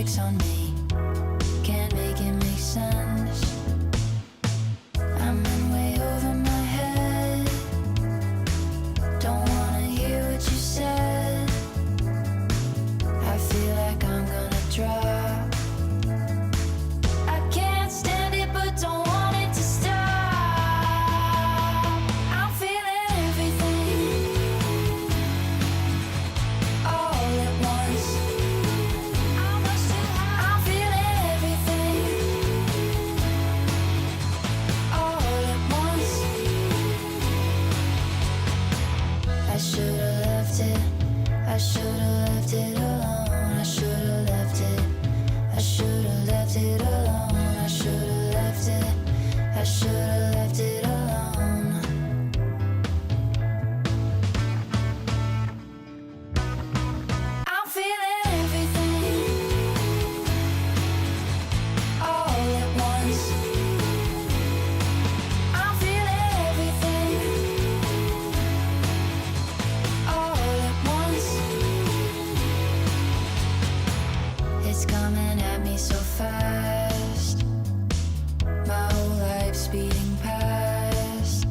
tricks on me. Can't make it make sense. I'm in way over my head. Don't wanna hear what you said. I feel like I'm gonna drop. I can't stand it but don't want it to stop. I'm feeling everything all at once. I'm feeling everything all at once. I should've left it. I should've left it alone. I should've left it. I should've left it alone. I should've left it. I should've left it alone. I'm feeling everything all at once. I'm feeling everything all at once. It's coming at me so fast. My whole life's speeding past.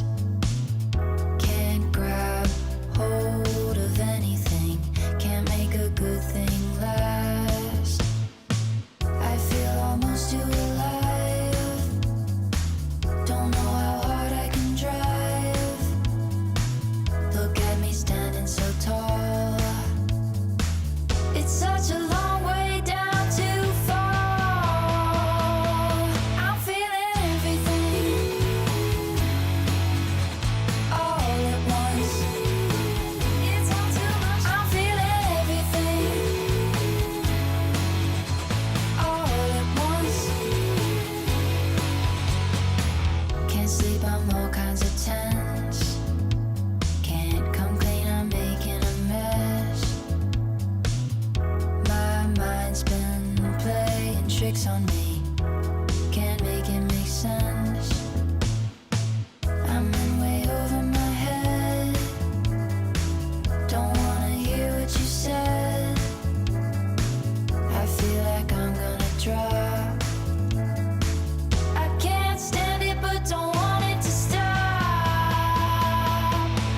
Can't grab hold of anything. Can't make a good thing last. I feel almost too alive. Don't know how hard I can drive. Look at me standing so tall. It's such a long way down to fall. I'm feeling everything all at once. It's all too much. I'm feeling everything all at once. Can't sleep, I'm all kinds of tense. Can't come clean, I'm making a mess. My mind's been playing tricks on me. Can't make it make sense. I'm in way over my head. Don't wanna hear what you said. I feel like I'm gonna drop. I can't stand it but don't want it to stop.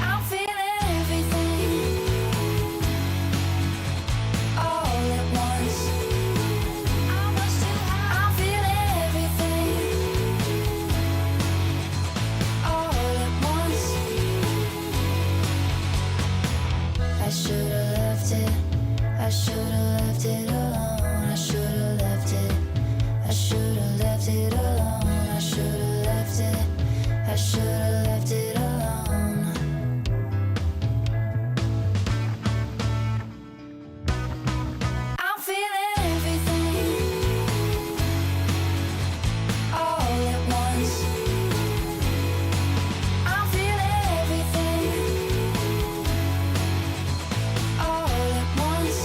I'm feeling everything all at once. I'm feeling everything all at once. I should've left it. I should've left it alone. I should've left it. I should've left it alone. I should've left it. I should've left it alone. I'm feeling everything all at once. I'm feeling everything all at once.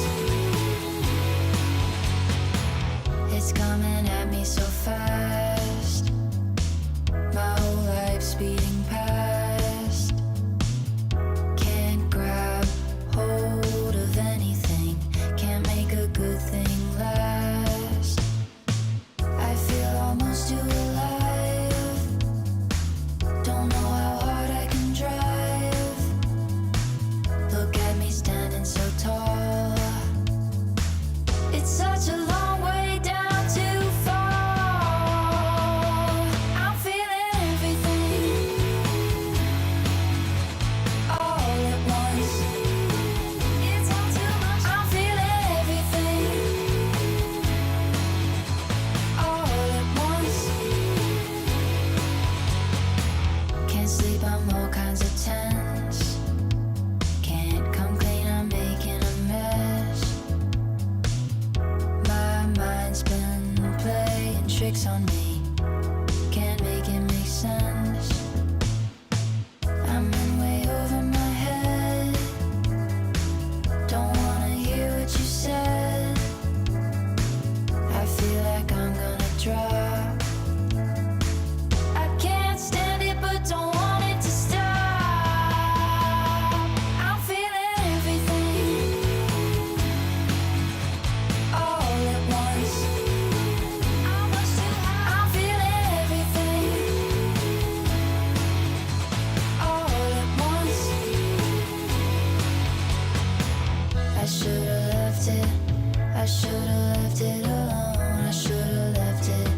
I should've left it alone. I should've left it.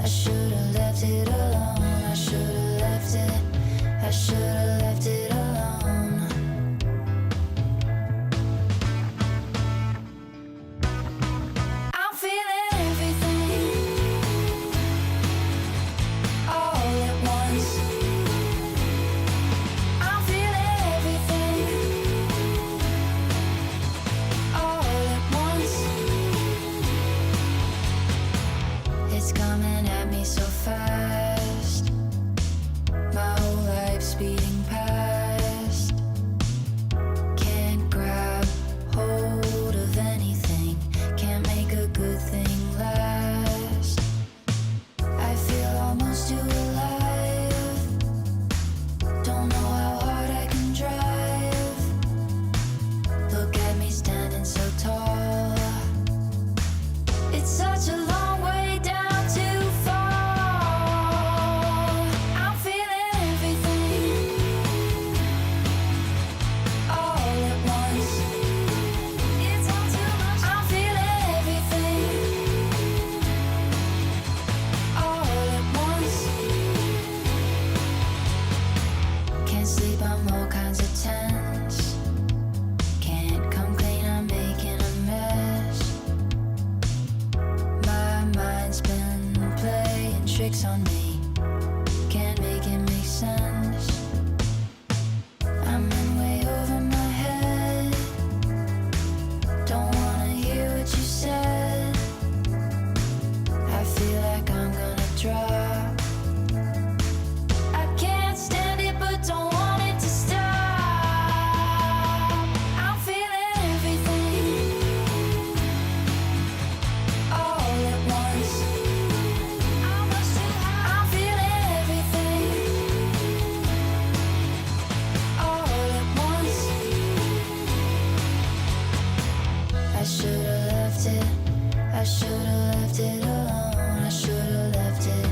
I should've left it alone. I should've left it. I should've left it alone. I'm feeling everything all at once. I'm feeling everything all at once. It's coming at me so fast. My whole life speeding past. Can't grab hold of anything. Can't make a good thing last. I feel almost too alive. Don't know how hard I can drive. Look at me standing so tall. It's such a long way down to fall. I'm feeling everything all at once. It's all too much. I'm feeling everything all at once. Can't sleep, I'm all kinds of tense. Can't come clean, I'm making a mess. My mind's been playing tricks on me. Can't make it make sense. I'm in way over my head. Don't wanna hear what you said. I feel like I'm gonna drop. I can't stand it, but don't want it to stop. I'm feeling everything all at once. I'm much too high. I'm feeling everything all at once. I should've left it. I should've left it alone. I should've left it.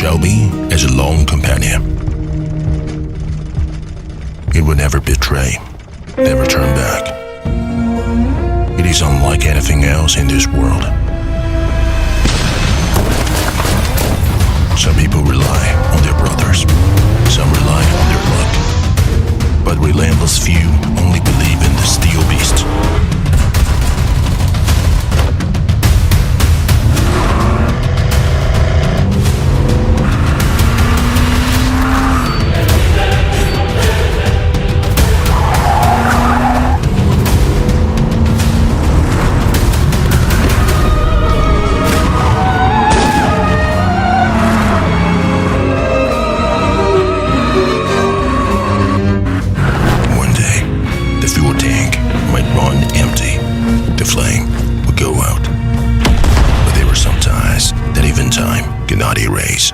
shall be as a long companion. It will never betray, never turn back. It is unlike anything else in this world. Some people rely on their brothers, some rely on their luck, but relentless few only believe in the steel beast. Cannot erase.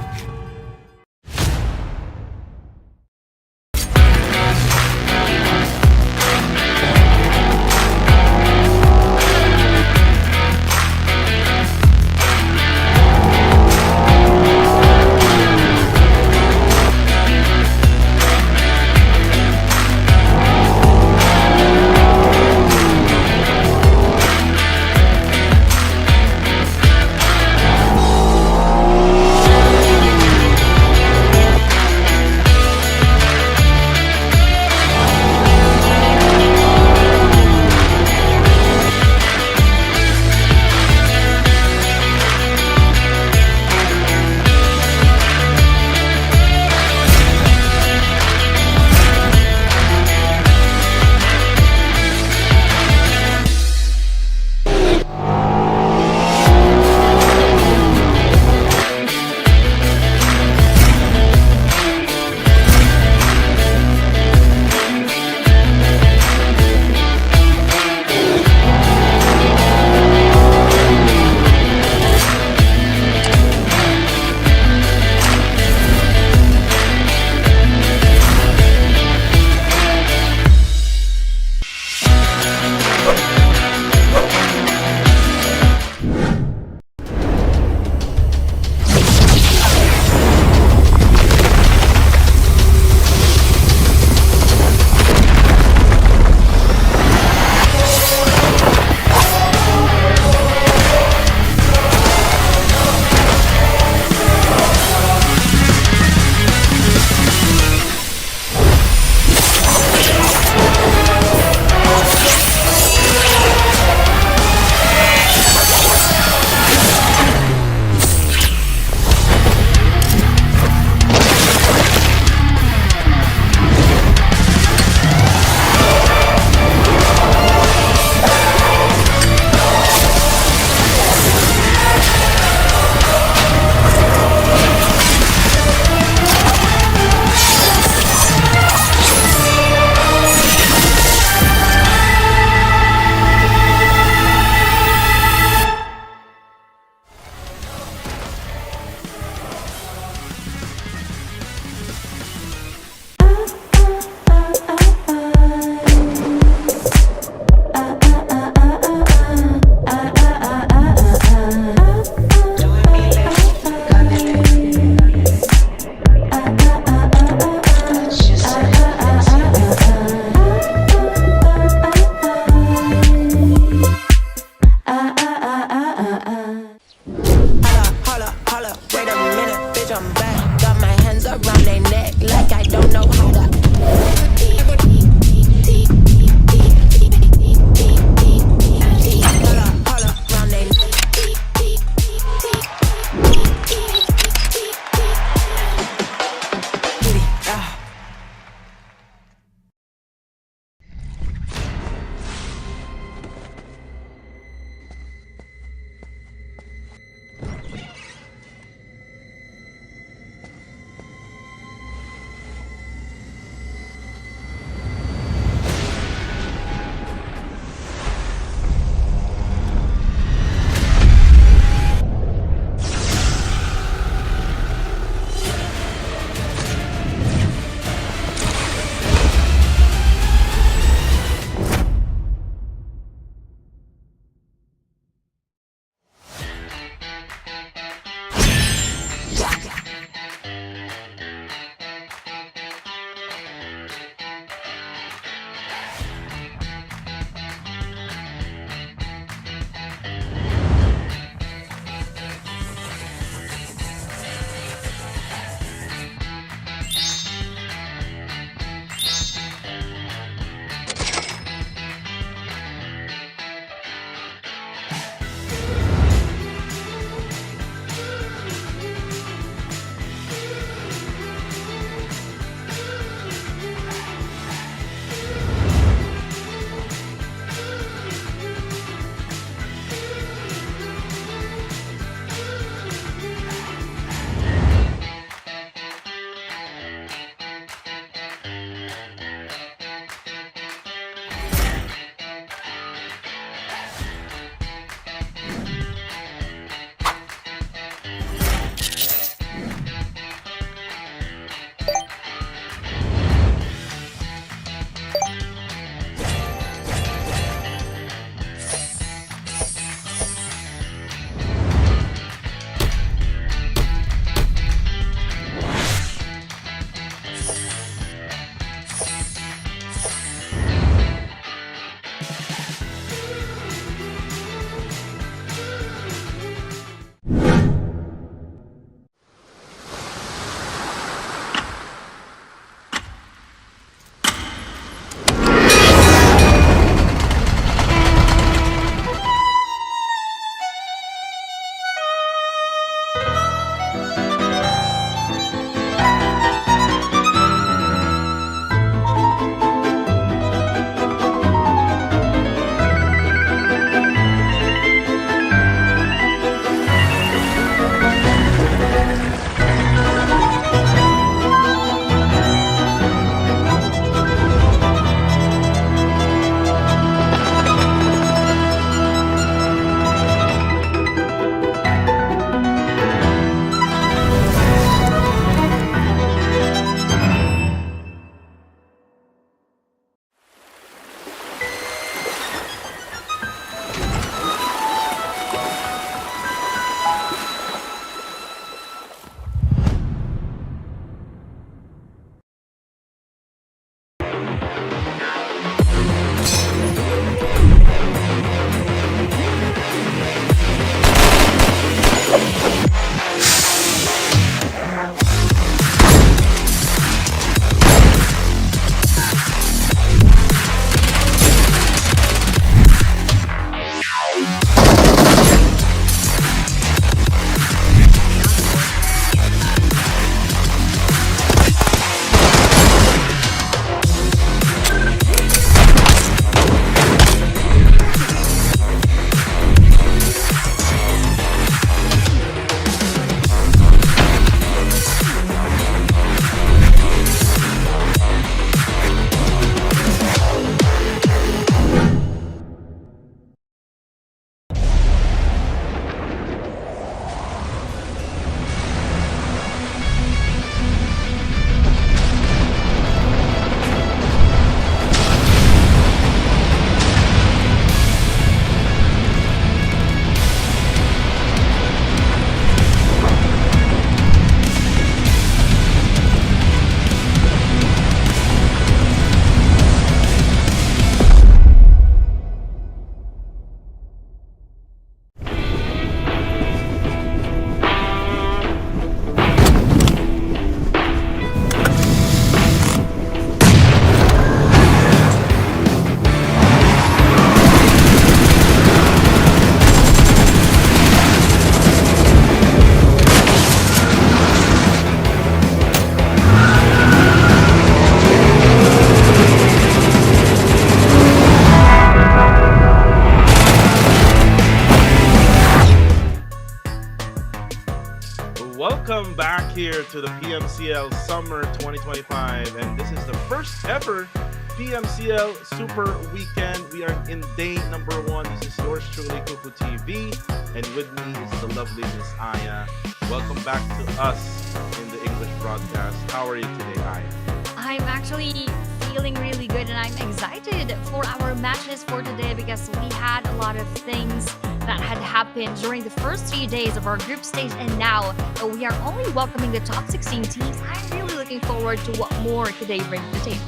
to the PMCL Summer 2025, and this is the first ever PMCL Super Weekend. We are in day number one. This is yours truly, Kuku TV, and with me is the lovely Miss Aya. Welcome back to us in the English broadcast. How are you today, Aya? I'm actually feeling really good and I'm excited for our matches for today because we had a lot of things that had happened during the first 3 days of our group stage, and now we are only welcoming the top 16 teams. I'm really looking forward to what more today brings to the table.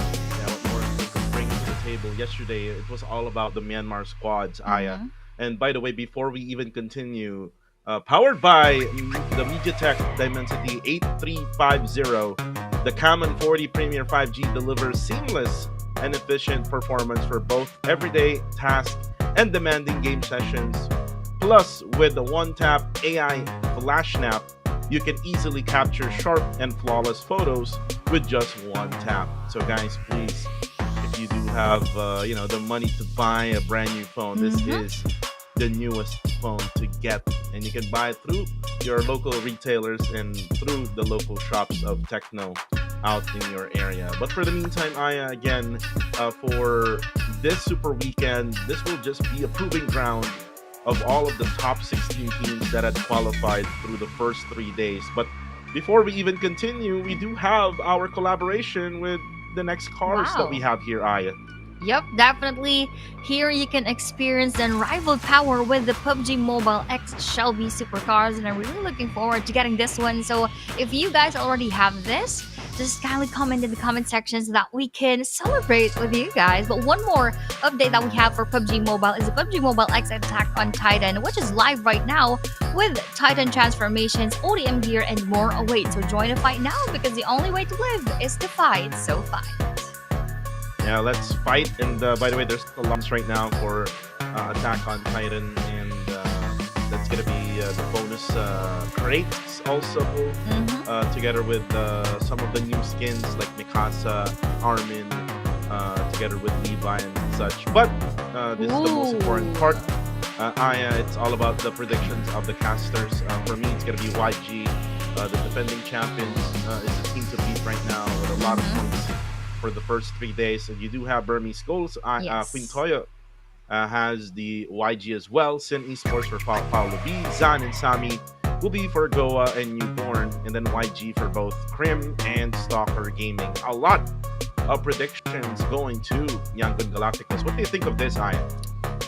Yeah, what more we could bring to the table. Yesterday, it was all about the Myanmar squads, Aya. And by the way, before we even continue, powered by the MediaTek Dimensity 8350, the Common 40 Premier 5G delivers seamless and efficient performance for both everyday tasks and demanding game sessions. Plus, with the one-tap AI flash snap, you can easily capture sharp and flawless photos with just one tap. So guys, please, if you do have the money to buy a brand new phone, this is the newest phone to get, and you can buy it through your local retailers and through the local shops of Techno out in your area. But for the meantime, Aya, again, for this super weekend, this will just be a proving ground of all of the top 16 teams that had qualified through the first 3 days. But before we even continue, we do have our collaboration with the next cars that we have here, Aya. Yep, definitely. Here you can experience the unrivaled power with the PUBG Mobile X Shelby Supercars, and I'm really looking forward to getting this one. So if you guys already have this, just kindly comment in the comment section so that we can celebrate with you guys. But one more update that we have for PUBG Mobile is the PUBG Mobile X Attack on Titan, which is live right now with Titan transformations, ODM gear, and more await. So join the fight now because the only way to live is to fight. So fight. Yeah, let's fight. And by the way, there's alarms right now for Attack on Titan, and that's gonna be the bonus crates also, together with some of the new skins like Mikasa, Armin, together with Levi and such. But this is the most important part. It's all about the predictions of the casters. For me, it's gonna be YG, the defending champions, is the team to beat right now with a lot of points for the first 3 days. And you do have Burmese goals. Queen Toya has the YG as well. Sin Esports for Paulo B. Zan and Sami will be for Goa and Newborn. And then YG for both Crim and Stalker Gaming. A lot of predictions going to Yangon Galacticos. What do you think of this, Aya?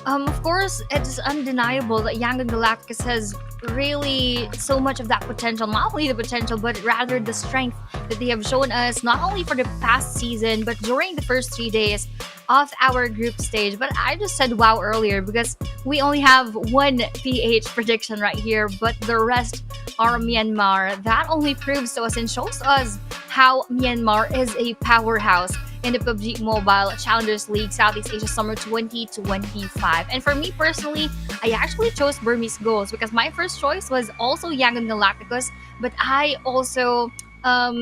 Of course, it's undeniable that Yangon Galacticos has really so much of that potential. Not only the potential, but rather the strength that they have shown us, not only for the past season, but during the first 3 days of our group stage. But I just said wow earlier because we only have one PH prediction right here, but the rest are Myanmar. That only proves to us and shows us how Myanmar is a powerhouse in the PUBG Mobile Challengers League Southeast Asia Summer 2025. And for me personally, I actually chose Burmese Goals because my first choice was also Yangon Galacticos, but I also have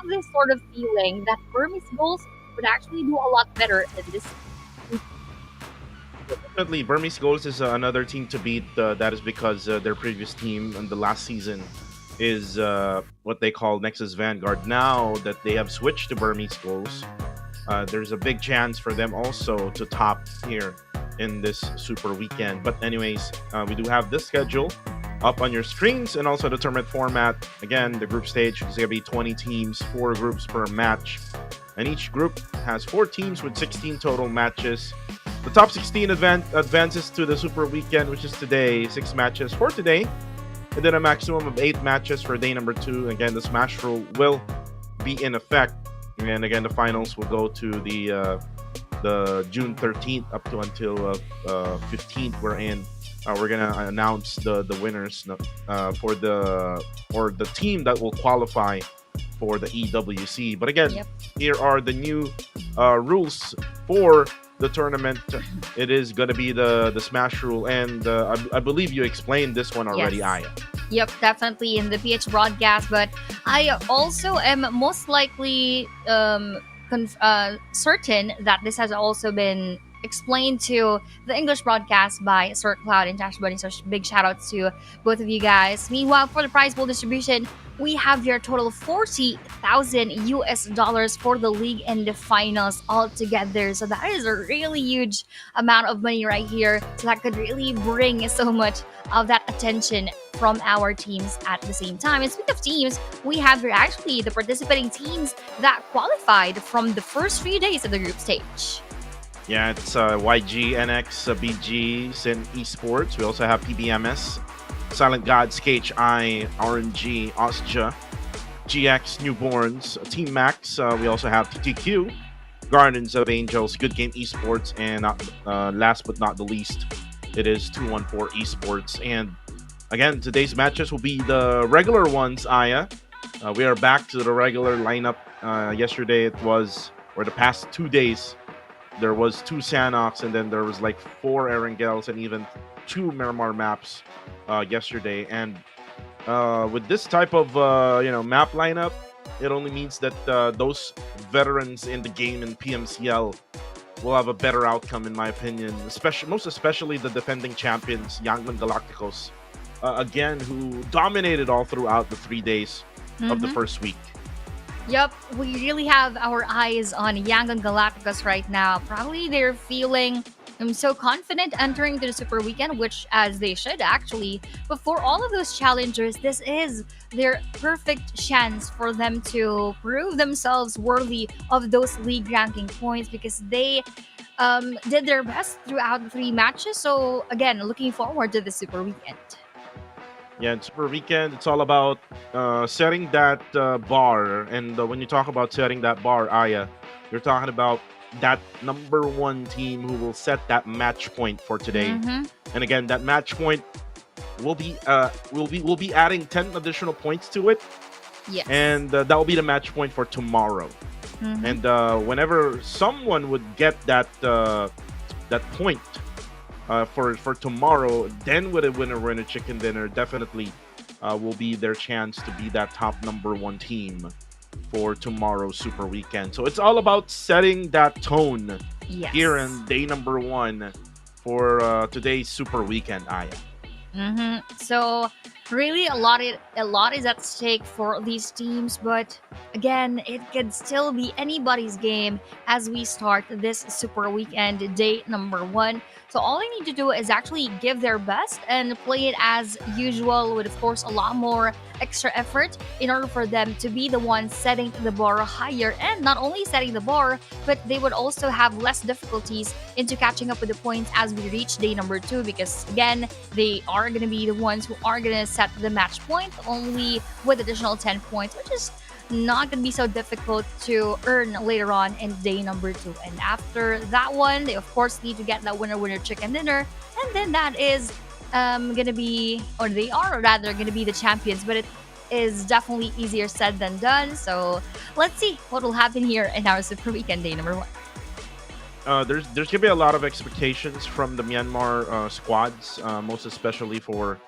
this sort of feeling that Burmese Goals would actually do a lot better than this. Definitely, Burmese Goals is another team to beat. That is because their previous team in the last season is what they call Nexus Vanguard. Now that they have switched to Burmese Goals, there's a big chance for them also to top here in this super weekend. But anyways, we do have this schedule up on your screens, and also the tournament format. Again, the group stage is going to be 20 teams, 4 groups per match, and each group has 4 teams with 16 total matches. The top 16 advances to the super weekend, which is today. 6 matches for today, and then a maximum of 8 matches for day number 2. Again, the smash rule will be in effect, and again, the finals will go to the June 13th up to until 15th. We're gonna announce the winners for the team that will qualify for the EWC. But again, here are the new rules for the tournament. It is going to be the smash rule, and I believe you explained this one already, Aya. Yep, definitely in the PH broadcast, but I also am most likely certain that this has also been explained to the English broadcast by Sir Cloud and Josh Bunny. So big shout out to both of you guys. Meanwhile, for the prize pool distribution, we have your total 40,000 US dollars for the league and the finals altogether. So that is a really huge amount of money right here. So that could really bring so much of that attention from our teams at the same time. And speaking of teams, we have here actually the participating teams that qualified from the first 3 days of the group stage. Yeah, it's YG, NX, BG, Sin Esports. We also have PBMS, Silent Gods, KHI, RNG, Osja, GX, Newborns, Team Max. We also have TTQ, Gardens of Angels, Good Game Esports, and last but not the least, it is 214 Esports. And again, today's matches will be the regular ones, Aya. We are back to the regular lineup. Yesterday it was, or the past 2 days, there was 2 Sanox, and then there was like 4 Erangels and even 2 Miramar maps yesterday. And with this type of map lineup, it only means that those veterans in the game in PMCL will have a better outcome, in my opinion. Most especially the defending champions, Yanglan Galacticos, again, who dominated all throughout the 3 days of the first week. Yep, we really have our eyes on Yanglan Galacticos right now. Probably they're feeling so confident entering the Super Weekend, which as they should actually. But for all of those challengers, this is their perfect chance for them to prove themselves worthy of those league ranking points because they did their best throughout the 3 matches. So again, looking forward to the Super Weekend. Yeah, in Super Weekend, it's all about setting that bar. And when you talk about setting that bar, Aya, you're talking about that #1 team who will set that match point for today. And again, that match point will be we'll be adding 10 additional points to it. Yes. And that will be the match point for tomorrow. And whenever someone would get that that point for tomorrow, then with a winner chicken dinner, definitely will be their chance to be that top #1 team for tomorrow's Super Weekend. So it's all about setting that tone here in day #1 for today's Super Weekend, Aya. So really a lot is at stake for these teams, but again, it could still be anybody's game as we start this Super Weekend day #1. So all they need to do is actually give their best and play it as usual with, of course, a lot more extra effort in order for them to be the ones setting the bar higher. And not only setting the bar, but they would also have less difficulties into catching up with the points as we reach day #2 because, again, they are going to be the ones who are going to set the match point only with additional 10 points, which is not going to be so difficult to earn later on in day #2. And after that one, they of course need to get that winner chicken dinner, and then that is going to be, or they are rather going to be the champions. But it is definitely easier said than done. So let's see what will happen here in our Super Weekend day #1. There's gonna be a lot of expectations from the Myanmar squads, most especially for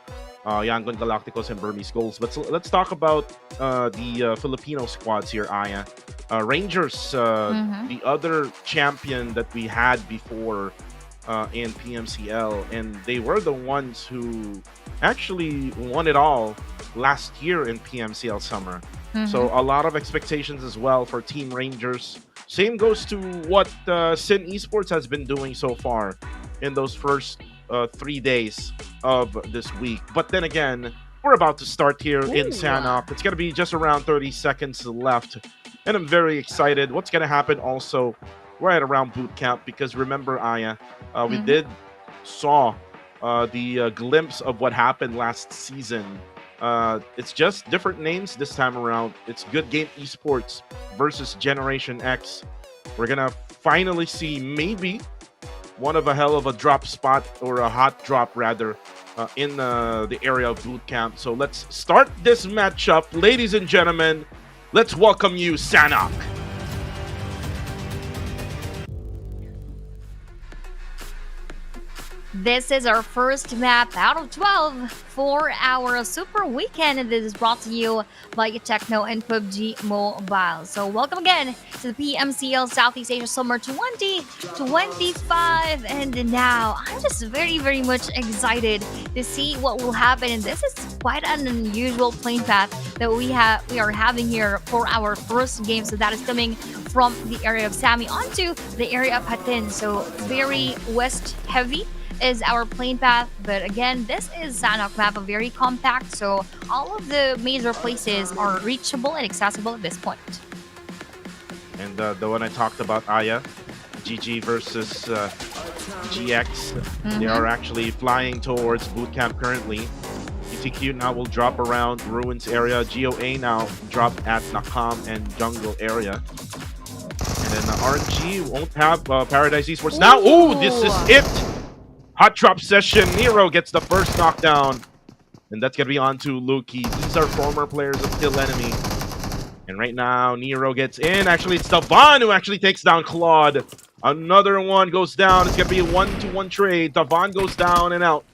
Yanglan Galacticos and Burmese Goals. But let's talk about the Filipino squads here, Aya. Rangers, the other champion that we had before in PMCL, and they were the ones who actually won it all last year in PMCL Summer. So a lot of expectations as well for Team Rangers. Same goes to what Sin Esports has been doing so far in those first 3 days of this week. But then again, we're about to start here in Sanok. It's going to be just around 30 seconds left. And I'm very excited. What's going to happen also right around boot camp? Because remember, Aya, we did saw the glimpse of what happened last season. It's just different names this time around. It's Good Game Esports versus Generation X. We're gonna finally see maybe one of a hell of a drop spot, or a hot drop rather, in the area of boot camp. So let's start this matchup, ladies and gentlemen. Let's welcome you, Sanok. This is our first map out of 12 for our super weekend, and this is brought to you by Techno and PUBG Mobile. So, welcome again to the PMCL Southeast Asia Summer 2025. And now, I'm just very much excited to see what will happen. And this is quite an unusual playing path that we are having here for our first game. So, that is coming from the area of Sami onto the area of Hatin. So, very west heavy is our plane path, but again, this is Sanok map, very compact, so all of the major places are reachable and accessible at this point. And the one I talked about, Aya, GG versus GX, they are actually flying towards boot camp currently. UTQ now will drop around Ruins area. GOA now drop at Nakam and Jungle area. And then RNG won't have Paradise Esports now. Ooh, this is it! Hot drop session. Nero gets the first knockdown. And that's going to be on to Luki. These are former players of Still Enemy. And right now, Nero gets in. Actually, it's Davan who actually takes down Claude. Another one goes down. It's going to be a 1-to-1 trade. Davan goes down and out.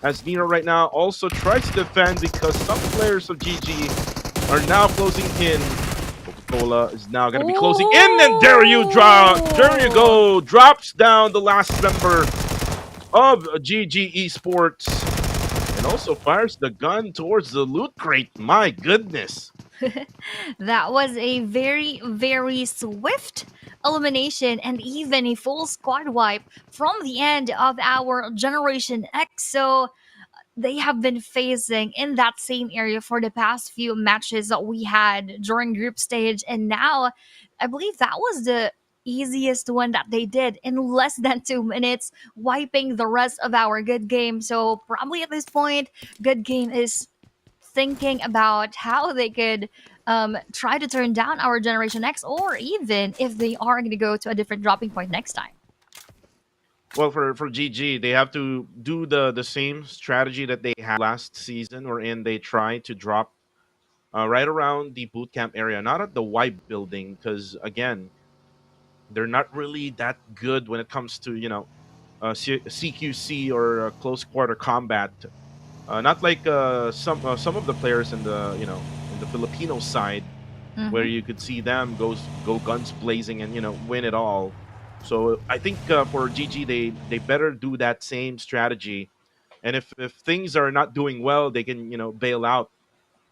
As Nero right now also tries to defend because some players of GG are now closing in. Coca-Cola is now going to be closing in. And there you go. Drops down the last member of GG Esports and also fires the gun towards the loot crate. My goodness. That was a very swift elimination and even a full squad wipe from the end of our Generation X. So they have been facing in that same area for the past few matches that we had during group stage, and now I believe that was the easiest one that they did in less than 2 minutes, wiping the rest of our good game. So probably at this point, good game is thinking about how they could try to turn down our Generation X, or even if they are going to go to a different dropping point next time. Well, for GG, they have to do the same strategy that they had last season, wherein they try to drop right around the bootcamp area, not at the Y building, because again, they're not really that good when it comes to CQC or close quarter combat. Not like some of the players in the in the Filipino side, where you could see them go guns blazing and win it all. So I think for GG, they better do that same strategy, and if things are not doing well, they can bail out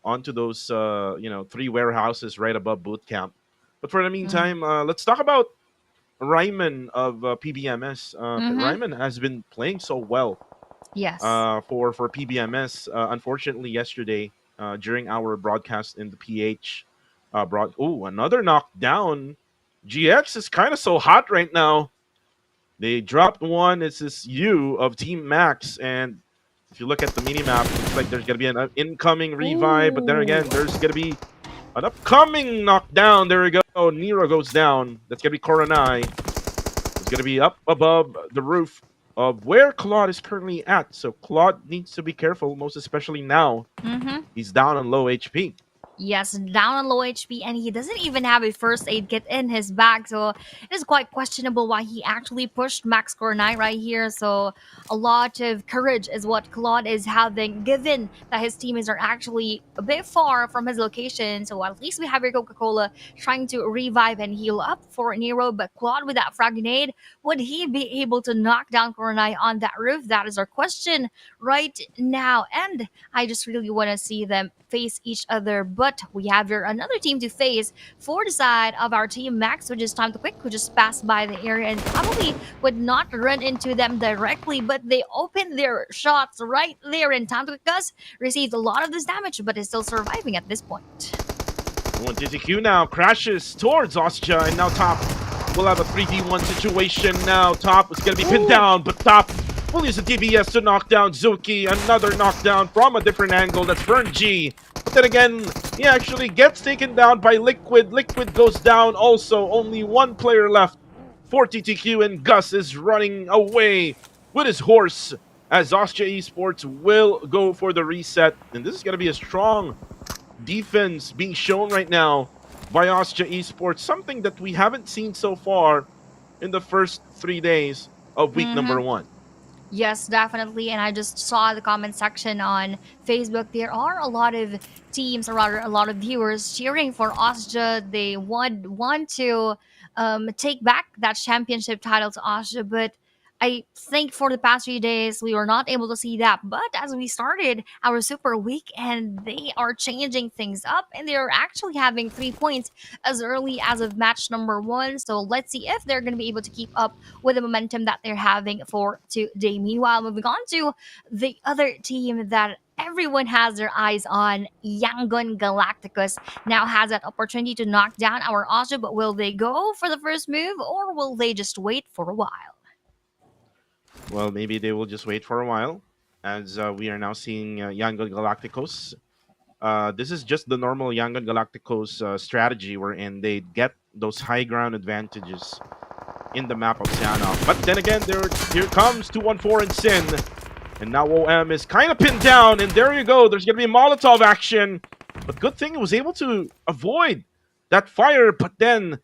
onto those 3 warehouses right above boot camp. But for the meantime, let's talk about Ryman of PBMS. Ryman has been playing so well. Yes. For PBMS. Unfortunately, yesterday during our broadcast in the PH, another knockdown. GX is kind of so hot right now. They dropped one. It's this U of Team Max, and if you look at the minimap, it looks like there's gonna be an incoming revive. But then again, there's gonna be an upcoming knockdown. There we go. Nero goes down. That's gonna be Coronai. It's gonna be up above the roof of where Claude is currently at. So Claude needs to be careful, most especially now. He's down on low HP. Yes, down on low HP, and he doesn't even have a first aid kit in his bag, so it is quite questionable why he actually pushed Max Cornai right here. So a lot of courage is what Claude is having, given that his teammates are actually a bit far from his location. So at least we have your Coca-Cola trying to revive and heal up for Nero, but Claude with that frag grenade, would he be able to knock down Cornai on that roof? That is our question right now, and I just really want to see them face each other. But we have here another team to face for the side of our team Max, which is Time to Quick, who just passed by the area and probably would not run into them directly, but they opened their shots right there, and Time to Quick does receive a lot of this damage, but is still surviving at this point. One TTQ now crashes towards Ostja, and now Top will have a 3v1 situation. Now Top is going to be pinned down, but Top will use a DBS to knock down Zuki. Another knockdown from a different angle. That's Vern G. But then again, he actually gets taken down by Liquid. Liquid goes down also. Only one player left for TTQ, and Gus is running away with his horse as Austria Esports will go for the reset. And this is going to be a strong defense being shown right now by Austria Esports. Something that we haven't seen so far in the first 3 days of week number 1. Yes, definitely. And I just saw the comment section on Facebook. There are a lot of teams, or rather, a lot of viewers cheering for Austria. They want to take back that championship title to Austria, but I think for the past 3 days we were not able to see that. But as we started our Super Week, and they are changing things up, and they are actually having 3 points as early as of match number one. So let's see if they're going to be able to keep up with the momentum that they're having for today. Meanwhile, moving on to the other team that everyone has their eyes on, Yangon Galacticos now has that opportunity to knock down our Austria, but will they go for the first move, or will they just wait for a while? Well, maybe they will just wait for a while, as we are now seeing Yangon Galacticos. This is just the normal Yangon Galacticos strategy, wherein they get those high ground advantages in the map of Sianov. But then again, here comes 214 and Sin. And now OM is kind of pinned down, and there you go. There's going to be Molotov action. But good thing it was able to avoid that fire. But then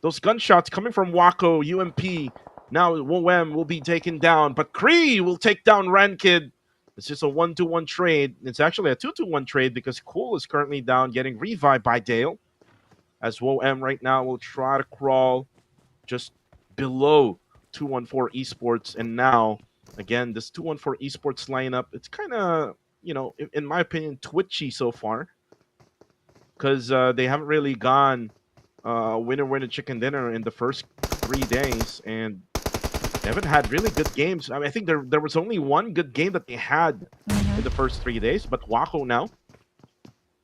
those gunshots coming from Wako, UMP. Now OM will be taken down, but Kree will take down Rankid. It's just a 1-2-1 trade. It's actually a 2-2-1 trade because Cool is currently down, getting revived by Dale. As OM right now will try to crawl just below 214 Esports. And now, again, this 214 Esports lineup, it's kind of, in my opinion, twitchy so far. Because they haven't really gone winner chicken dinner in the first 3 days, and they haven't had really good games. I mean, I think there was only one good game that they had in the first 3 days, but Wako now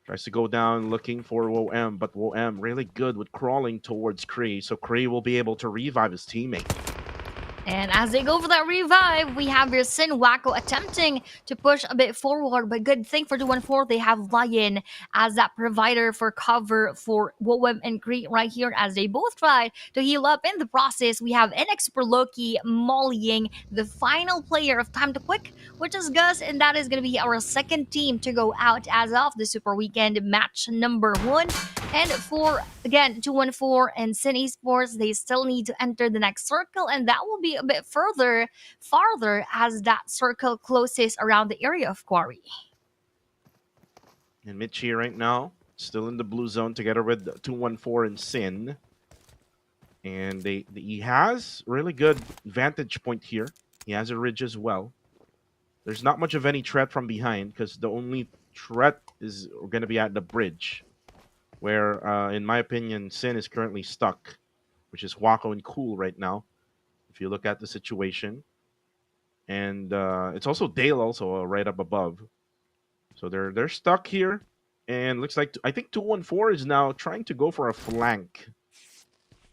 tries to go down looking for WOM, but WOM really good with crawling towards Kree, so Kree will be able to revive his teammate. And as they go for that revive, we have your Sin Wako attempting to push a bit forward. But good thing for 214, they have Lion as that provider for cover for Wowem and Kree right here as they both try to heal up. In the process, we have NX Super Loki mollying the final player of Time to Quick, which is Gus. And that is going to be our second team to go out as of the Super Weekend match number one. And for, again, 214 and Sin Esports, they still need to enter the next circle, and that will be a bit farther as that circle closes around the area of Quarry. And Michi right now, still in the blue zone together with 214 and Sin. And he has really good vantage point here. He has a ridge as well. There's not much of any threat from behind because the only threat is going to be at the bridge, where, in my opinion, Sin is currently stuck, which is Wako and Cool right now, if you look at the situation. And it's also Dale also right up above. So they're stuck here. And looks like, I think 214 is now trying to go for a flank,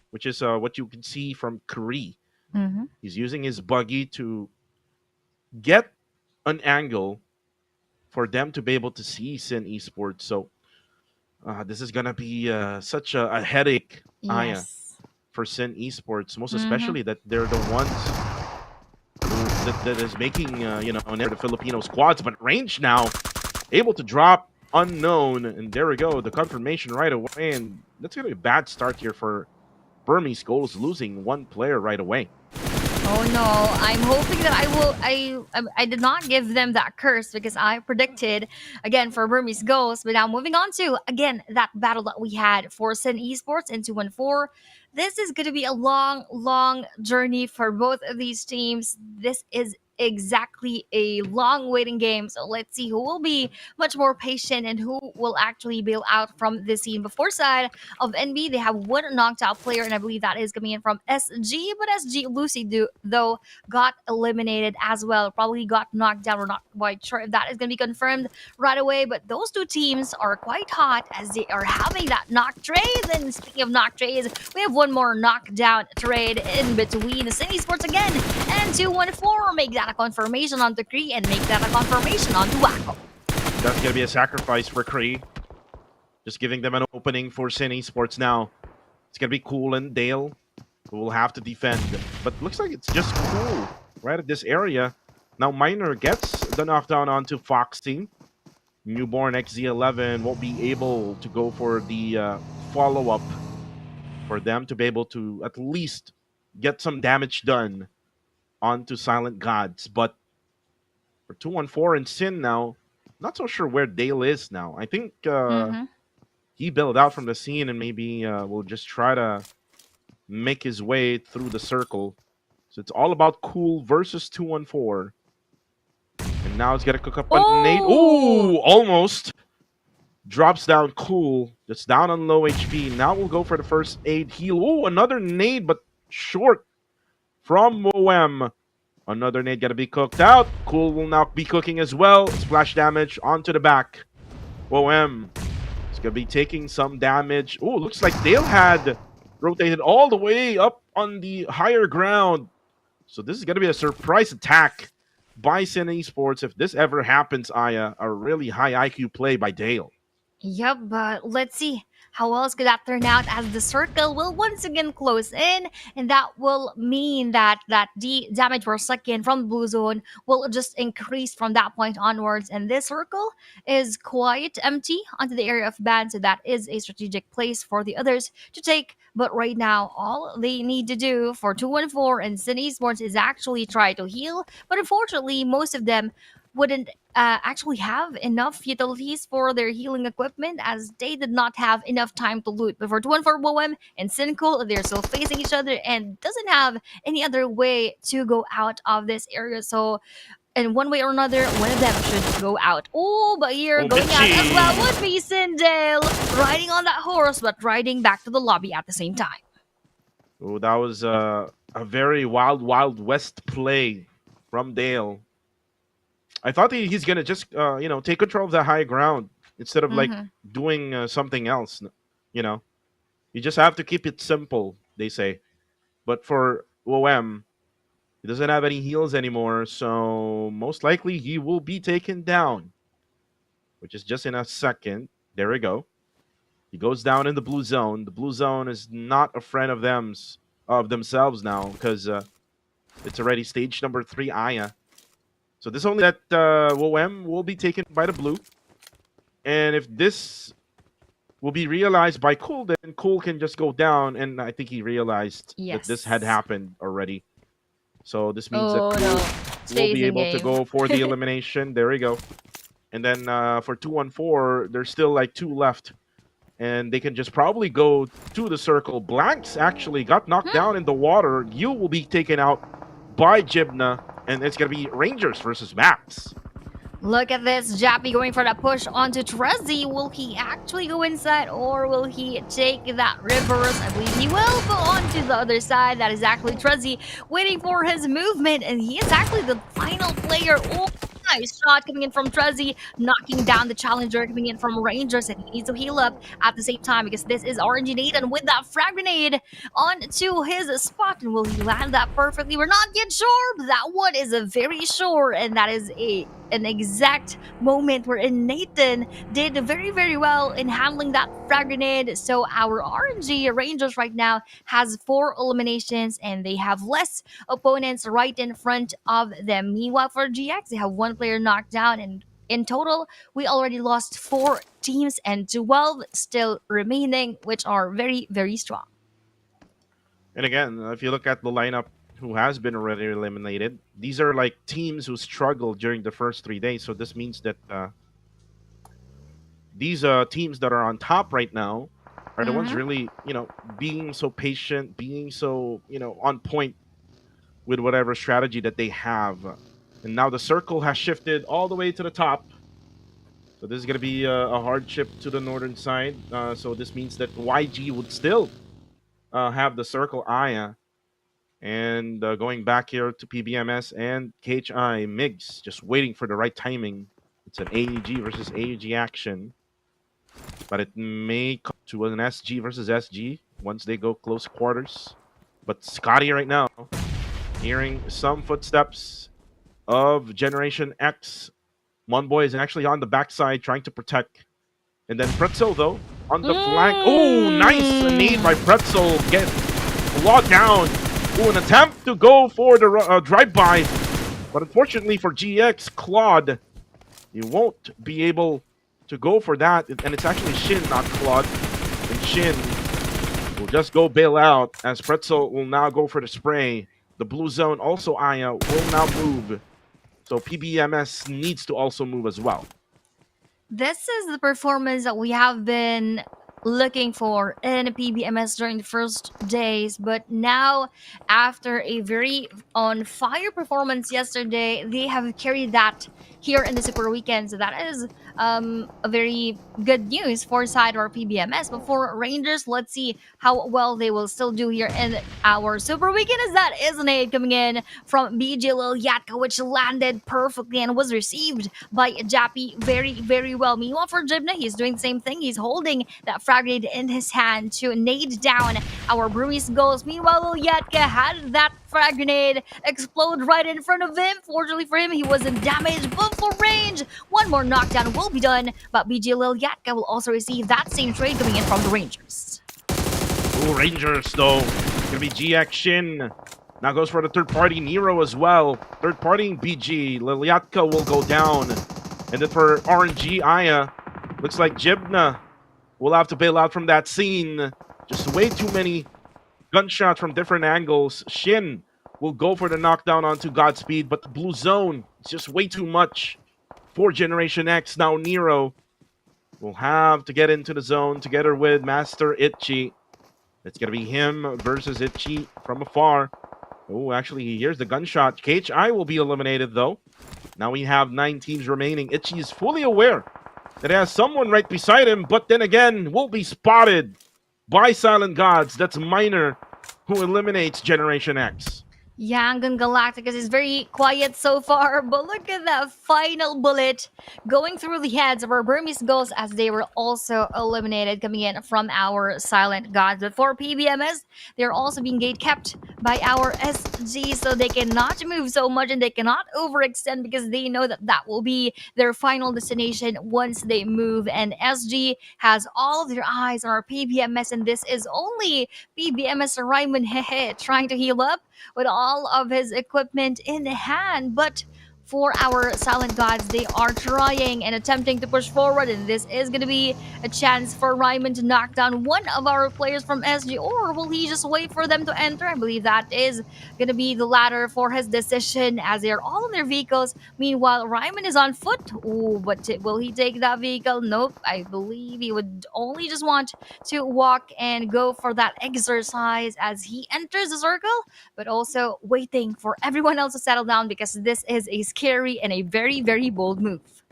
which is what you can see from Kree. He's using his buggy to get an angle for them to be able to see Sin Esports. So this is going to be such a headache, Aya, Yes. for Sin Esports, most especially that they're the ones that is making, the Filipino squads. But range now, able to drop unknown. And there we go, the confirmation right away. And that's going to be a bad start here for Burmese Goals, losing one player right away. Oh no, I'm hoping that I did not give them that curse because I predicted again for Burmese Ghosts. But now moving on to again that battle that we had for Sin Esports and 214. This is going to be a long journey for both of these teams. This is exactly a long waiting game. So let's see who will be much more patient and who will actually bail out from this team. Before side of NB, they have one knocked out player, and I believe that is coming in from SG. But SG Lucy though got eliminated as well. Probably got knocked down. We're not quite sure if that is going to be confirmed right away. But those two teams are quite hot as they are having that knock trade. And speaking of knock trades, we have one more knockdown trade in between Sin Esports again and 214. Make that a confirmation onto Kree and make that a confirmation onto Wako. That's going to be a sacrifice for Kree. Just giving them an opening for Sin Esports now. It's going to be Cool and Dale who will have to defend. But looks like it's just Cool right at this area. Now Miner gets the knockdown onto Foxy. Newborn XZ11 won't be able to go for the follow-up for them to be able to at least get some damage done onto Silent Gods. But for 214 and Sin now, not so sure where Dale is now. I think Mm-hmm. he bailed out from the scene and maybe will just try to make his way through the circle. So it's all about Cool versus 214. And now he's going to cook up a nade. Oh! Ooh, almost. Drops down Cool. Just down on low HP. Now we'll go for the first aid heal. Ooh, another nade, but short from Moem. Another nade got to be cooked out. Cool will now be cooking as well. Splash damage onto the back. Moem is going to be taking some damage. Ooh, looks like Dale had rotated all the way up on the higher ground. So this is going to be a surprise attack by Sin Esports. If this ever happens, Aya, a really high IQ play by Dale. Yep, but let's see how else could that turn out as the circle will once again close in, and that will mean that the damage per second from the blue zone will just increase from that point onwards, and this circle is quite empty onto the area of ban, so that is a strategic place for the others to take. But right now, all they need to do for 214 and Sin Esports is actually try to heal, but unfortunately, most of them wouldn't actually have enough utilities for their healing equipment as they did not have enough time to loot. But for 214 Boem and Sinco, they're still facing each other and doesn't have any other way to go out of this area. So, in one way or another, one of them should go out. Oh, but here Oh, going out as Mitchie. well would be Sindale riding on that horse, but riding back to the lobby at the same time. Oh, that was a very wild west play from Dale. I thought he's gonna just take control of the high ground instead of like Mhm. doing something else. You know, you just have to keep it simple, they say. But for OM, he doesn't have any heals anymore, so most likely he will be taken down, which is just in a second. There we go. He goes down in the blue zone. The blue zone is not a friend of themselves now because it's already stage number 3 Aya. So this only that OM will be taken by the blue. And if this will be realized by Cool, then Cool can just go down. And I think he realized that this had Yes. happened already. So this means that Oh Cool no. will Stays be in able to game. go for the elimination. There we go. And then for 214, there's still like 2 left. And they can just probably go to the circle. Blanks actually got knocked down in the water. You will be taken out by Jibna. And it's going to be Rangers versus Max. Look at this, Jappy going for that push onto Trezzy. Will he actually go inside or will he take that reverse? I believe he will go onto the other side. That is actually Trezzy waiting for his movement, and he is actually the final player. Oh, nice shot coming in from Trezzy, knocking down the challenger coming in from Rangers, and he needs to heal up at the same time because this is RNG Nathan with that frag grenade onto his spot. And will he land that perfectly? We're not yet sure, but that one is a very sure, and that is an exact moment wherein Nathan did very, very well in handling that frag grenade. So our RNG Rangers right now has 4 eliminations and they have less opponents right in front of them. Meanwhile, for GX, they have 1 player knocked down, and in total, we already lost 4 teams and 12 still remaining, which are very, very strong. And again, if you look at the lineup who has been already eliminated, these are like teams who struggled during the first 3 days. So this means that these teams that are on top right now are the ones really, being so patient, being so, on point with whatever strategy that they have. And now the circle has shifted all the way to the top. So this is going to be a hardship to the northern side. So this means that YG would still have the circle Aya. And going back here to PBMS and KHI Migs, just waiting for the right timing. It's an AEG versus AEG action. But it may come to an SG versus SG once they go close quarters. But Scotty right now, hearing some footsteps of Generation X. Monboy is actually on the backside trying to protect. And then Pretzel, though, on the flank. Oh, nice need by Pretzel. Get locked down. Oh, an attempt to go for the drive-by. But unfortunately for GX, Claude, you won't be able to go for that. And it's actually Shin, not Claude. And Shin will just go bail out as Pretzel will now go for the spray. The The blue zone also, Aya, will now move. So PBMS needs to also move as well. This is the performance that we have been looking for in PBMS during the first days, but now after a very on fire performance yesterday, they have carried that here in the Super Weekend. So that is a very good news for side or PBMS. But for Rangers, let's see how well they will still do here in our Super Weekend. Is that isn't it coming in from BJ Lilyatka, which landed perfectly and was received by Jappy very, very well. Meanwhile, for Jibna, he's doing the same thing. He's holding that frag grenade in his hand to nade down our Bruins goals. Meanwhile, Lilyatka had that frag grenade explode right in front of him. Fortunately for him, he wasn't damaged, but for range, one more knockdown will be done. But BJ Lilyatka will also receive that same trade coming in from the Rangers. Ooh, Rangers, though. Gonna be GX Shin. Now goes for the third party Nero as well. Third party BG. Lilyatka will go down. And then for RNG Aya, looks like Jibna will have to bail out from that scene. Just way too many gunshots from different angles. Shin will go for the knockdown onto Godspeed, but the blue zone is just way too much for Generation X. Now Nero will have to get into the zone together with Master Itchy. It's going to be him versus Itchy from afar. Oh, actually, he hears the gunshot. KHI will be eliminated, though. Now we have 9 teams remaining. Itchy is fully aware that he has someone right beside him, but then again, will be spotted by Silent Gods. That's Miner, who eliminates Generation X. Yangon Galacticus is very quiet so far, but look at that final bullet going through the heads of our Burmese ghosts as they were also eliminated coming in from our Silent Gods. But for PBMS, they're also being gate kept by our SG, so they cannot move so much and they cannot overextend because they know that that will be their final destination once they move. And SG has all of their eyes on our PBMS, and this is only PBMS Raymond Hehe trying to heal up with all of his equipment in hand. But for our Silent Gods, they are trying and attempting to push forward, and this is going to be a chance for Ryman to knock down one of our players from SG, or will he just wait for them to enter? I believe that is going to be the latter for his decision, as they are all in their vehicles. Meanwhile, Ryman is on foot. Ooh, but will he take that vehicle? Nope. I believe he would only just want to walk and go for that exercise as he enters the circle, but also waiting for everyone else to settle down because this is a scary and a very, very bold move.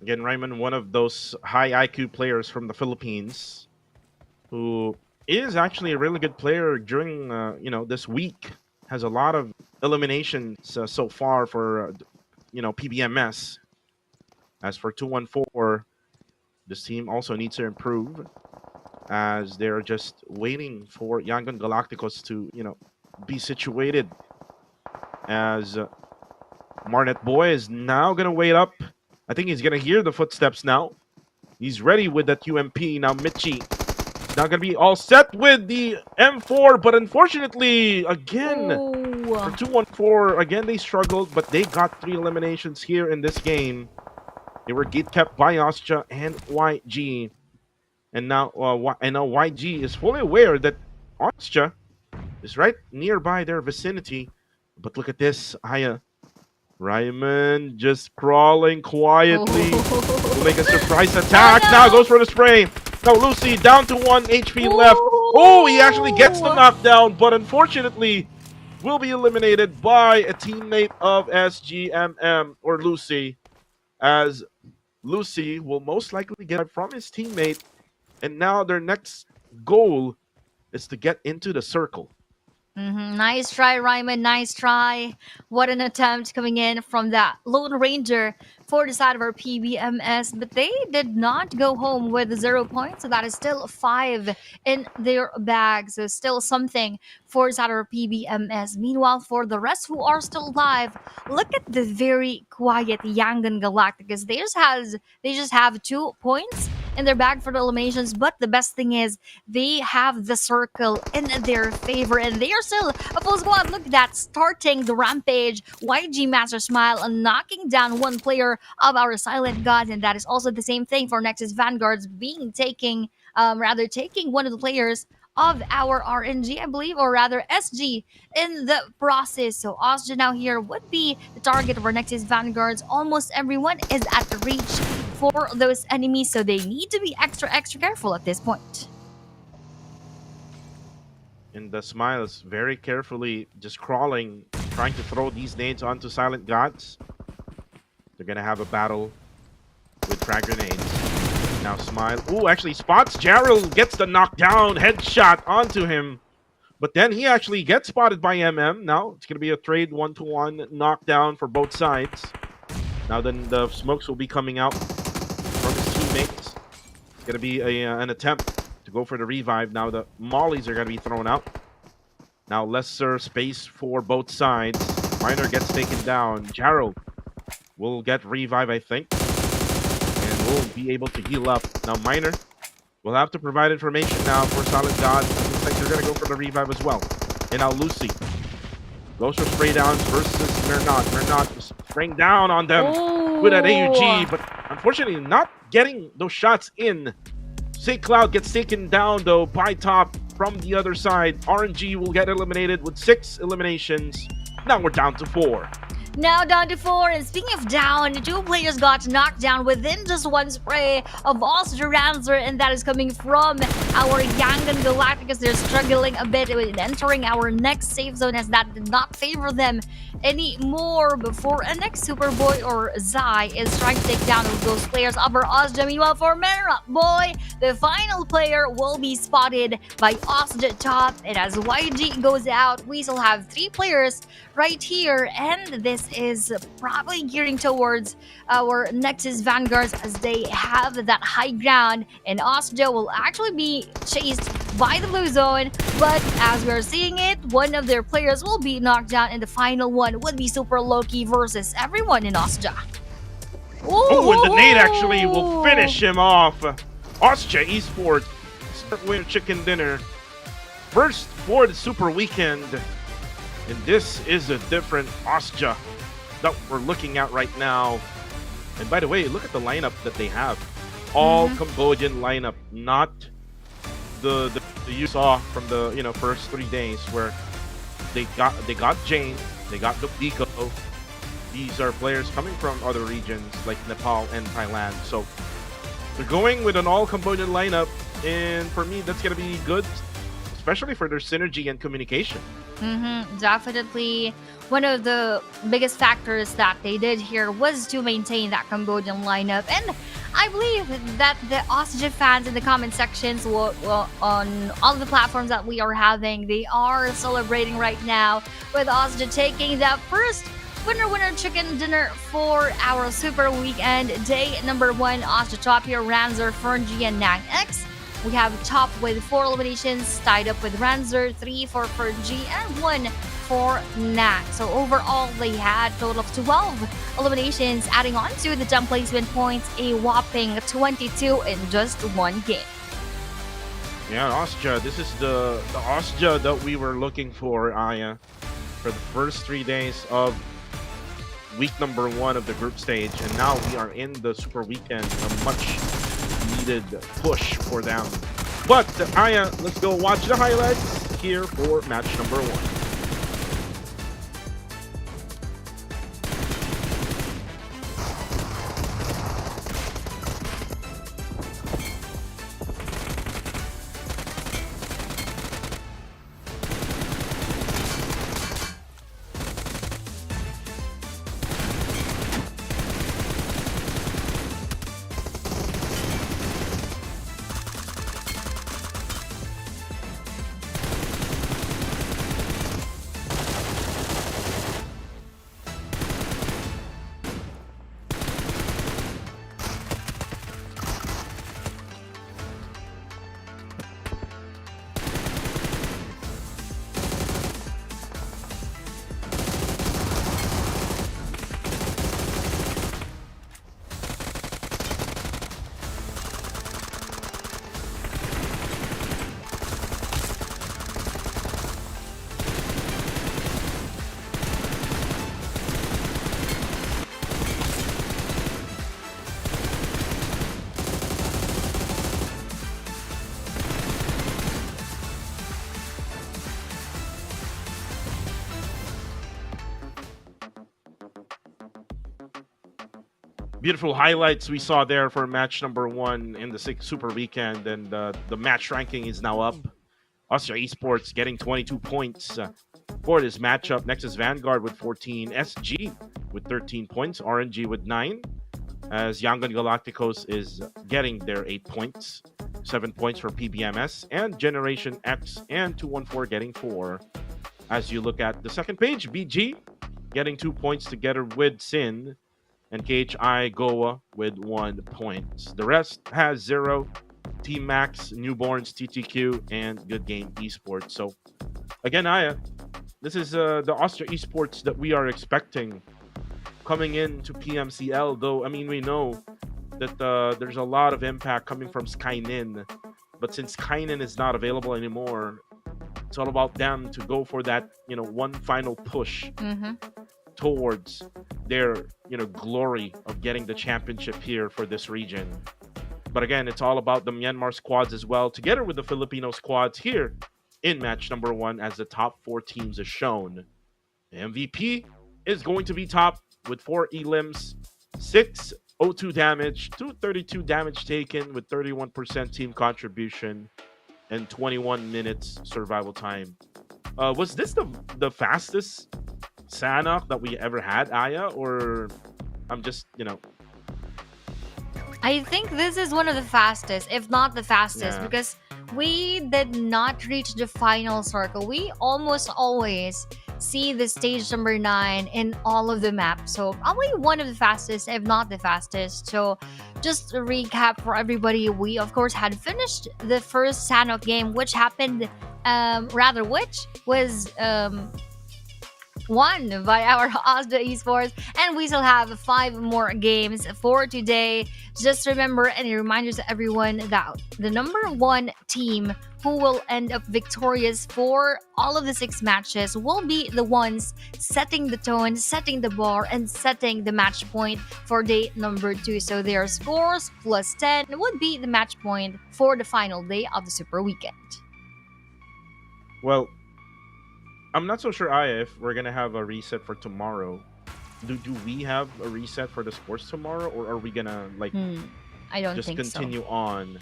Again, Raymond, one of those high IQ players from the Philippines, who is actually a really good player during, this week. Has a lot of eliminations so far for, PBMS. As for 214, this team also needs to improve, as they're just waiting for Yangon Galacticos to, be situated. As Marnet Boy is now going to wait up. I think he's going to hear the footsteps now. He's ready with that UMP. Now Michi now going to be all set with the M4, but unfortunately, again, for 214, again, they struggled, but they got 3 eliminations here in this game. They were gate kept by Ostja and YG. And now YG is fully aware that Ostja is right nearby their vicinity. But look at this, Aya. Ryman just crawling quietly to make a surprise attack. Now goes for the spray. Now Lucy down to 1 HP left. Oh, he actually gets the knockdown, but unfortunately will be eliminated by a teammate of SGMM, or Lucy, as Lucy will most likely get from his teammate. And now their next goal is to get into the circle. Nice try, Ryman. Nice try. What an attempt coming in from that Lone Ranger for the side of our PBMS. But they did not go home with 0 points. So that is still 5 in their bag. So still something for the side of our PBMS. Meanwhile, for the rest who are still alive, look at the very quiet Yangon Galacticus. They just have 2 points in their bag for the eliminations, but the best thing is they have the circle in their favor, and they are still a full squad. Look at that, starting the rampage. YG Master Smile and knocking down one player of our Silent Gods, and that is also the same thing for Nexus Vanguards being taking rather taking one of the players of our RNG, I believe, or rather SG in the process. So Osja now here would be the target of our Nexus Vanguards. Almost everyone is at the reach for those enemies, so they need to be extra careful at this point. And the Smile is very carefully just crawling, trying to throw these nades onto Silent Gods. They're gonna have a battle with frag grenades. Now Smile, ooh, actually spots Jarrell, gets the knockdown, headshot onto him. But then he actually gets spotted by MM. Now it's gonna be a trade 1-to-1 knockdown for both sides. Now then the smokes will be coming out from his teammates. It's gonna be an attempt to go for the revive. Now the mollies are gonna be thrown out. Now lesser space for both sides. Miner gets taken down. Jarrell will get revive, I think, and will be able to heal up. Now Miner will have to provide information now for Silent God. Looks like they're gonna go for the revive as well. And now Lucy goes for spray downs versus Mernot. Mernot is spraying down on them with an AUG, but unfortunately not getting those shots in. Say Cloud gets taken down though by Top from the other side. RNG will get eliminated with 6 eliminations. Now we're down to 4. Now down to 4, and speaking of down, 2 players got knocked down within just one spray of Osja Ranzer, and that is coming from our Yangon Galacticus. They're struggling a bit with entering our next safe zone, as that did not favor them anymore before a next Superboy or Zai is trying to take down those players of our Osja. Meanwhile, for Mera Boy, the final player will be spotted by Osja Top, and as YG goes out, we still have 3 players right here, and this is probably gearing towards our Nexus Vanguards as they have that high ground, and Osja will actually be chased by the blue zone, but as we're seeing it, one of their players will be knocked down, and the final one would be Super Loki versus everyone in Osja. Oh, and the nade actually will finish him off. Osja Esports start winning chicken dinner. First for the Super Weekend. And this is a different Osja that we're looking at right now. And by the way, look at the lineup that they have. All Cambodian lineup, not the you saw from the first 3 days where they got Jane, they got Dupiko. These are players coming from other regions like Nepal and Thailand. So they're going with an all Cambodian lineup, and for me that's gonna be good, especially for their synergy and communication. Definitely. One of the biggest factors that they did here was to maintain that Cambodian lineup, and I believe that the Osja fans in the comment sections will on all the platforms that we are having, they are celebrating right now with Osja taking that first winner chicken dinner for our Super Weekend day number 1. Osja Top here, Ranzer, Fernji, and Nang X. We have Top with 4 eliminations, tied up with Ranzer, 3 for Fernji, and 1 for Nang. So overall, they had a total of 12 eliminations, adding on to the jump placement points, a whopping 22 in just 1 game. Yeah, Osja, this is the Osja that we were looking for, Aya, for the first 3 days of week number 1 of the group stage, and now we are in the Super Weekend, a much needed push for them. But Aya, let's go watch the highlights here for match number 1. Beautiful highlights we saw there for match number 1 in the Super Weekend, and the match ranking is now up. Austria Esports getting 22 points for this matchup. Next is Vanguard with 14, SG with 13 points, RNG with 9, as Yangon Galacticos is getting their 8 points, 7 points for PBMS, and Generation X and 214 getting 4. As you look at the second page, BG getting 2 points together with Sin, and KHI Goa with 1 point. The rest has 0. Team Max, Newborns, TTQ, and Good Game Esports. So, again, Aya, this is the Austria Esports that we are expecting coming into PMCL. Though, I mean, we know that there's a lot of impact coming from Skynin. But since Skynin is not available anymore, it's all about them to go for that, one final push towards their, glory of getting the championship here for this region. But again, it's all about the Myanmar squads as well, together with the Filipino squads here in match number 1, as the top 4 teams is shown. The MVP is going to be top with 4 elims, 602 damage, 232 damage taken with 31% team contribution, and 21 minutes survival time. Was this the fastest Sanok that we ever had, Aya? Or I'm just, I think this is one of the fastest, if not the fastest, Yeah. because we did not reach the final circle. We almost always see the stage number 9 in all of the maps. So probably one of the fastest, if not the fastest. So just a recap for everybody. We, of course, had finished the first Sanok game, which happened, which was won by our Austria Esports, and we still have 5 more games for today. Just remember, any reminders to everyone, that the number 1 team who will end up victorious for all of the 6 matches will be the ones setting the tone, setting the bar, and setting the match point for day number 2. So their scores plus 10 would be the match point for the final day of the Super Weekend. Well, I'm not so sure, Aya, if we're gonna have a reset for tomorrow. Do we have a reset for the sports tomorrow, or are we gonna I don't just think continue so. on?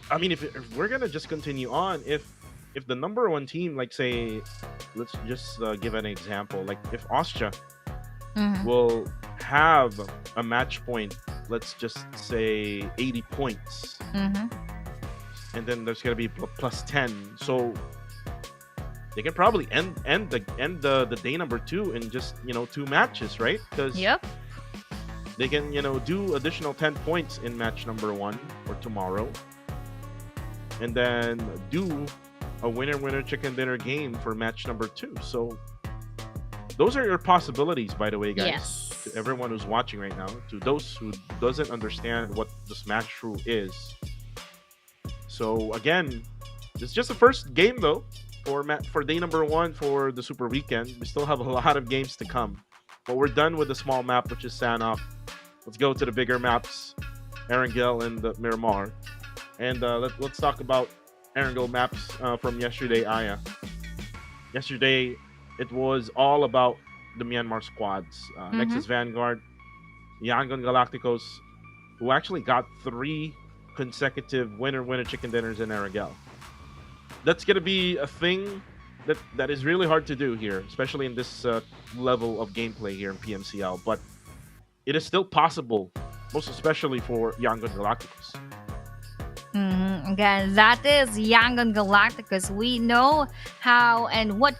I mean, if we're gonna just continue on, if the number 1 team, like, say, let's just give an example, like if Austria will have a match point, let's just say 80 points, and then there's gonna be plus 10, so they can probably end the day number 2 in just 2 matches, right? Because Yep. they can do additional 10 points in match number 1 or tomorrow, and then do a winner chicken dinner game for match number 2. So those are your possibilities, by the way, guys. Yes. To everyone who's watching right now, to those who doesn't understand what the Smash rule is. So again, it's just the first game though. For day number 1 for the Super Weekend. We still have a lot of games to come, but we're done with the small map, which is Sanok. Let's go to the bigger maps, Erangel and Miramar, and let's talk about Erangel maps from yesterday, Aya. Yesterday, it was all about the Myanmar squads. Next is Vanguard, Yangon Galacticos, who actually got 3 consecutive winner chicken dinners in Erangel. That's gonna be a thing that is really hard to do here, especially in this level of gameplay here in PMCL. But it is still possible, most especially for Yangon Galacticos. Again, that is Yangon Galacticos. We know how and what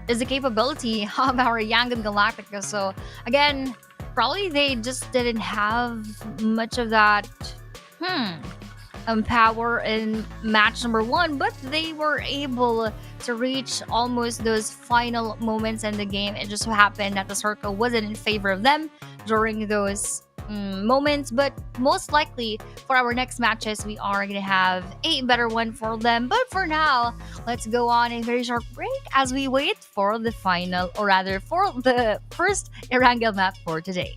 is the capability of our Yangon Galacticos. So again, probably they just didn't have much of that power in match number 1, but they were able to reach almost those final moments in the game. It just so happened that the circle wasn't in favor of them during those moments, but most likely for our next matches we are going to have a better one for them. But for now, let's go on a very short break as we wait for the final, or rather for the first Erangel map for today.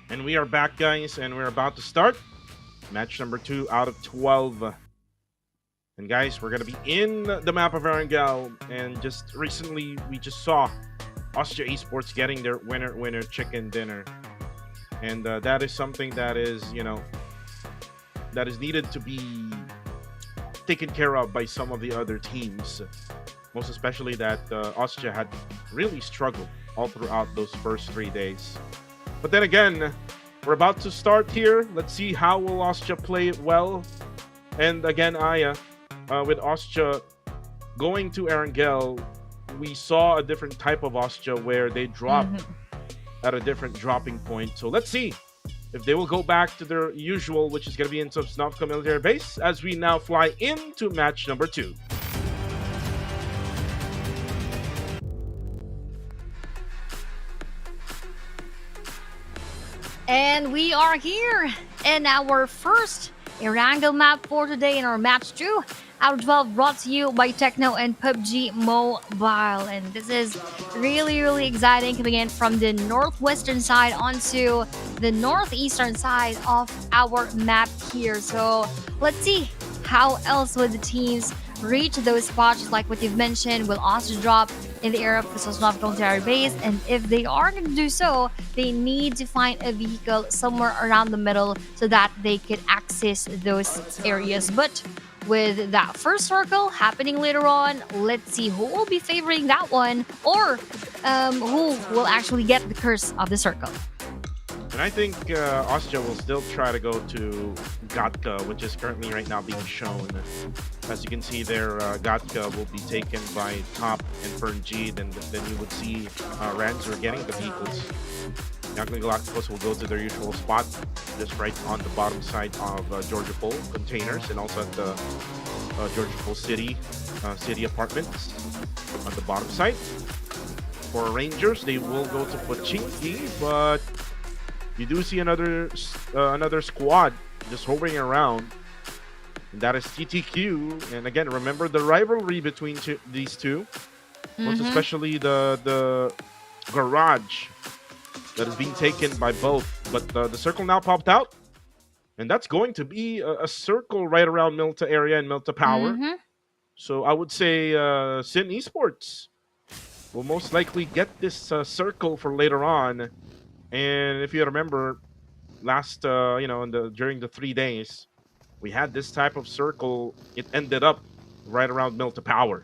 And we are back, guys, and we're about to start match number 2 out of 12. And guys, we're gonna be in the map of Erangel, and just recently we just saw Austria Esports getting their winner chicken dinner, and that is something that is that is needed to be taken care of by some of the other teams, most especially that Austria had really struggled all throughout those first 3 days. But then again, we're about to start here. Let's see how will Austria play it well. And again, Aya, with Austria going to Erangel, we saw a different type of Austria where they dropped at a different dropping point. So let's see if they will go back to their usual, which is going to be in Sosnovka military base, as we now fly into match number 2. And we are here in our first Erangel map for today in our match 2 out of 12, brought to you by Techno and PUBG Mobile. And this is really exciting, coming in from the northwestern side onto the northeastern side of our map here. So let's see how else would the teams reach those spots, like what you've mentioned. Will Austria drop in the area of the Sosnovka military base? And if they are going to do so, they need to find a vehicle somewhere around the middle so that they could access those areas. But with that first circle happening later on, let's see who will be favoring that one, or who will actually get the curse of the circle. And I think Austria will still try to go to Gatka, which is currently right now being shown. As you can see there, Gatka will be taken by Top and Fernjid, and then you would see Ranzer getting the vehicles. Young Galacticos will go to their usual spot, just right on the bottom side of Georgia Pole containers, and also at the Georgia Pole City apartments on the bottom side. For Rangers, they will go to Pochinki, but you do see another squad just hovering around, and that is TTQ. And again, remember the rivalry between these two, most especially the garage that is being taken by both. But the circle now popped out, and that's going to be a circle right around Milta area and Milta Power. So I would say Sin Esports will most likely get this circle for later on. And if you remember, last during the 3 days, we had this type of circle. It ended up right around Milta Power.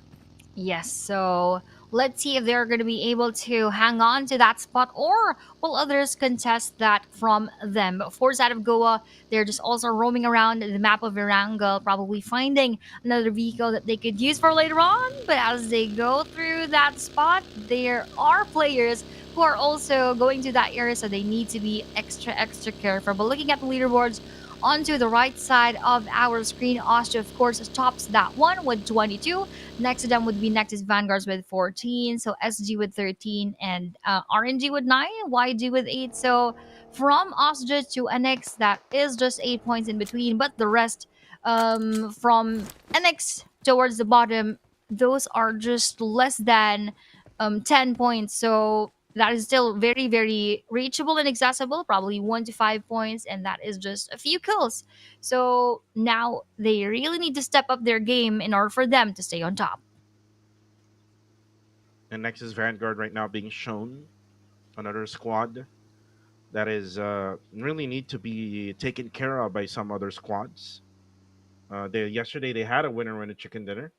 Yes, so let's see if they're going to be able to hang on to that spot, or will others contest that from them. But Force out of Goa, they're just also roaming around the map of Erangel, probably finding another vehicle that they could use for later on. But as they go through that spot, there are players who are also going to that area, so they need to be extra careful. But looking at the leaderboards, onto the right side of our screen, Austria, of course, tops that one with 22. Next to them would be Nexus Vanguards with 14. So SG with 13, and RNG with 9, YG with 8. So from Austria to NX, that is just 8 points in between. But the rest, from NX towards the bottom, those are just less than 10 points. So that is still very reachable and accessible, probably 1 to 5 points, and that is just a few kills. So now they really need to step up their game in order for them to stay on top. And next is Vanguard right now being shown, another squad that is really need to be taken care of by some other squads. Yesterday they had a winner in a chicken dinner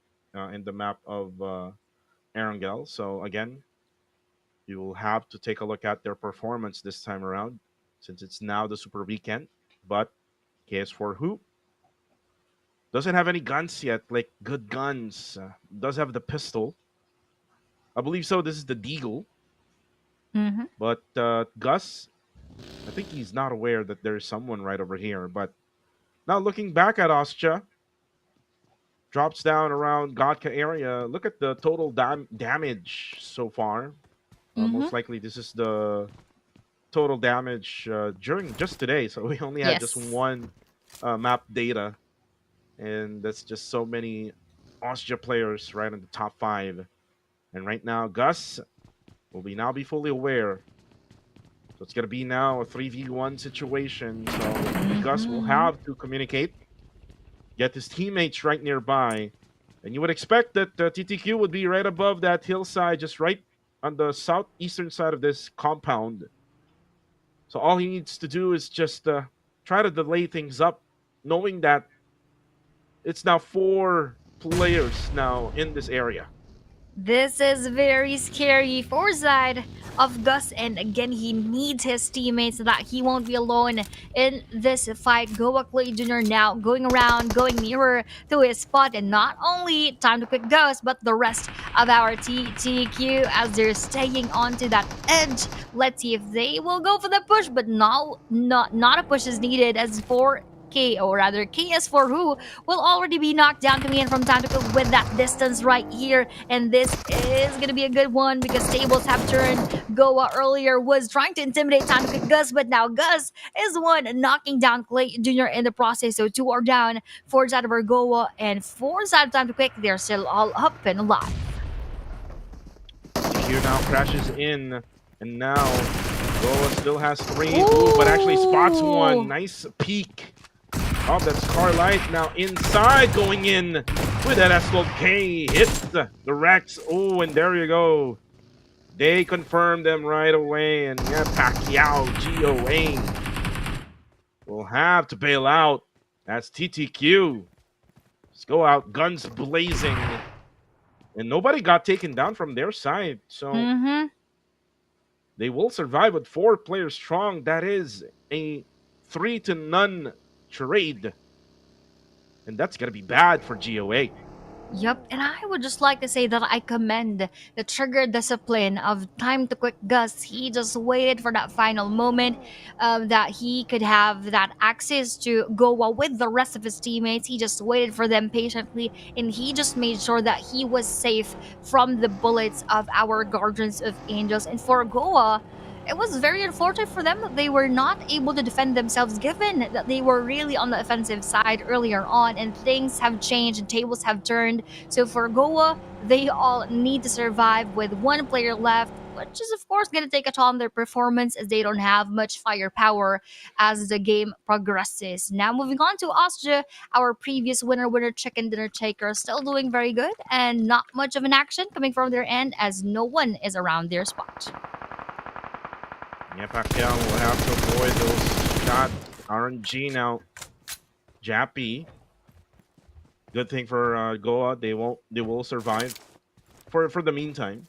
in the map of Erangel. So again, you will have to take a look at their performance this time around, since it's now the Super Weekend. But KS4 Who doesn't have any guns yet, like good guns. Does have the pistol. I believe so. This is the Deagle. But Gus, I think he's not aware that there's someone right over here. But now looking back at Austria, drops down around Godka area. Look at the total damage so far. Most likely this is the total damage during just today. So we only had just one map data. And that's just so many Austria players right in the top 5. And right now, Gus will now be fully aware So it's gonna be now a 3v1 situation. So Gus will Mhm. have to communicate, get his teammates right nearby, and you would expect that TTQ would be right above that hillside, just right on the southeastern side of this compound. So all he needs to do is just try to delay things up, knowing that it's now 4 players now in this area. This is very scary for side of Gus, and again, he needs his teammates so that he won't be alone in this fight. Goa Clay Jr. now going around, going nearer to his spot, and not only time to pick Gus, but the rest of our TTQ as they're staying onto that edge. Let's see if they will go for the push, but not a push is needed as for K, or rather KS for who will already be knocked down coming in from Tantuku with that distance right here. And this is going to be a good one because tables have turned. Goa earlier was trying to intimidate Tantuku Gus, but now Gus is the one knocking down Clay Jr. in the process. So 2 are down, 4 side of our Goa, and 4 side of Tantuku. They're still all up and alive. TTQ now crashes in, and now Goa still has 3. Ooh, but actually spots one. Ooh. Nice peek. Oh, that's Carlight now inside, going in with that Asphalt K. Hits the Rex. Oh, and there you go. They confirmed them right away. And yeah, Pacquiao, GOA will have to bail out. That's TTQ. Let's go out, guns blazing. And nobody got taken down from their side. So they will survive with 4 players strong. That is a 3-0 charade, and that's gonna be bad for GOA. Yep, and I would just like to say that I commend the trigger discipline of time to quick Gus. He just waited for that final moment that he could have that access to Goa with the rest of his teammates. He just waited for them patiently, and he just made sure that he was safe from the bullets of our Guardians of Angels. And for Goa, it was very unfortunate for them that they were not able to defend themselves given that they were really on the offensive side earlier on, and things have changed and tables have turned. So for Goa, they all need to survive with 1 player left, which is of course going to take a toll on their performance as they don't have much firepower as the game progresses. Now moving on to Austria, our previous winner chicken dinner taker, still doing very good and not much of an action coming from their end as no one is around their spot. Yeah, Pacquiao will have to avoid those shots. RNG now. Jappy. Good thing for Goa. They will survive for the meantime.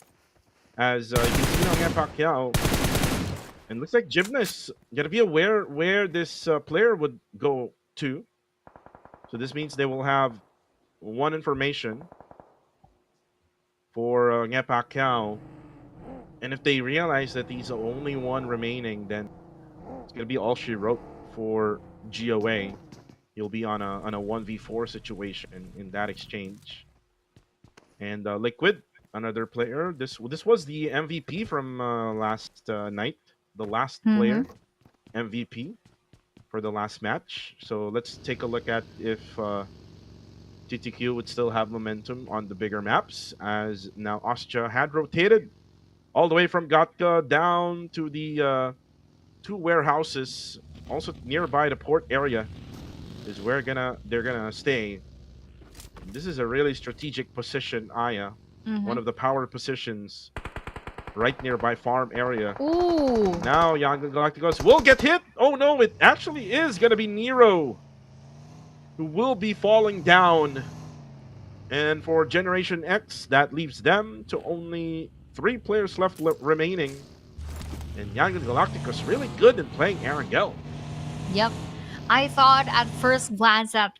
As you can see now, Pacquiao. And looks like Gymnast gotta be aware where this player would go to. So this means they will have 1 information for Pacquiao. And if they realize that he's the only one remaining, then it's gonna be all she wrote for GOA. He'll be on a 1v4 situation in that exchange. And Liquid, another player. This was the MVP from last night, the last player MVP for the last match. So let's take a look at if TTQ would still have momentum on the bigger maps, as now Austria had rotated all the way from Gatka down to the 2 warehouses, also nearby the port area, is where they're gonna stay. This is a really strategic position, Aya. One of the power positions, right nearby farm area. Ooh. Now Young Galacticos will get hit. Oh no, it actually is gonna be Nero who will be falling down. And for Generation X, that leaves them to only 3 players left remaining. And Young Galacticos really good in playing Arangel. Yep. I thought at first glance that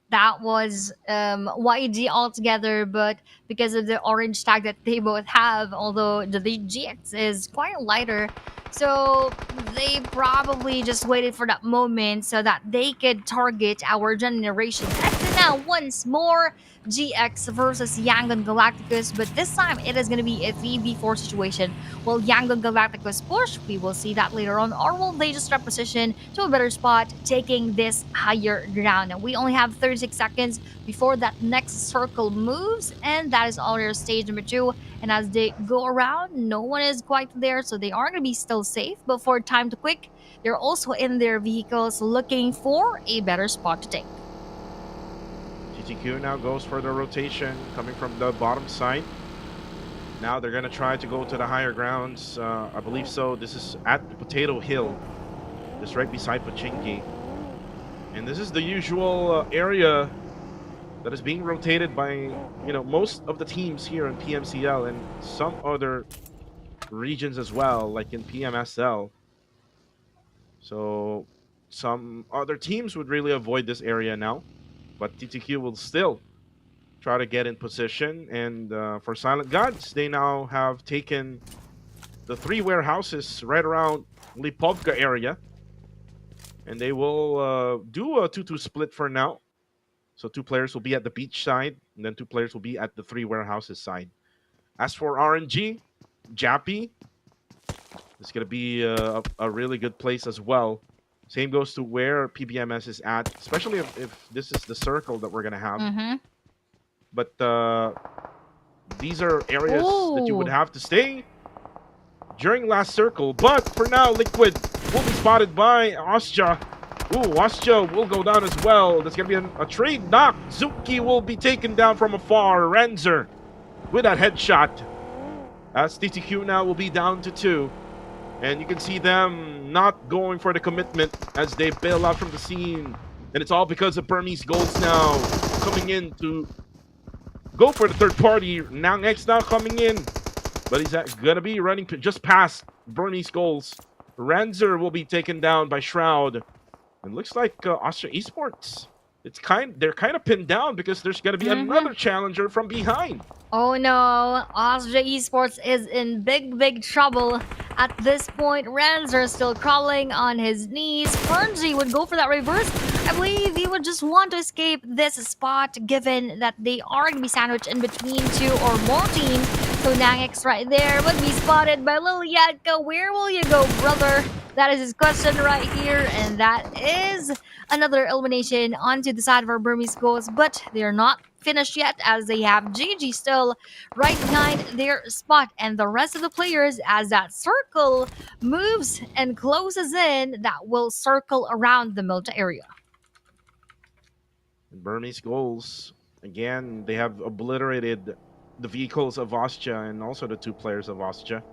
was YG altogether, but because of the orange tag that they both have, although the GX is quite lighter, so they probably just waited for that moment so that they could target our Generation X. And now once more GX versus Yangon Galacticus, but this time it is going to be a 3v4 situation. Will Yangon Galacticus push? We will see that later on, or will they just reposition to a better spot, taking this higher ground? Now, we only have 36 seconds before that next circle moves, and that is all their stage number 2. And as they go around, no one is quite there, so they are going to be still safe. But for time to quick, they're also in their vehicles looking for a better spot to take. TTQ now goes for the rotation coming from the bottom side. Now they're going to try to go to the higher grounds. I believe so. This is at the Potato Hill, just right beside Pachinki. And this is the usual area that is being rotated by, most of the teams here in PMCL and some other regions as well, like in PMSL. So some other teams would really avoid this area now, but TTQ will still try to get in position. And for Silent Gods, they now have taken the 3 warehouses right around Lipovka area, and they will do a 2-2 split for now. So 2 players will be at the beach side, and then 2 players will be at the 3 warehouses side. As for RNG, Jappy, it's going to be a really good place as well. Same goes to where PBMS is at, especially if this is the circle that we're going to have. Mm-hmm. But these are areas that you would have to stay during last circle. But for now, Liquid will be spotted by Ostja. Ooh, Ostja will go down as well. There's going to be a trade knock. Zuki will be taken down from afar. Renzer with that headshot. As TTQ now will be down to 2. And you can see them not going for the commitment as they bail out from the scene. And it's all because of Burmese Golds now coming in to go for the third party. Nang X now coming in. But he's going to be running just past Burmese Golds. Renzer will be taken down by Shroud. And looks like Austria Esports. They're kind of pinned down because there's going to be another challenger from behind. Oh no, Austria Esports is in big trouble. At this point, Renzer is still crawling on his knees. Fernzy would go for that reverse. I believe he would just want to escape this spot given that they are going to be sandwiched in between 2 or more teams. So Nangix right there would be spotted by Liliatka. Where will you go, brother? That is his question right here, and that is another elimination onto the side of our Burmese Ghosts, but they're not finished yet as they have GG still right behind their spot, and the rest of the players, as that circle moves and closes in, that will circle around the Milta area. Burmese goals, again, they have obliterated the vehicles of Ostja and also the 2 players of Ostja.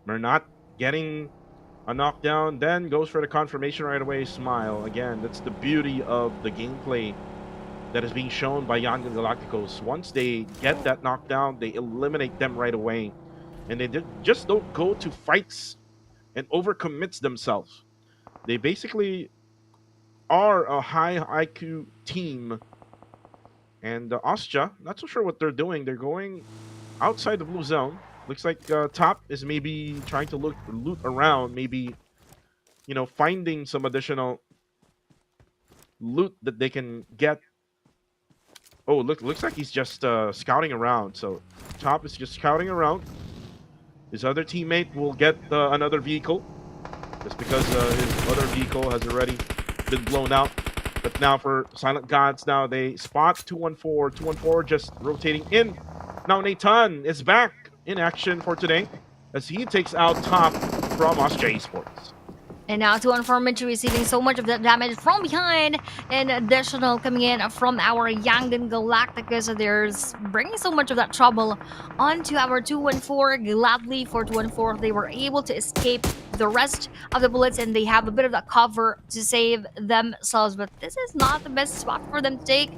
Mernat getting a knockdown, then goes for the confirmation right away. Smile. Again, that's the beauty of the gameplay that is being shown by Yangon Galacticos. Once they get that knockdown, they eliminate them right away. And they just don't go to fights and overcommits themselves. They basically are a high IQ team. And Ostja, not so sure what they're doing. They're going outside the blue zone. Looks like Top is maybe trying to loot around, maybe, finding some additional loot that they can get. Oh, looks like he's just scouting around. So Top is just scouting around. His other teammate will get another vehicle, just because his other vehicle has already been blown out. But now for Silent Gods, now they spot 214. 214 just rotating in. Now Nathan is back in action for today as he takes out Top from Austria Esports. And now to Informity receiving so much of that damage from behind, and additional coming in from our Yangon Galacticus. So there's bringing so much of that trouble onto our 214. Gladly for 214, they were able to escape the rest of the bullets, and they have a bit of that cover to save themselves. But this is not the best spot for them to take,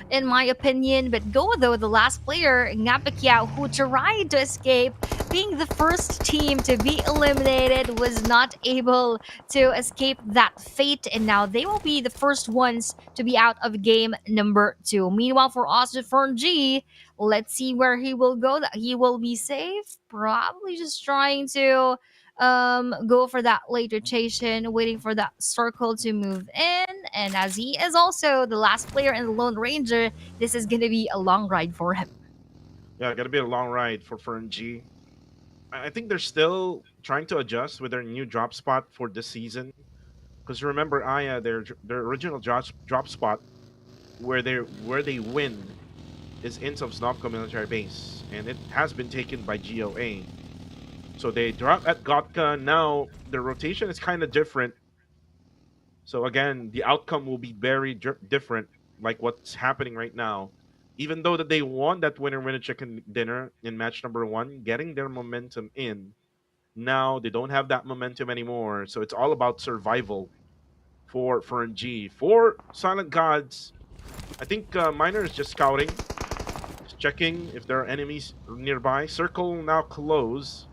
in my opinion. But go though, the last player, Ngapikiao, who tried to escape, being the first team to be eliminated, was not able to escape that fate, and now they will be the first ones to be out of game number 2. Meanwhile, for Austin Fern G, let's see where he will go. That he will be safe, probably just trying to go for that late rotation, waiting for that circle to move in, and as he is also the last player in the Lone Ranger, this is gonna be a long ride for him. Yeah, gotta be a long ride for FernG. I think they're still trying to adjust with their new drop spot for this season. Because remember, Aya, their original drop spot where they win is in Sovsnovka military base, and it has been taken by GOA. So they drop at Gotka. Now the rotation is kind of different. So again, the outcome will be very different, like what's happening right now. Even though that they won that winner chicken dinner in match number 1, getting their momentum in. Now they don't have that momentum anymore. So it's all about survival for FernG. For Silent Gods, I think Miner is just scouting, just checking if there are enemies nearby. Circle now close.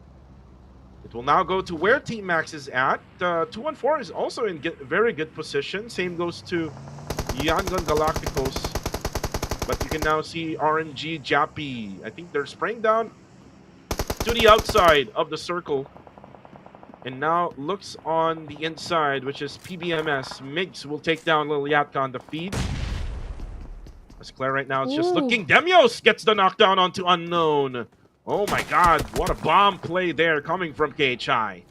It will now go to where Team Max is at. 214 is also in very good position. Same goes to Yangon Galacticos. But you can now see RNG Jappy. I think they're spraying down to the outside of the circle. And now looks on the inside, which is PBMS. Migs will take down Lil Yatka on the feed. As Claire right now is just looking. Demios gets the knockdown onto Unknown. Oh my god, what a bomb play there coming from KHI.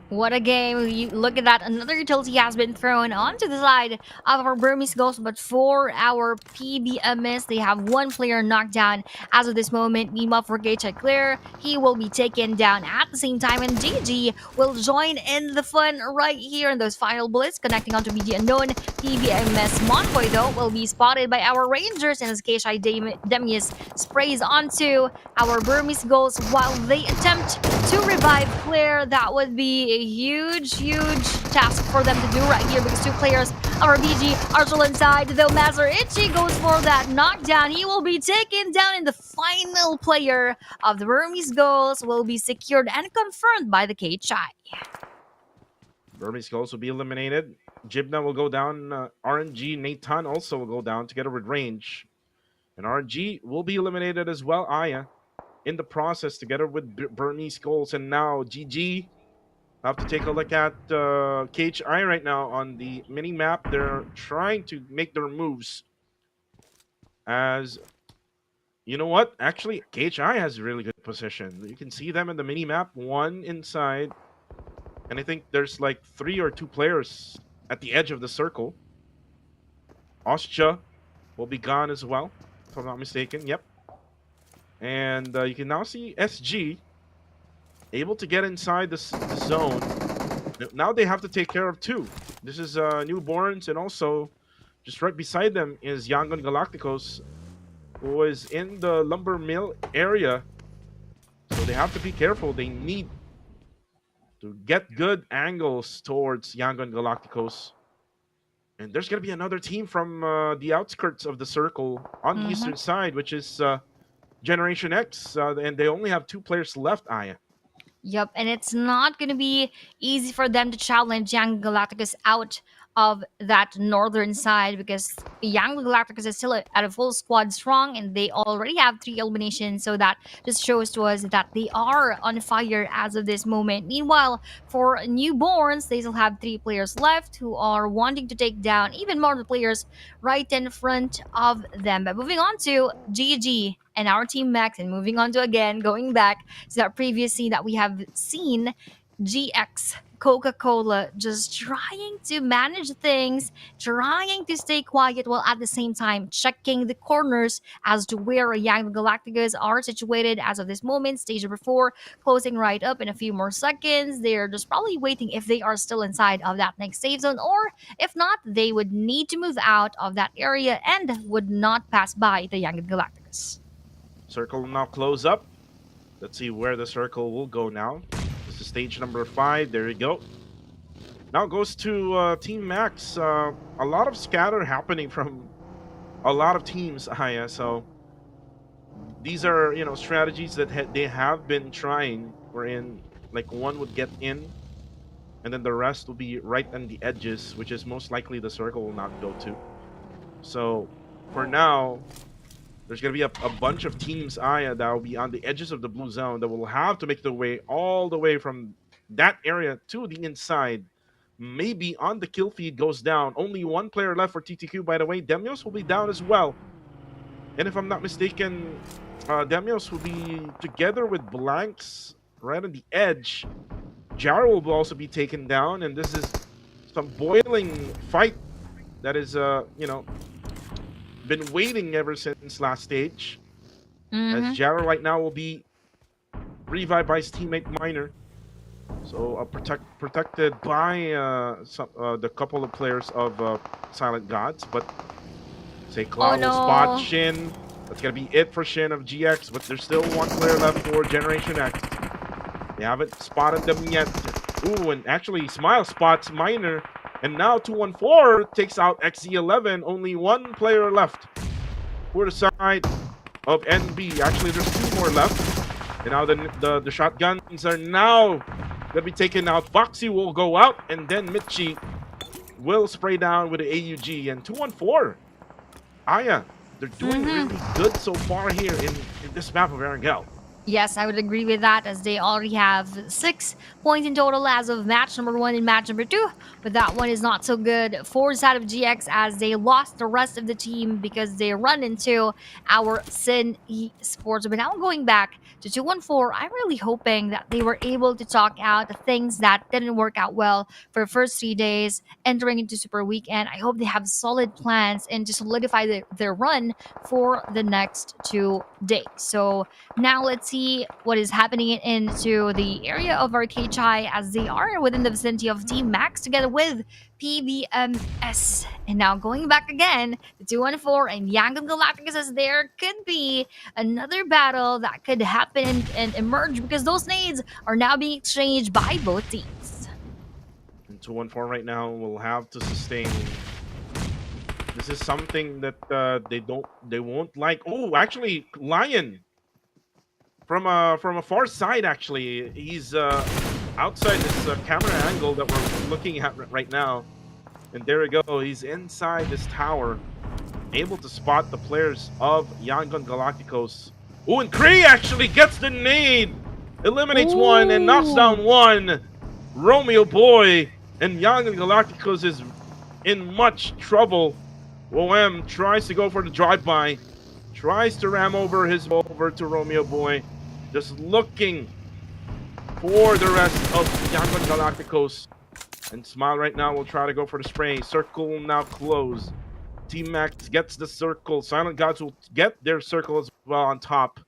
What a game. You look at that. Another utility has been thrown onto the side of our Burmese Ghost, but for our PBMS, they have one player knocked down as of this moment. Meanwhile, for KHI Clear, he will be taken down at the same time, and GG will join in the fun right here in those final bullets, connecting onto BG Unknown. PBMS Monboy, though, will be spotted by our Rangers, and as KHI Demius sprays onto our Burmese Ghost while they attempt to revive Clear. That would be a huge task for them to do right here because two players of our BG are still inside. Though Master Itchy goes for that knockdown, he will be taken down, and the final player of the Burmese Ghosts will be secured and confirmed by the KHI. Burmese Ghosts will be eliminated. Jibna will go down. RNG Nathan also will go down together with Range. And RNG will be eliminated as well, Aya, in the process together with Burmese Ghosts. And now GG. I have to take a look at KHI right now on the mini map. They're trying to make their moves. As you know what? Actually, KHI has a really good position. You can see them in the mini map, one inside, and I think there's like 3 or 2 players at the edge of the circle. Ostja will be gone as well, if I'm not mistaken. Yep. And you can now see SG able to get inside the zone. Now they have to take care of 2. This is Newborns, and also just right beside them is Yangon Galacticos, who is in the lumber mill area. So they have to be careful. They need to get good angles towards Yangon Galacticos. And there's going to be another team from the outskirts of the circle on the eastern side, which is Generation X. And they only have 2 players left, Aya. Yep, and it's not going to be easy for them to challenge Young Galacticus out of that northern side because Young Galacticus is still at a full squad strong and they already have 3 eliminations. So that just shows to us that they are on fire as of this moment. Meanwhile, for Newborns, they still have 3 players left who are wanting to take down even more of the players right in front of them. But moving on to GG and our team Max, and moving on to again going back to that previous scene that we have seen, GX Coca-Cola just trying to manage things, trying to stay quiet while at the same time checking the corners as to where Young Galacticos are situated as of this moment. Stage number 4 closing right up in a few more seconds. They're just probably waiting if they are still inside of that next safe zone, or if not, they would need to move out of that area and would not pass by the Young Galacticos. Circle now close up. Let's see where the circle will go now. This is stage number 5. There you go. Now goes to Team Max. A lot of scatter happening from a lot of teams, Aya. So these are, strategies that they have been trying. Wherein, like, one would get in, and then the rest will be right on the edges, which is most likely the circle will not go to. So for now, there's going to be a bunch of teams, Aya, that will be on the edges of the blue zone that will have to make their way all the way from that area to the inside maybe on the kill feed goes down. Only one player left for TTQ, by the way. Demios will be down as well. And if I'm not mistaken, Demios will be together with Blanks right on the edge. Jaro will also be taken down, and this is some boiling fight that is, been waiting ever since last stage. As Jaro right now will be revived by his teammate Miner. So protected by the couple of players of Silent Gods, but say Cloud will spot Shin. That's gonna be it for Shin of GX, but there's still one player left for Generation X. They haven't spotted them yet. Ooh, and actually Smile spots Miner, and now 214 takes out XZ11. Only one player left for the side of NB. Actually, there's two more left. And now the shotguns are now gonna be taken out. Foxy will go out, and then Michi will spray down with the AUG. And 214, Aya, they're doing really good so far here in this map of Erangel. Yes, I would agree with that, as they already have 6 points in total as of match number 1 and match number 2. But that one is not so good for the side of GX, as they lost the rest of the team because they run into our Sin Esports. But now going back to 214, I'm really hoping that they were able to talk out the things that didn't work out well for the first 3 days entering into Super Weekend. I hope they have solid plans and to solidify their run for the next 2 days. So now let's see what is happening into the area of Arcade Chai, as they are within the vicinity of Team Max together with PBMS. And now going back again to 214 and Yangon Galacticus, as there could be another battle that could happen and emerge, because those nades are now being exchanged by both teams. And 214 right now will have to sustain. This is something that they won't like. Oh, actually, Lion from a far side. Actually, he's outside this camera angle that we're looking at right now, and there we go. He's inside this tower, able to spot the players of Yangon Galacticos. Oh, and Kree actually gets the nade, eliminates one and knocks down one. Romeo Boy, and Yangon Galacticos is in much trouble. OM tries to go for the drive-by, tries to ram over to Romeo Boy, just looking for the rest of Yangon Galacticos. And Smile right now will try to go for the spray. Circle now closed. Team Max gets the circle. Silent Gods will get their circle as well on top.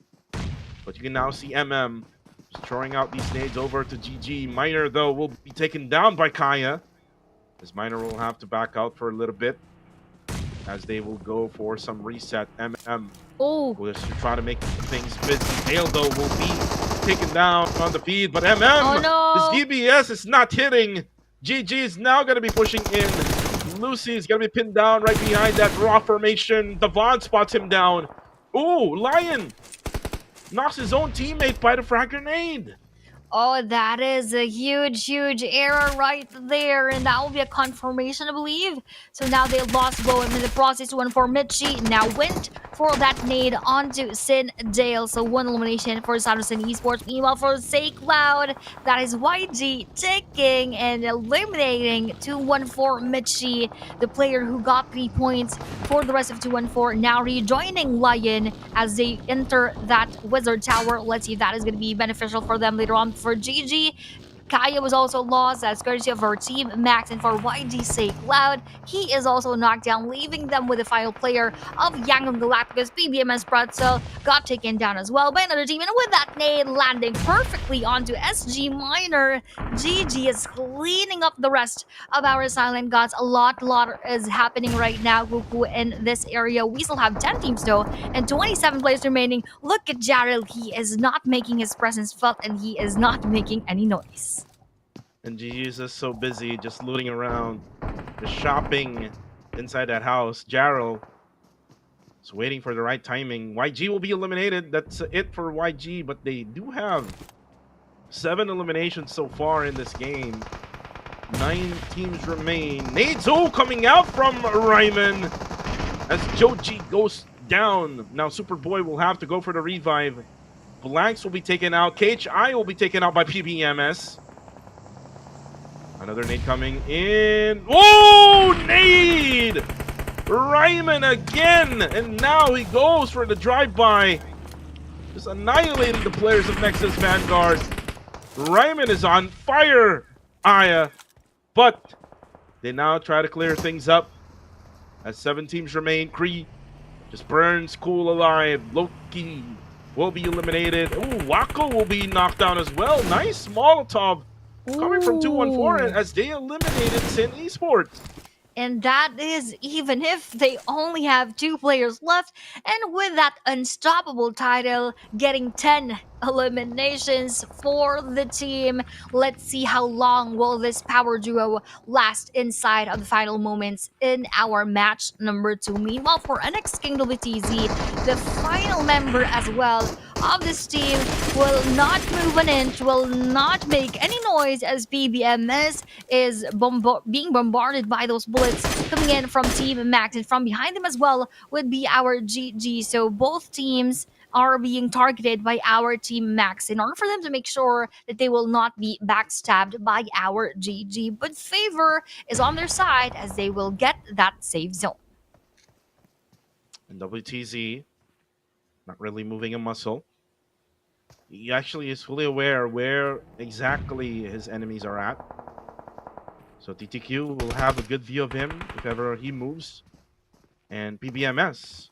But you can now see MM just throwing out these nades over to GG. Miner, though, will be taken down by Kaya, as Miner will have to back out for a little bit, as they will go for some reset. MM will just try to make things busy. Hale, though, will be taken down on the feed, but MM, his DBS is not hitting. GG is now going to be pushing in. Lucy is going to be pinned down right behind that raw formation. Devon spots him down. Ooh, Lion knocks his own teammate by the frag grenade. Oh, that is a huge error right there, and that will be a confirmation, I believe. So now they lost Bowen in the process. 1-4 Mitchie now went for that nade onto Sin Dale. So one elimination for the side of Sin Esports. Meanwhile, for Say Cloud, that is YG taking and eliminating 2-1-4 Mitchie, the player who got 3 points for the rest of 2-1-4. Now rejoining Lion as they enter that Wizard Tower. Let's see if that is going to be beneficial for them later on. For GG, Kaya was also lost as courtesy of our team Max, and for YG Say Cloud, he is also knocked down, leaving them with the final player of Yangon Galacticus. PBMS Pretzel got taken down as well by another team, and with that nade landing perfectly onto SG Miner, GG is cleaning up the rest of our Silent Gods. A lot is happening right now, Goku, in this area. We still have 10 teams though, and 27 players remaining. Look at Jarrell, he is not making his presence felt, and he is not making any noise. And GG is just so busy, just looting around, just shopping inside that house. Jarrell is waiting for the right timing. YG will be eliminated. That's it for YG, but they do have 7 eliminations so far in this game. 9 teams remain. Nadezo coming out from Ryman as Joji goes down. Now Superboy will have to go for the revive. Blanks will be taken out. KHI will be taken out by PBMS. Another nade coming in. Oh, nade! Ryman again! And now he goes for the drive-by. Just annihilating the players of Nexus Vanguard. Ryman is on fire, Aya. But they now try to clear things up. As 7 teams remain, Kree just burns Cool alive. Loki will be eliminated. Ooh, Wako will be knocked down as well. Nice Molotov coming from 214 as they eliminated Sin Esports. And that is even if they only have 2 players left, and with that unstoppable title getting 10 eliminations for the team. Let's see how long will this power duo last inside of the final moments in our match number 2. Meanwhile, for NX King WTZ, the final member as well of this team will not move an inch, will not make any noise as PBMS is being bombarded by those bullets coming in from Team Max, and from behind them as well would be our GG. So both teams are being targeted by our Team Max in order for them to make sure that they will not be backstabbed by our GG. But favor is on their side as they will get that safe zone. And WTZ not really moving a muscle. He actually is fully aware where exactly his enemies are at. So TTQ will have a good view of him if ever he moves. And PBMS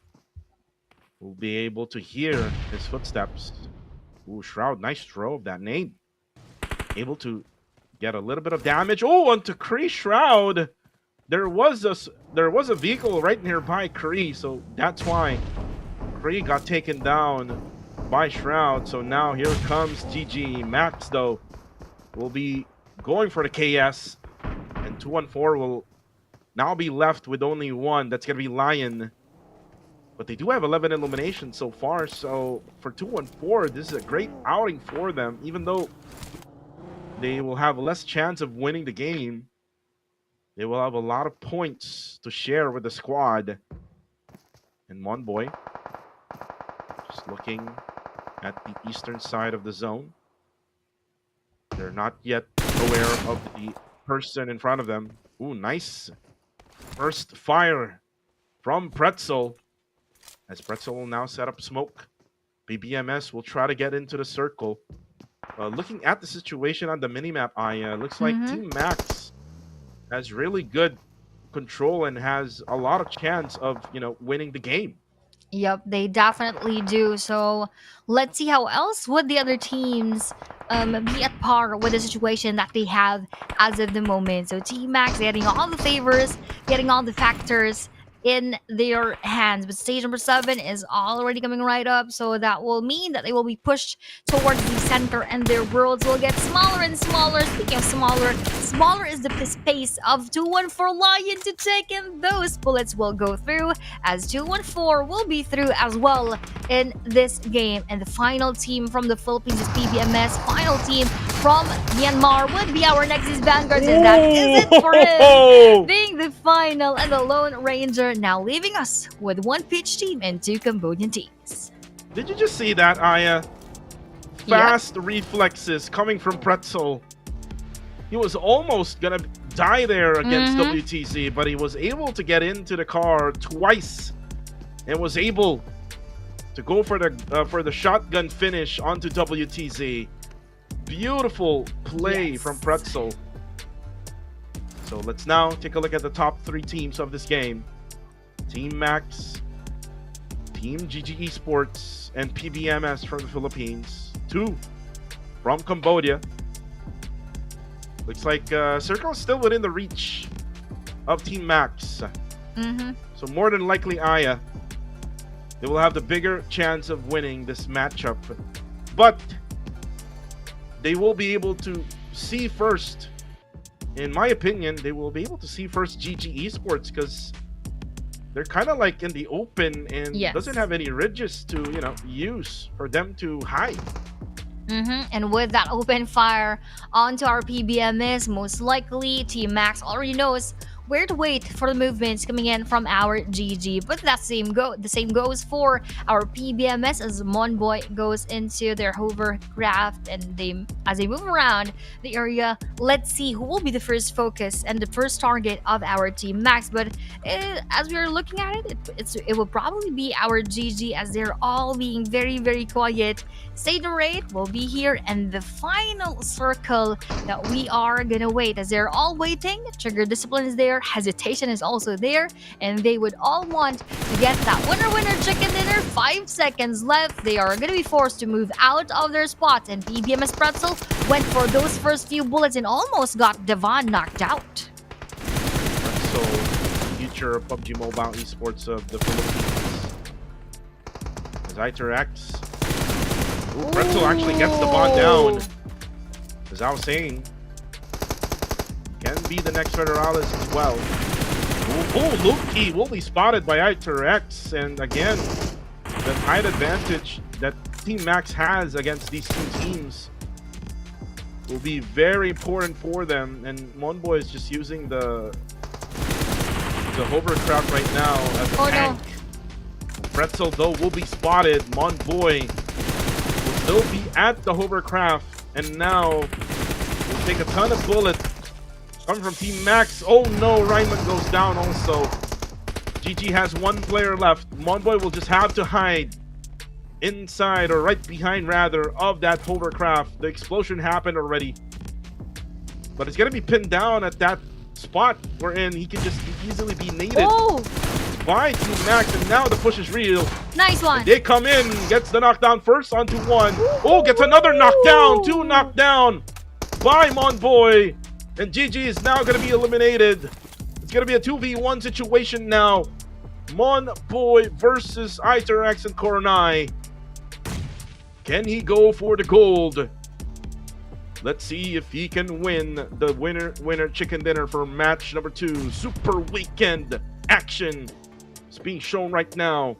will be able to hear his footsteps. Ooh, Shroud, nice throw of that nade. Able to get a little bit of damage. Oh, onto Kree Shroud. There was a vehicle right nearby Kree, so that's why Kree got taken down by Shroud. So now here comes GG. Max, though, will be going for the KS. And 214 will now be left with only one. That's going to be Lion. But they do have 11 eliminations so far. So for 214, this is a great outing for them. Even though they will have less chance of winning the game, they will have a lot of points to share with the squad. And one boy just looking at the eastern side of the zone. They're not yet aware of the person in front of them. Ooh, nice first fire from Pretzel. As Pretzel will now set up smoke. BBMS will try to get into the circle. Looking at the situation on the minimap, looks like Team Max has really good control and has a lot of chance of, winning the game. Yep, they definitely do. So let's see how else would the other teams be at par with the situation that they have as of the moment. So Team Max getting all the favors, getting all the factors in their hands. But stage number 7 is already coming right up, so that will mean that they will be pushed towards the center and their worlds will get smaller and smaller. Speaking of smaller is the space of 214 Lion to take, and those bullets will go through as 214 will be through as well in this game. And the final team from the Philippines is PBMS. Final team from Myanmar would be our Nexus Vanguards, and that is it for him, being the final and the Lone Ranger, now leaving us with 1 pitch team and 2 Cambodian teams. Did you just see that, Aya? Fast reflexes coming from Pretzel. He was almost gonna die there against WTZ, but he was able to get into the car twice and was able to go for the shotgun finish onto WTZ. Beautiful play from Pretzel. So let's now take a look at the top 3 teams of this game. Team Max, Team GG Esports, and PBMS from the Philippines. 2 from Cambodia. Looks like Circle is still within the reach of Team Max. So more than likely, Aya, they will have the bigger chance of winning this matchup. But they will be able to see first, in my opinion, they will be able to see first GG Esports because they're kind of like in the open and doesn't have any ridges to, use for them to hide. And with that open fire onto our PBMS, most likely Team Max already knows we're to wait for the movements coming in from our GG. But the same goes for our PBMS as Monboy goes into their hovercraft and as they move around the area. Let's see who will be the first focus and the first target of our team Max. But as we're looking at it will probably be our GG as they're all being very, very quiet. Satan Raid will be here, and the final circle that we are gonna wait as they're all waiting. Trigger Discipline is there, Hesitation is also there, and they would all want to get that winner chicken dinner. 5 seconds left. They are gonna be forced to move out of their spots, and PBMS Pretzel went for those first few bullets and almost got Devon knocked out. So, future PUBG Mobile Esports of the Philippines. As Iterax. Ooh, Pretzel actually gets the bot down. As I was saying, can be the next Federalis as well. Luki will be spotted by Iterax, and again, the height advantage that Team Max has against these two teams will be very important for them. And Monboy is just using the hovercraft right now as a tank. No. Pretzel though will be spotted. Monboy will still be at the hovercraft, and now will take a ton of bullets coming from Team Max. Oh no, Ryman goes down also. GG has one player left. Monboy will just have to hide inside, or right behind rather, of that hovercraft. The explosion happened already, but it's gonna be pinned down at that spot wherein he can just easily be naded by Team Max, and now the push is real. Nice one. And they come in, gets the knockdown first onto one. Oh, gets another knockdown. 2 knockdown by Monboy. And GG is now going to be eliminated. It's going to be a 2v1 situation now. Monboy versus Iterax and Coronai. Can he go for the gold? Let's see if he can win the winner chicken dinner for match number 2. Super Weekend action is being shown right now.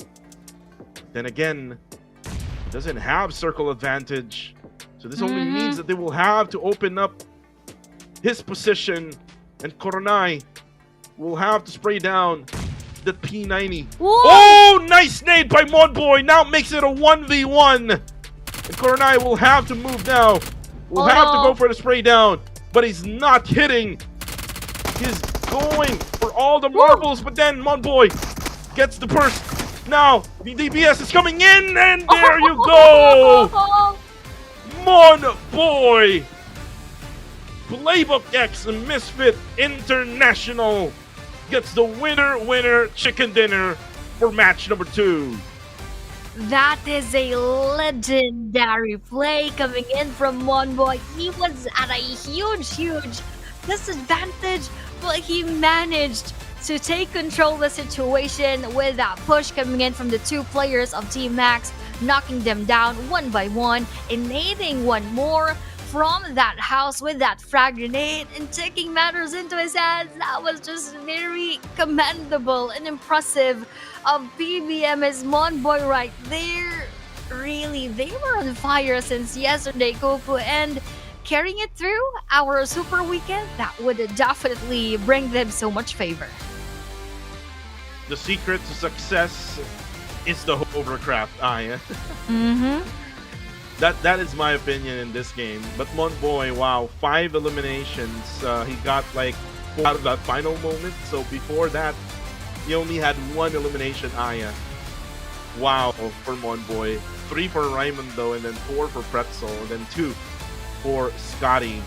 Then again, he doesn't have circle advantage. So this only means that they will have to open up his position, and Coronai will have to spray down the P90. Whoa. Oh, nice nade by Monboy. Now makes it a 1v1. And Coronai will have to move now. Will have to go for the spray down, but he's not hitting. He's going for all the marbles, but then Monboy gets the burst. Now the DBS is coming in, and there you go. Monboy. Playbook X Misfit International gets the winner chicken dinner for match number 2. That is a legendary play coming in from Monboy. He was at a huge disadvantage, but he managed to take control of the situation with that push coming in from the 2 players of Team Max, knocking them down one by one, and nading one more from that house with that frag grenade and taking matters into his hands. That was just very commendable and impressive of PBM's Monboy right there. Really, they were on fire since yesterday, Kopu, and carrying it through our Super Weekend, that would definitely bring them so much favor. The secret to success is the hovercraft. That is my opinion in this game. But Monboy, wow, 5 eliminations. He got like 4 out of that final moment. So before that, he only had 1 elimination. Wow, for Monboy. 3 for Raymond though, and then 4 for Pretzel, and then 2 for Scotty.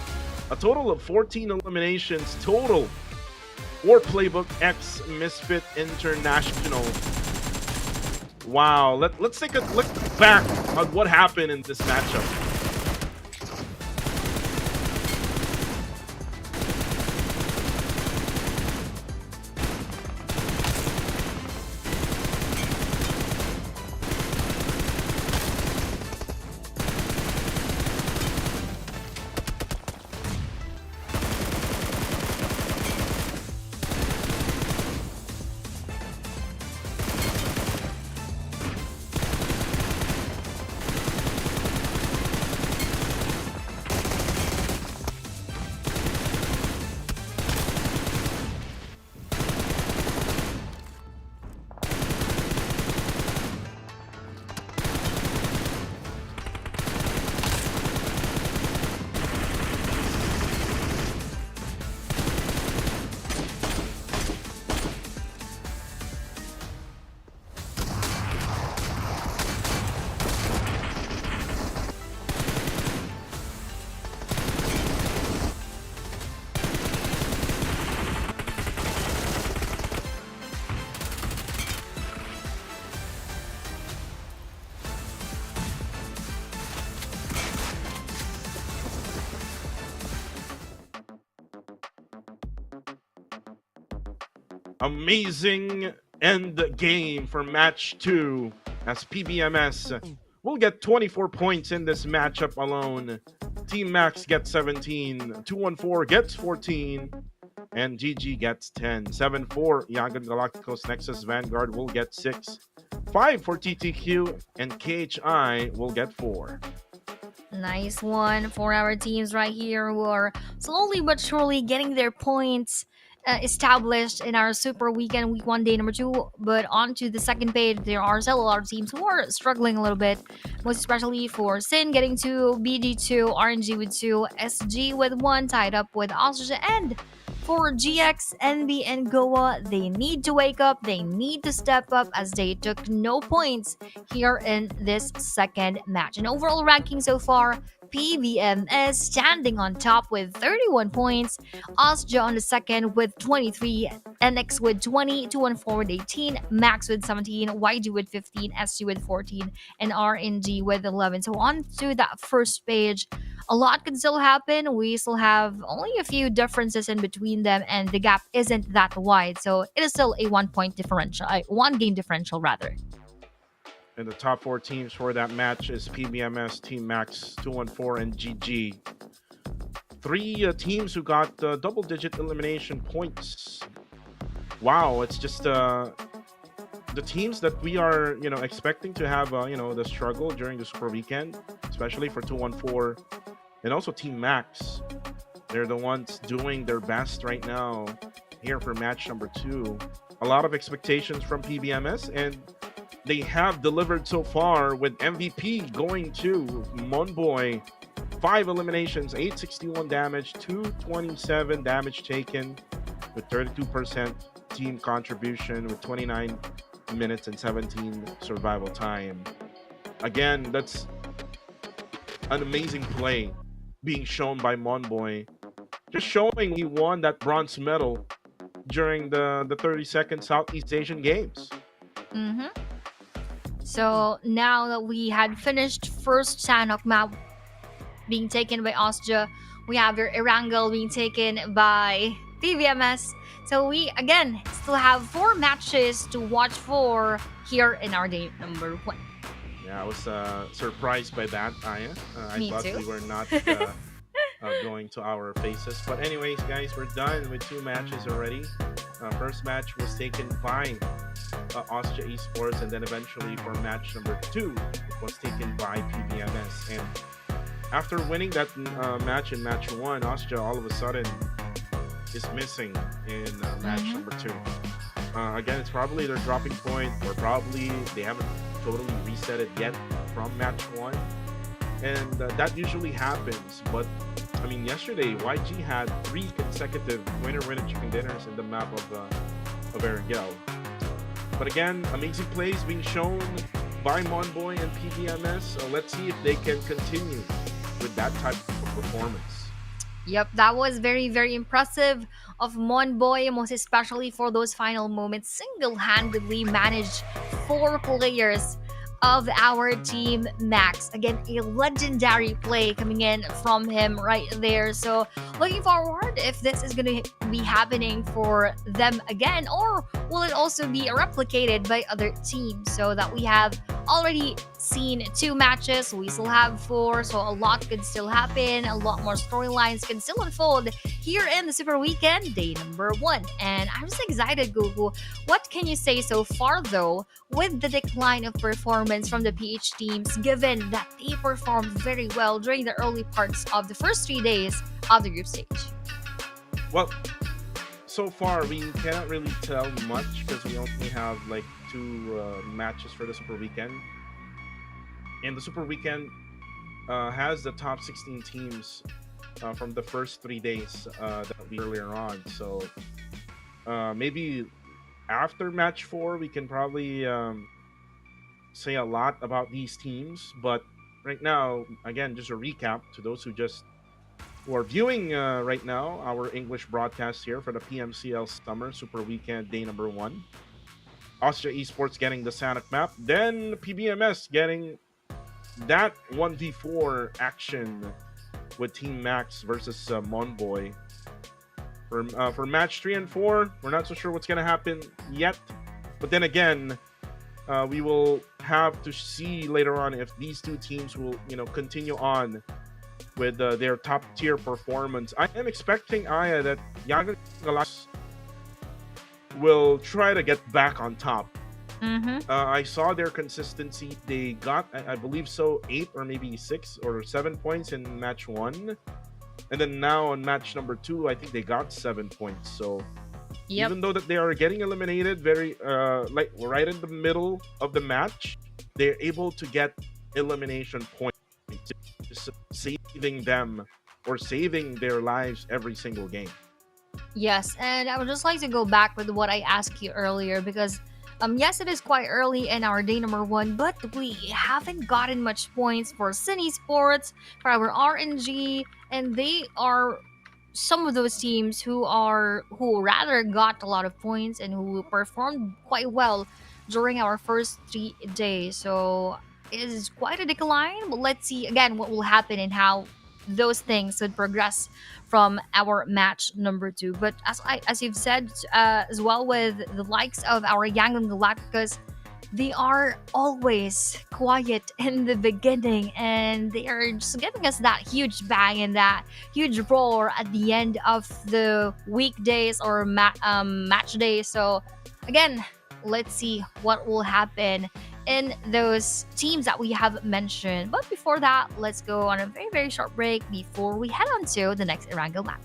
A total of 14 eliminations total for Playbook X Misfit International. Wow, let's take a look back on what happened in this matchup. Amazing end game for match 2 as PBMS will get 24 points in this matchup alone. Team Max gets 17, 214 gets 14, and GG gets 10. 7-4, Yagan Galacticos Nexus Vanguard will get 6. 5 for TTQ, and KHI will get 4. Nice one for our teams right here who are slowly but surely getting their points established in our Super Weekend Week 1 day number 2. But on to the second page, there are still a lot of teams who are struggling a little bit, most especially for Sin getting 2, BG2, RNG with 2, SG with 1, tied up with Austria, and for GX, NB, and Goa, they need to wake up, they need to step up as they took no points here in this second match. And overall ranking so far, PVMS standing on top with 31 points, Austria on the second with 23, NX with 20, 214 with 18, Max with 17, YG with 15, SG with 14, and RNG with 11. So on to that first page, a lot can still happen. We still have only a few differences in between them, and the gap isn't that wide. So it is still a 1 point differential, 1 game differential rather. And the top 4 teams for that match is PBMS, Team Max, 214, and GG. 3 teams who got double-digit elimination points. Wow, it's just the teams that we are, expecting to have, the struggle during the Super Weekend, especially for 214 and also Team Max. They're the ones doing their best right now here for match number 2. A lot of expectations from PBMS, and they have delivered so far with MVP going to Monboy. 5 eliminations, 861 damage, 227 damage taken with 32% team contribution with 29 minutes and 17 survival time. Again, that's an amazing play being shown by Monboy. Just showing he won that bronze medal during the 32nd Southeast Asian Games. Mm-hmm. So now that we had finished first Sanok map being taken by Austria, we have your Erangel being taken by PVMS. So we again still have 4 matches to watch for here in our day number 1. Yeah, I was surprised by that, Aya. I Me thought too. we were not going to our faces. But anyways, guys, we're done with 2 matches already. First match was taken by Austria Esports, and then eventually for match number 2, it was taken by PBMS. And after winning that match in match 1, Austria all of a sudden is missing in match number 2. Again, it's probably their dropping point, or probably they haven't totally reset it yet from match 1. And that usually happens. But I mean, yesterday YG had 3 consecutive winner chicken dinners in the map of Erangel. But again, amazing plays being shown by Monboy and PDMS. Let's see if they can continue with that type of performance. Yep, that was very, very impressive of Monboy, most especially for those final moments. Single-handedly managed 4 players of our team Max. Again, a legendary play coming in from him right there. So looking forward if this is going to be happening for them again, or will it also be replicated by other teams? So that we have already seen 2 matches, we still have 4, so a lot could still happen, a lot more storylines can still unfold here in the Super Weekend, day number 1. And I'm just excited, Gugu. What can you say so far though with the decline of performance from the PH teams, given that they performed very well during the early parts of the first 3 days of the group stage? Well, so far we cannot really tell much because we only have like 2 matches for the Super Weekend. And the Super Weekend has the top 16 teams from the first 3 days that we earlier on. So maybe after match 4 we can probably say a lot about these teams. But right now, again, just a recap to those who are viewing right now our English broadcast here for the PMCL Summer Super Weekend day number 1. Austria Esports getting the Sanok map, then PBMS getting that 1v4 action with Team Max versus Monboy. For match 3 and 4, we're not so sure what's gonna happen yet. But then again, we will have to see later on if these two teams will, continue on with their top tier performance. I am expecting Aya that Yaga Galactus will try to get back on top. I saw their consistency. They got, I believe so, 8 or maybe 6 or 7 points in match 1. And then now on match number 2, I think they got 7 points. So even though that they are getting eliminated very like right in the middle of the match, they're able to get elimination points, saving them or saving their lives every single game. Yes, and I would just like to go back with what I asked you earlier because yes, it is quite early in our day number 1, but we haven't gotten much points for Cine Sports, for our RNG, and they are some of those teams who rather got a lot of points and who performed quite well during our first 3 days. So it is quite a decline, but let's see again what will happen and how those things would progress from our match number 2. But as you've said as well, with the likes of our Yangon Galacticos, they are always quiet in the beginning and they are just giving us that huge bang and that huge roar at the end of the weekdays or match days. So again, let's see what will happen in those teams that we have mentioned. But before that, let's go on a very, very short break before we head on to the next Erangel map.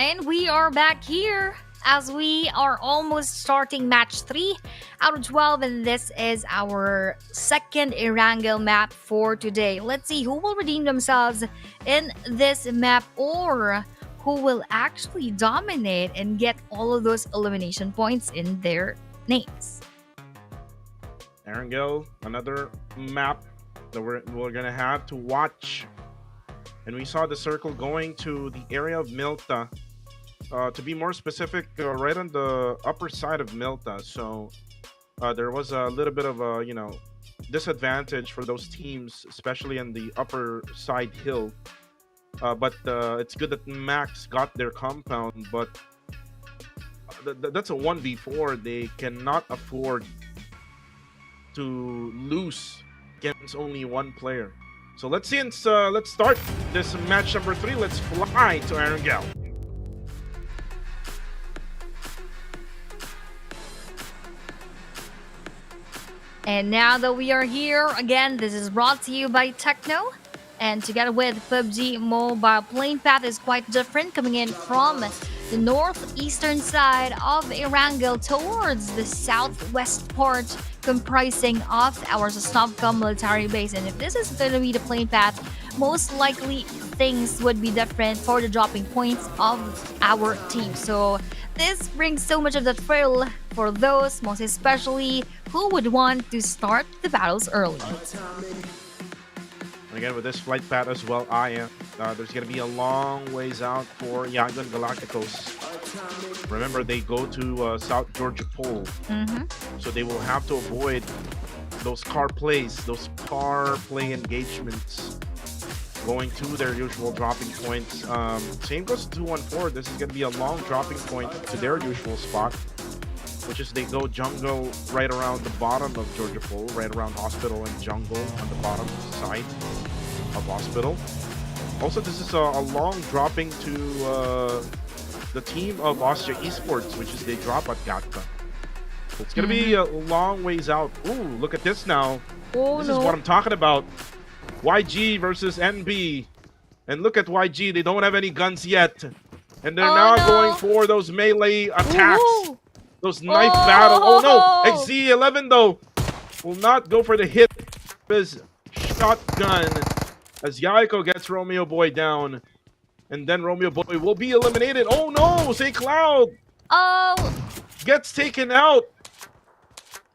And we are back here as we are almost starting match 3 out of 12, and this is our second Erangel map for today. Let's see who will redeem themselves in this map or who will actually dominate and get all of those elimination points in their names. Erangel, another map that we're gonna have to watch. And we saw the circle going to the area of Milta. To be more specific, right on the upper side of Milta. So there was a little bit of a disadvantage for those teams, especially in the upper side hill. But it's good that Max got their compound. But that's a 1v4. They cannot afford to lose against only one player. So let's start this match number 3. Let's fly to Arangel. And now that we are here, again, this is brought to you by Techno. And together with PUBG Mobile, playing path is quite different, coming in from the northeastern side of Erangel towards the southwest part, comprising of our Sosnovka military base. And if this is going to be the playing path, most likely things would be different for the dropping points of our team. So this brings so much of the thrill for those, most especially, who would want to start the battles early. Again, with this flight path as well, there's going to be a long ways out for Yangon Galacticos. Remember, they go to South Georgia Pole, so they will have to avoid those car play engagements going to their usual dropping points. Same goes to 214. This is going to be a long dropping point to their usual spot, which is they go jungle right around the bottom of Georgia Pole, right around Hospital and jungle on the bottom side of Hospital. Also, this is a long dropping to the team of Austria Esports, which is they drop at Gatka. So it's going to be a long ways out. Ooh, look at this now. This is what I'm talking about. YG versus NB. And look at YG. They don't have any guns yet. And they're now going for those melee attacks. Those knife battle. Oh no! XZ11 though will not go for the hit. His shotgun as Yaiko gets Romeo Boy down. And then Romeo Boy will be eliminated. Oh no! St. Cloud gets taken out.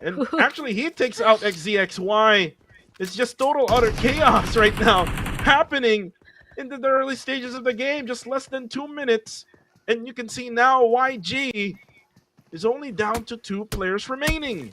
And actually he takes out XZXY. It's just total utter chaos right now happening into the early stages of the game. Just less than 2 minutes. And you can see now YG is only down to 2 players remaining.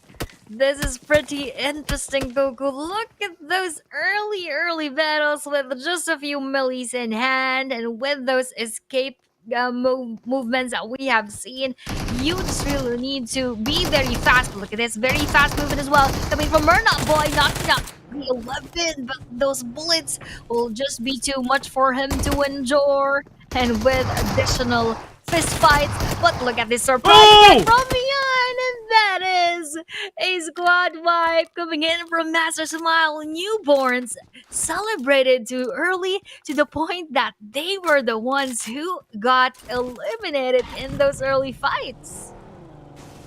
This is pretty interesting, Goku. Look at those early battles with just a few millis in hand, and with those escape movements that we have seen, you just really need to be very fast. Look at this, very fast movement as well, coming from Murna Boy, knocking out the 11, but those bullets will just be too much for him to endure, and with additional fist fights. But look at this surprise from behind, and that is a squad wipe coming in from Master Smile. Newborns celebrated too early to the point that they were the ones who got eliminated in those early fights.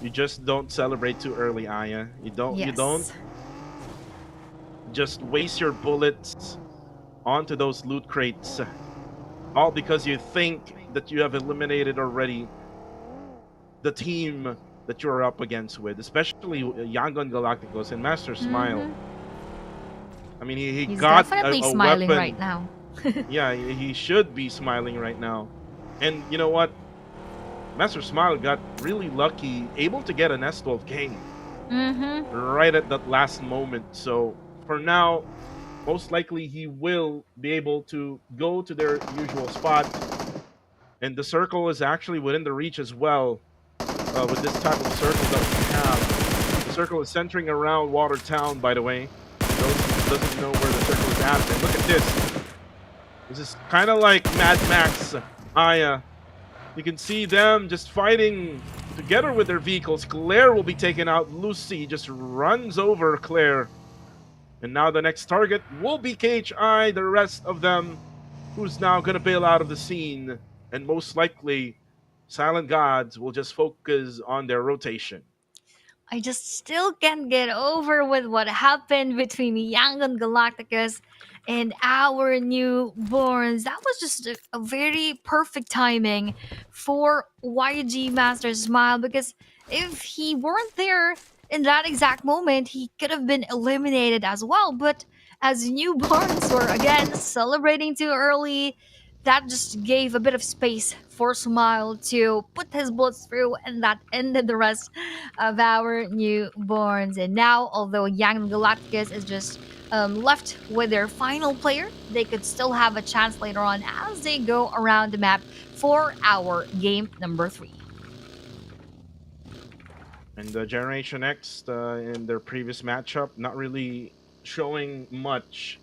You just don't celebrate too early, Aya. You don't just waste your bullets onto those loot crates, all because you think that you have eliminated already the team that you're up against with, especially Yangon Galacticos and Master Smile. I mean, he's got definitely a smiling weapon right now. Yeah, he should be smiling right now. And you know what? Master Smile got really lucky, able to get an S12K right at that last moment. So for now, most likely he will be able to go to their usual spot. And the circle is actually within the reach as well. With this type of circle that we have. The circle is centering around Watertown, by the way. Those who doesn't know where the circle is at. And look at this. This is kind of like Mad Max, Aya. You can see them just fighting together with their vehicles. Claire will be taken out. Lucy just runs over Claire. And now the next target will be KHI. The rest of them, who's now going to bail out of the scene. And most likely, Silent Gods will just focus on their rotation. I just still can't get over with what happened between Yangon Galacticus and our newborns. That was just a very perfect timing for YG Master Smile, because if he weren't there in that exact moment, he could have been eliminated as well. But as newborns were again celebrating too early, that just gave a bit of space for Smile to put his bullets through, and that ended the rest of our newborns. And now, although Young Galacticus is just left with their final player, they could still have a chance later on as they go around the map for our game number 3. And the Generation X in their previous matchup, not really showing much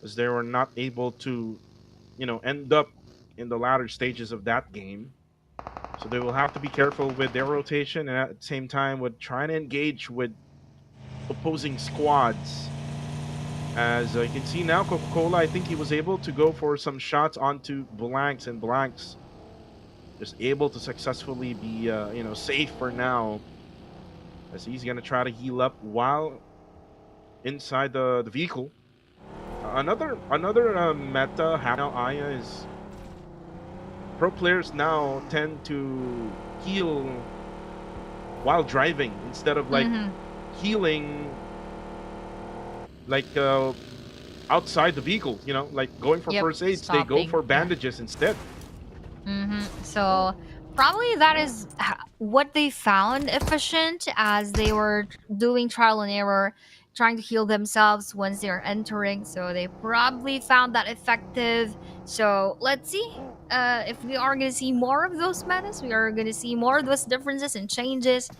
as they were not able to, end up in the latter stages of that game. So they will have to be careful with their rotation and at the same time with trying to engage with opposing squads. As you can see now, Coca-Cola, I think he was able to go for some shots onto Blanks, and Blanks just able to successfully be, safe for now, as he's gonna try to heal up while inside the vehicle. Another meta now, Aya, is pro players now tend to heal while driving instead of like Mm-hmm. healing like outside the vehicle. Like going for Yep. first aids, they go Stopping. for Yeah. bandages instead. So probably that is what they found efficient as they were doing trial and error, trying to heal themselves once they're entering. So they probably found that effective. So let's see. If we are going to see more of those metas, we are going to see more of those differences and changes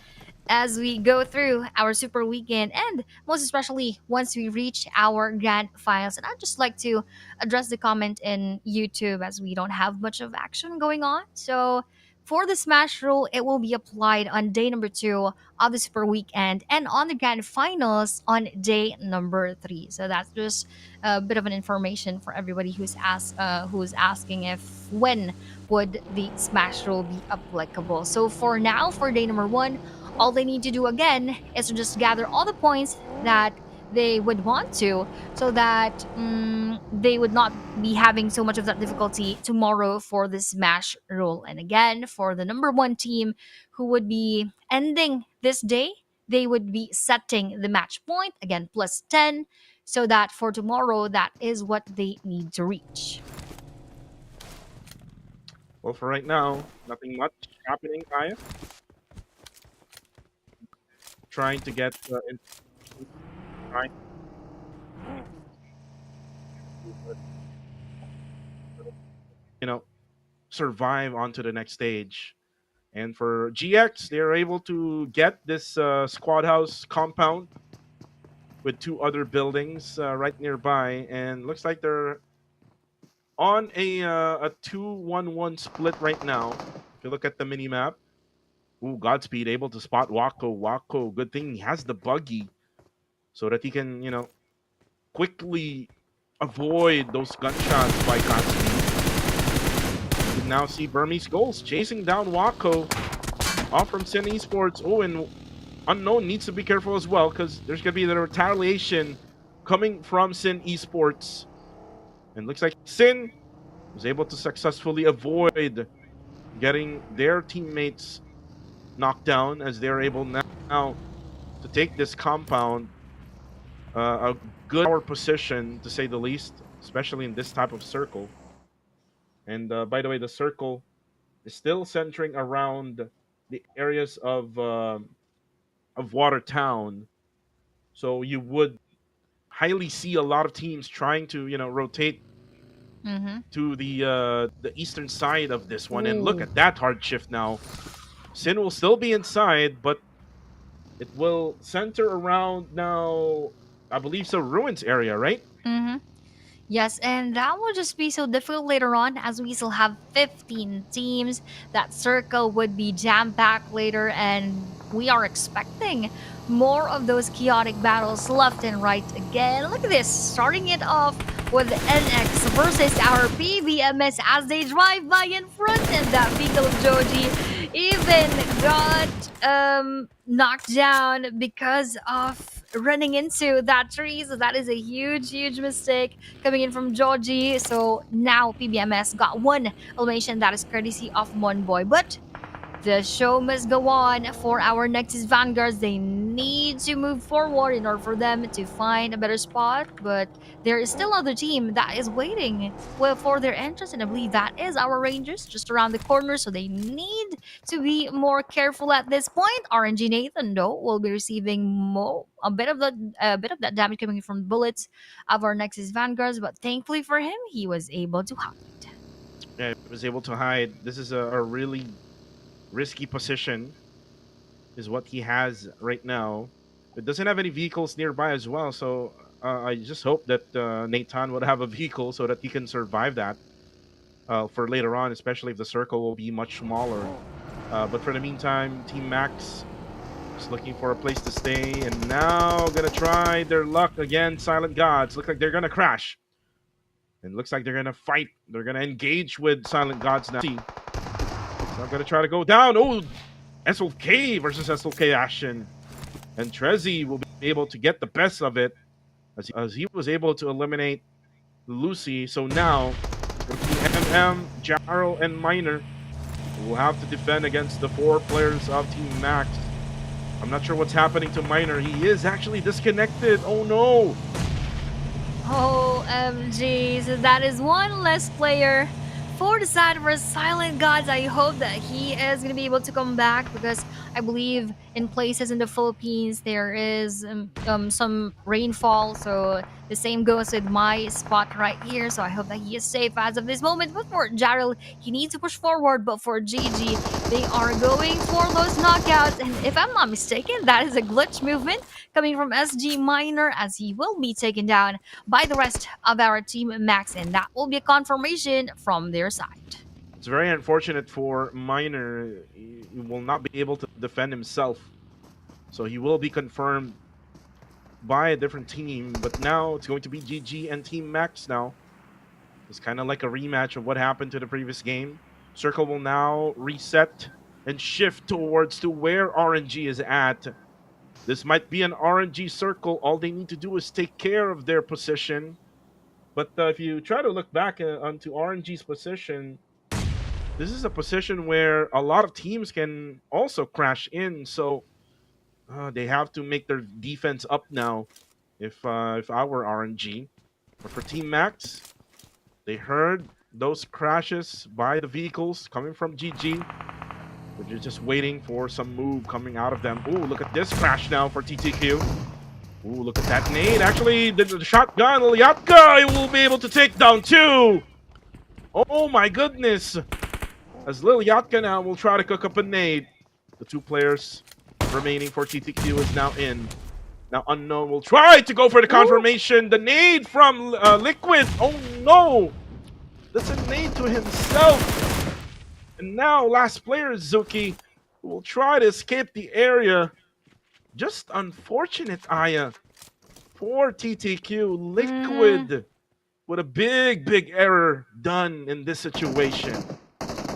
as we go through our super weekend, and most especially once we reach our grand finals. And I'd just like to address the comment in YouTube as we don't have much of action going on. So for the smash rule, it will be applied on day number 2 of the super weekend and on the grand finals on day number 3. So that's just a bit of an information for everybody who's asking if when would the smash rule be applicable. So for now, for day number 1, all they need to do again is to just gather all the points that they would want to, so that they would not be having so much of that difficulty tomorrow for the smash rule. And again, for the number 1 team who would be ending this day, they would be setting the match point again plus 10, so that for tomorrow, that is what they need to reach. Well, for right now, nothing much happening. Aya trying to get trying to, you know survive onto the next stage. And for GX, they're able to get this squad house compound with 2 other buildings right nearby, and looks like they're on a 2-1-1 split right now. If you look at the mini map, ooh, Godspeed able to spot Wako. Wako, good thing he has the buggy so that he can, quickly avoid those gunshots by Godspeed. You can now see Burmese Goals chasing down Wako off from Sin Esports. Oh, and Unknown needs to be careful as well because there's going to be the retaliation coming from Sin Esports. And looks like Sin was able to successfully avoid getting their teammates knocked down, as they're able now to take this compound. A good power position, to say the least, especially in this type of circle. And by the way, the circle is still centering around the areas of Watertown. So you would highly see a lot of teams trying to rotate Mm-hmm. to the eastern side of this one. And look Ooh. at that hard shift now. Sin will still be inside, but it will center around now, I believe so, Ruins area, right? Mm-hmm. Yes, and that will just be so difficult later on as we still have 15 teams. That circle would be jam packed later, and we are expecting more of those chaotic battles left and right again. Look at this, starting it off with NX versus our PBMS as they drive by in front, and that vehicle of Joji even got knocked down because of running into that tree. So that is a huge mistake coming in from Georgie. So now PBMS got one elimination that is courtesy of Monboy. But the show must go on for our Nexus Vanguards. They need to move forward in order for them to find a better spot. But there is still another team that is waiting for their entrance, and I believe that is our Rangers just around the corner. So they need to be more careful at this point. RNG Nathan, though, will be receiving a bit of that damage coming from bullets of our Nexus Vanguards. But thankfully for him, he was able to hide. Yeah, was able to hide. This is a really risky position. is what he has right now. It doesn't have any vehicles nearby as well, so I just hope that Nathan would have a vehicle so that he can survive that for later on, especially if the circle will be much smaller. But for the meantime, Team Max is looking for a place to stay, and now gonna try their luck again. Silent Gods look like they're gonna crash, and looks like they're gonna fight. They're gonna engage with Silent Gods now. So I'm gonna try to go down. Oh, SLK versus SLK action, and Trezzy will be able to get the best of it as he was able to eliminate Lucy. So now MM, Jarl, and Miner will have to defend against the 4 players of Team Max. I'm not sure what's happening to Miner. He is actually disconnected. Oh no! OMG, so that is one less player for the side of our Silent Gods. I hope that he is going to be able to come back, because I believe in places in the Philippines there is some rainfall, so the same goes with my spot right here. So I hope that he is safe as of this moment. But for Jarrell, he needs to push forward, but for GG, they are going for those knockouts, and if I'm not mistaken, that is a glitch movement coming from SG Miner, as he will be taken down by the rest of our Team Max, and that will be a confirmation from their side. It's very unfortunate for Miner. He will not be able to defend himself, so he will be confirmed by a different team. But now it's going to be GG and Team Max now. It's kind of like a rematch of what happened to the previous game. Circle will now reset and shift towards to where RNG is at. This might be an RNG circle. All they need to do is take care of their position. But if you try to look back onto RNG's position, this is a position where a lot of teams can also crash in. So they have to make their defense up now if I were RNG. But for Team Max, they heard those crashes by the vehicles coming from GG. But you're just waiting for some move coming out of them. Ooh, look at this crash now for TTQ. Ooh, look at that nade. Actually, the shotgun, Lilyatka will be able to take down 2. Oh my goodness. As Lilyatka now will try to cook up a nade. The 2 players remaining for TTQ is now in. Now Unknown will try to go for the confirmation. Ooh. The nade from Liquid. Oh no. That's a nade to himself. And now last player is Zuki, who will try to escape the area. Just unfortunate, Aya, for TTQ. Liquid with a big error done in this situation.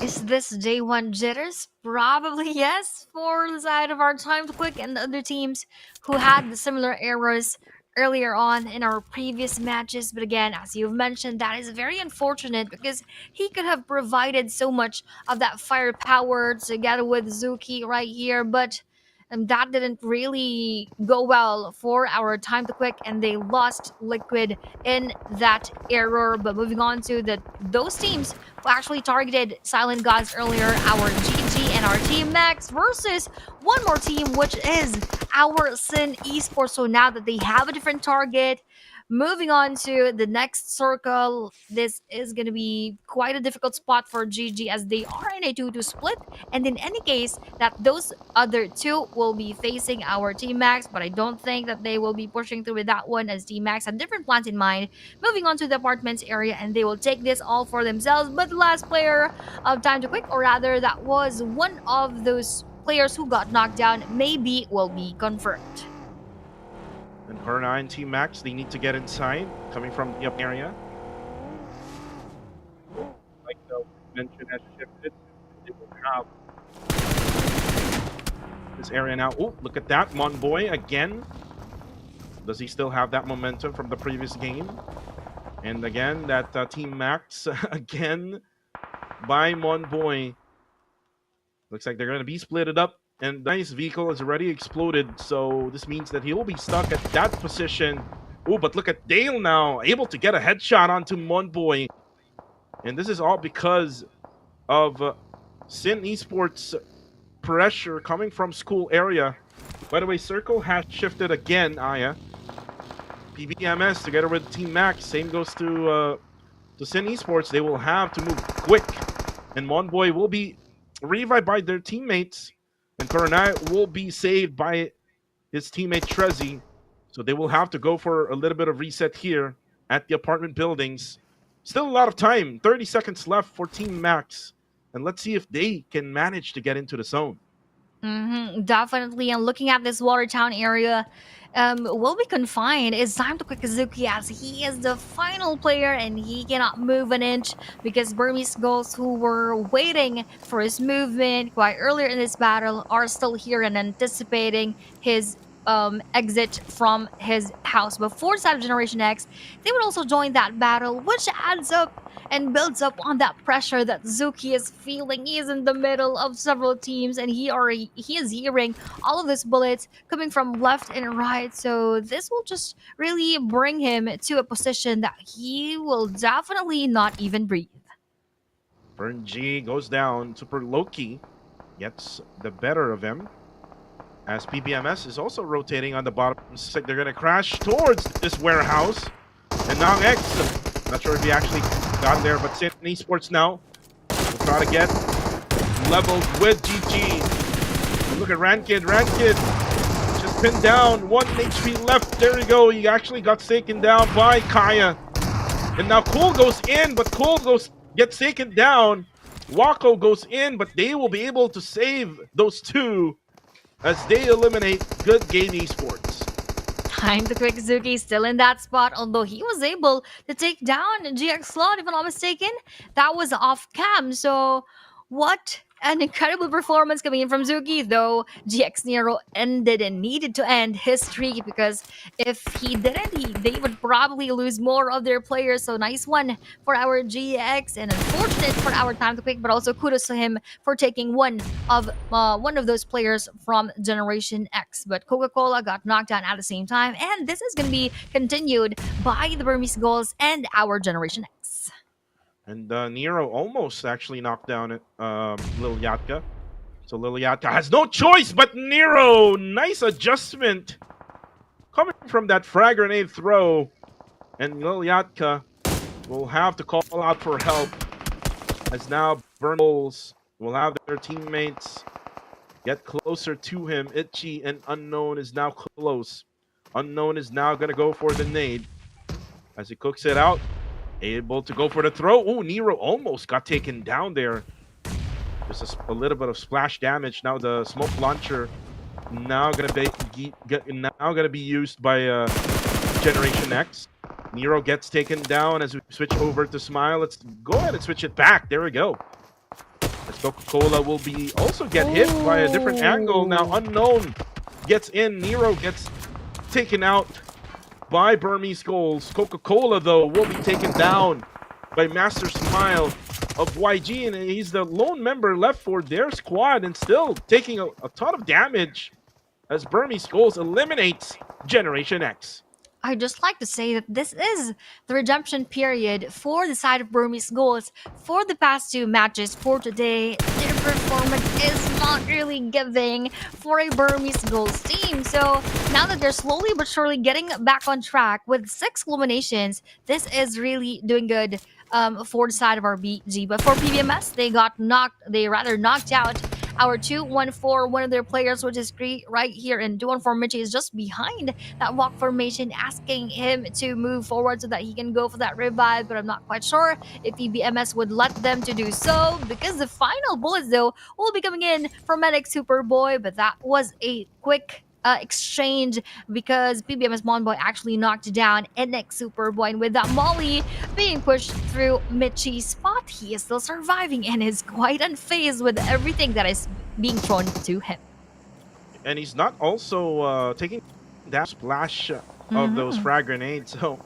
Is this day 1 jitters? Probably yes, for the side of our Time to Quick and the other teams who had the similar errors earlier on in our previous matches. But again, as you've mentioned, that is very unfortunate, because he could have provided so much of that firepower together with Zuki right here, but that didn't really go well for our Time to Quick, and they lost Liquid in that error. But moving on to those teams who actually targeted Silent Gods earlier, our GG and our Team Max versus one more team, which is our Sin Esports. So now that they have a different target, moving on to the next circle, this is going to be quite a difficult spot for GG, as they are in a 2-2 split. And in any case, that those other 2 will be facing our Team Max, but I don't think that they will be pushing through with that one, as Team Max have different plans in mind. Moving on to the apartments area, and they will take this all for themselves. But the last player of Time to Quick, or rather that was one of those players who got knocked down, maybe will be confirmed. And R9 Team Max, they need to get inside, coming from the up area. Like the mention has shifted, they will have this area now. Oh, look at that, Monboy again. Does he still have that momentum from the previous game? And again, that Team Max again by Monboy. Looks like they're going to be splitted up. And nice vehicle has already exploded, so this means that he will be stuck at that position. Oh, but look at Dale now, able to get a headshot onto Monboy. And this is all because of Sin Esports pressure coming from school area. By the way, Circle has shifted again, Aya. PBMS together with Team Max. Same goes to Sin Esports. They will have to move quick. And Monboy will be revived by their teammates. And Coronai will be saved by his teammate Trezzy. So they will have to go for a little bit of reset here at the apartment buildings. Still a lot of time, 30 seconds left for Team Max. And let's see if they can manage to get into the zone. Definitely. And looking at this Watertown area, will be confined. It's time to quick Kazuki as he is the final player and he cannot move an inch because Burmese Ghosts who were waiting for his movement quite earlier in this battle are still here and anticipating his exit from his house. Before side of Generation X, they would also join that battle, which adds up and builds up on that pressure that Zuki is feeling. He is in the middle of several teams and he is hearing all of these bullets coming from left and right. So this will just really bring him to a position that he will definitely not even breathe. Burn G goes down. Super Loki gets the better of him. As PBMS is also rotating on the bottom six. They're going to crash towards this warehouse. And now X, not sure if he actually got there, but Sin Esports now will try to get leveled with GG. And look at Rankid. Rankid just pinned down. 1 HP left. There we go. He actually got taken down by Kaya. And now Cool goes in, but Cool gets taken down. Wako goes in, but they will be able to save those two as they eliminate Good Game Esports. Time to quick Zuki still in that spot, although he was able to take down GX Slot, if I'm not mistaken. That was off cam, so what an incredible performance coming in from Zuki, though GX Nero ended and needed to end his streak because if he didn't, they would probably lose more of their players. So nice one for our GX and unfortunate for our Time to Quick, but also kudos to him for taking one of those players from Generation X. But Coca-Cola got knocked down at the same time, and this is going to be continued by the Burmese Goals and our Generation X. And Nero almost actually knocked down Lil Yatka. So Lil Yatka has no choice but Nero. Nice adjustment coming from that frag grenade throw. And Lil Yatka will have to call out for help. As now Burmese will have their teammates get closer to him. Itchy and Unknown is now close. Unknown is now going to go for the nade. As he cooks it out. Able to go for the throw. Oh, Nero almost got taken down there. Just a little bit of splash damage. Now the smoke launcher now gonna be used by Generation X. Nero gets taken down as we switch over to Smile. Let's go ahead and switch it back. There we go. As Coca-Cola will be also get hit by a different angle. Now Unknown gets in. Nero gets taken out by Burmese Goals. Coca-Cola, though, will be taken down by Master Smile of YG, and he's the lone member left for their squad and still taking a ton of damage as Burmese Goals eliminates Generation X. I'd just like to say that this is the redemption period for the side of Burmese Goals for the past two matches. For today, their performance is not really giving for a Burmese Goals team. So now that they're slowly but surely getting back on track with 6 eliminations, this is really doing good for the side of our BG. But for PBMS, they rather knocked out our 2-1-4, one of their players, which is right here, and 2-1-4 Mitchie is just behind that walk formation, asking him to move forward so that he can go for that revive, but I'm not quite sure if PBMS would let them to do so, because the final bullets, though, will be coming in from Medic Superboy, but that was a quick exchange because PBMS Monboy actually knocked down NX Superboy, and with that Molly being pushed through Mitchie's spot, he is still surviving and is quite unfazed with everything that is being thrown to him. And he's not also taking that splash of those frag grenades, so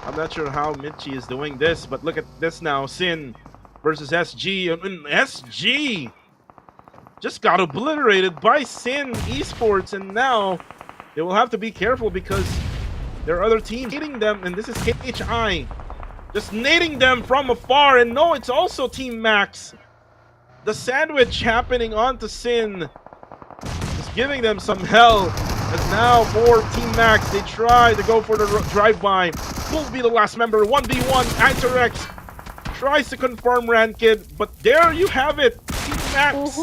I'm not sure how Mitchie is doing this, but look at this now. Sin versus SG, and SG just got obliterated by Sin Esports, and now they will have to be careful because there are other teams hitting them, and this is KHI just nading them from afar. And no, it's also Team Max. The sandwich happening onto Sin, just giving them some hell. As now for Team Max, they try to go for the drive-by. Will be the last member, 1v1. Iterex tries to confirm Rankid, but there you have it. Team Max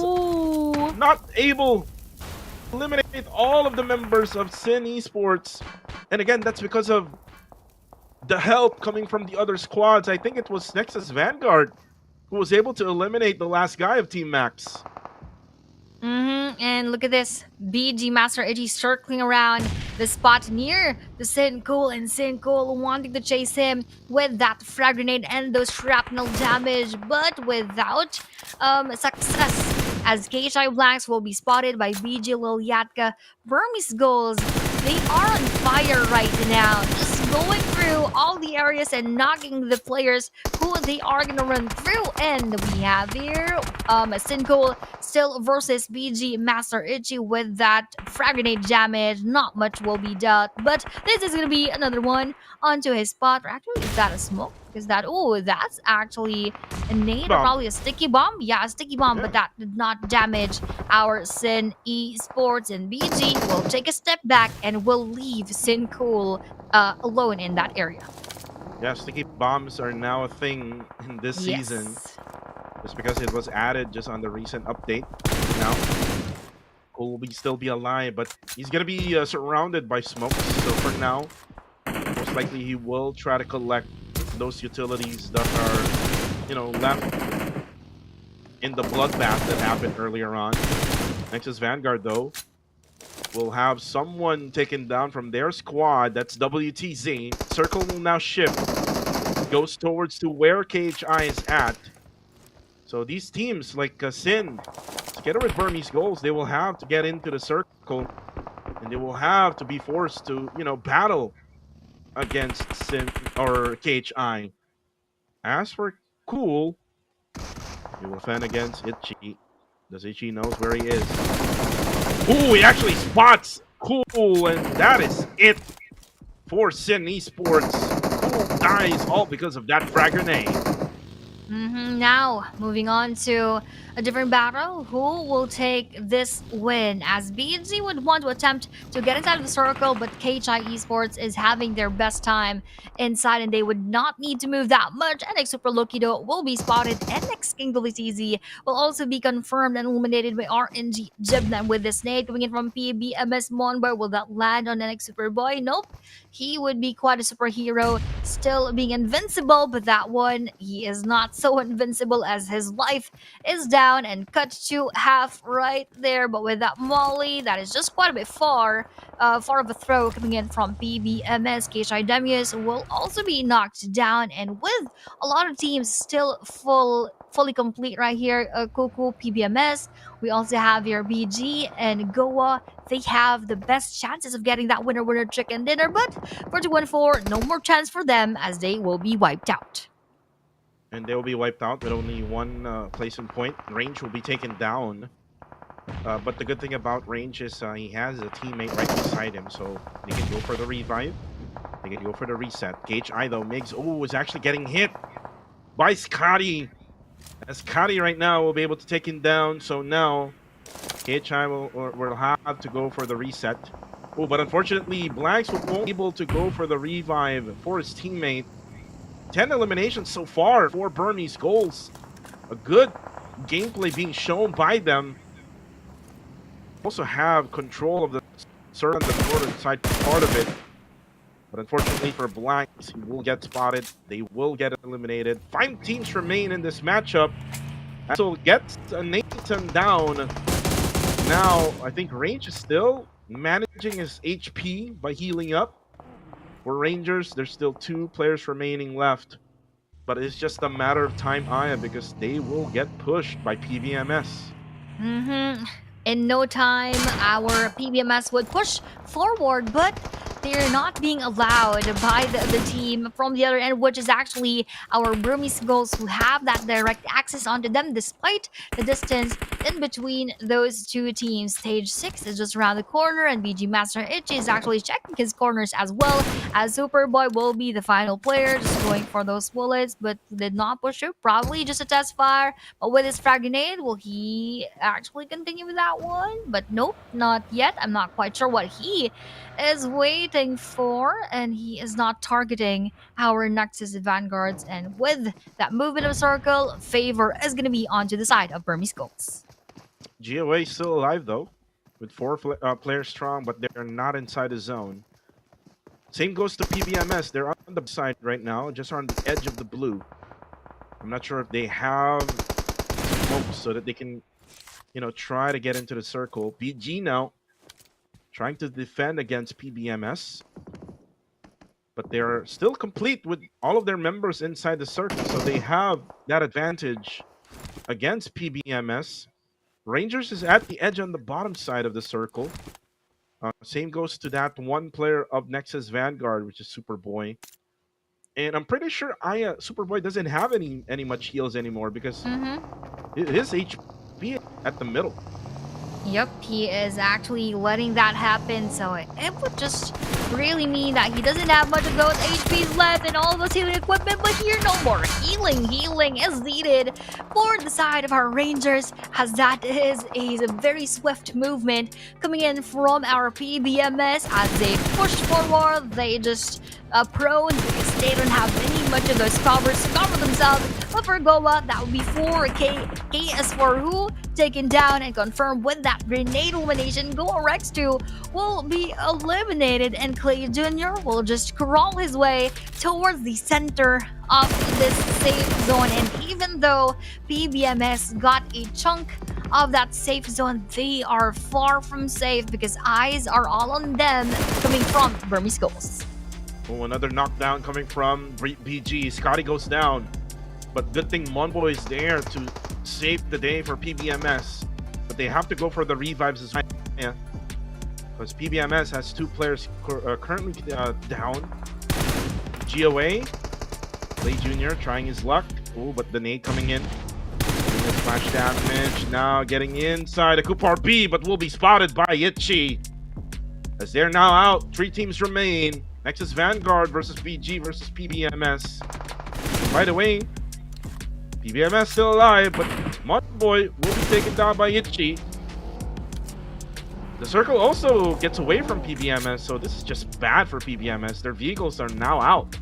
not able to eliminate all of the members of Sin Esports. And again, that's because of the help coming from the other squads. I think it was Nexus Vanguard who was able to eliminate the last guy of Team Max. And look at this. BG Master Itchy circling around the spot near the Sin Cool, and Sin Cool wanting to chase him with that frag grenade and those shrapnel damage, but without success. As KHI Blanks will be spotted by BG Lilyatka. Burmese goals, they are on fire right now. Just going through all the areas and knocking the players who they are gonna run through. And we have here Sin Cool still versus BG Master Itchy with that frag grenade damage. Not much will be dealt, but this is gonna be another one onto his spot. Or actually, is that a smoke? Is that, oh, that's actually a nade or Bomb. probably a sticky bomb? Yeah, a sticky bomb, Yeah. but that did not damage our Sin Esports, and BG will take a step back and will leave Sin Cool alone in that area. Yeah, sticky bombs are now a thing in this season. Yes. Just because it was added just on the recent update. Now, Cole will still be alive, but he's gonna be surrounded by smokes. So for now, most likely he will try to collect those utilities that are, left in the bloodbath that happened earlier on. Nexus Vanguard, though, will have someone taken down from their squad. That's WTZ. Circle will now shift. Goes towards to where KHI is at. So these teams like Sin, together with Burmese goals, they will have to get into the circle, and they will have to be forced to, battle against Sin or KHI. As for Cool, he will fend against Itchy. Does Itchy knows where he is? Ooh, he actually spots Cool, and that is it for Sin Esports. Cool dies all because of that frag grenade. Now, moving on to a different battle. Who will take this win? As BG would want to attempt to get inside of the circle, but KHI Esports is having their best time inside, and they would not need to move that much. NX Super Lokido will be spotted. NX King WTZ will also be confirmed and eliminated by RNG Jibna with the snake coming in from PBMS Monbar. Will that land on NX Superboy? Nope. He would be quite a superhero, still being invincible, but that one, he is not so invincible as his life is down and cut to half right there. But with that Molly, that is just quite a bit far of a throw coming in from PBMS. KHI Demius will also be knocked down, and with a lot of teams still fully complete right here, Kuku, PBMS, we also have here BG and Goa. They have the best chances of getting that winner chicken dinner, but for 2-1-4, no more chance for them as they will be wiped out. And they will be wiped out with only one placement point. Range will be taken down. But the good thing about Range is he has a teammate right beside him, so they can go for the revive. They can go for the reset. KHI, though, Migs, is actually getting hit by Scotty. As Scotty right now will be able to take him down, so now KHI will have to go for the reset. Oh, but unfortunately, Blanks won't be able to go for the revive for his teammate. 10 eliminations so far, 4 Burmese goals. A good gameplay being shown by them. Also have control of the circle on the northern side part of it. But unfortunately for Blanks, he will get spotted. They will get eliminated. 5 teams remain in this matchup. So gets Nathan down. Now, I think Range is still managing his HP by healing up. For Rangers, there's still 2 players remaining left. But it's just a matter of time, Aya, because they will get pushed by PVMS. In no time, our PBMS would push forward, but they're not being allowed by the team from the other end, which is actually our Burmese goals who have that direct access onto them despite the distance in between those two teams. Stage 6 is just around the corner, and BG Master Itchy is actually checking his corners as well, as Superboy will be the final player, just going for those bullets, but did not push it. Probably just a test fire, but with his frag grenade, will he actually continue with that one? But nope, not yet. I'm not quite sure what he is waiting for, and he is not targeting our Nexus Vanguards. And with that movement of circle, favor is going to be onto the side of Burmese goals. GOA still alive though, with players strong, but they're not inside the zone. Same goes to PBMS. They're on the side right now, just on the edge of the blue. I'm not sure if they have smoke so that they can, try to get into the circle. BG now trying to defend against PBMS, but they're still complete with all of their members inside the circle, so they have that advantage against PBMS. Rangers is at the edge on the bottom side of the circle. Same goes to that one player of Nexus Vanguard, which is Superboy. And I'm pretty sure Superboy doesn't have any much heals anymore because his HP at the middle. Yep, he is actually letting that happen, so it would just really mean that he doesn't have much of those HPs left and all those healing equipment, but here no more healing. Healing is needed for the side of our Rangers, as that is a very swift movement coming in from our PBMS. As they push forward, they just prone because they don't have any much of those covers to cover themselves. But for Goa, that would be 4K. KS for who taken down and confirmed with that grenade elimination. Goa Rex 2 will be eliminated, and Clay Jr. will just crawl his way towards the center of this safe zone. And even though PBMS got a chunk of that safe zone, they are far from safe because eyes are all on them coming from Burmese Ghosts. Oh, another knockdown coming from BG. Scotty goes down, but good thing Monboy is there to save the day for PBMS. But they have to go for the revives as well, because PBMS has 2 players currently down. GOA, Clay Jr. trying his luck. Oh, but the nade coming in. Flash damage now getting inside a Kupar B, but will be spotted by Itchy. As they're now out, 3 teams remain. Nexus Vanguard versus BG versus PBMS. By the way, PBMS still alive, but Monboy will be taken down by Itchy. The circle also gets away from PBMS, so this is just bad for PBMS. Their vehicles are now out.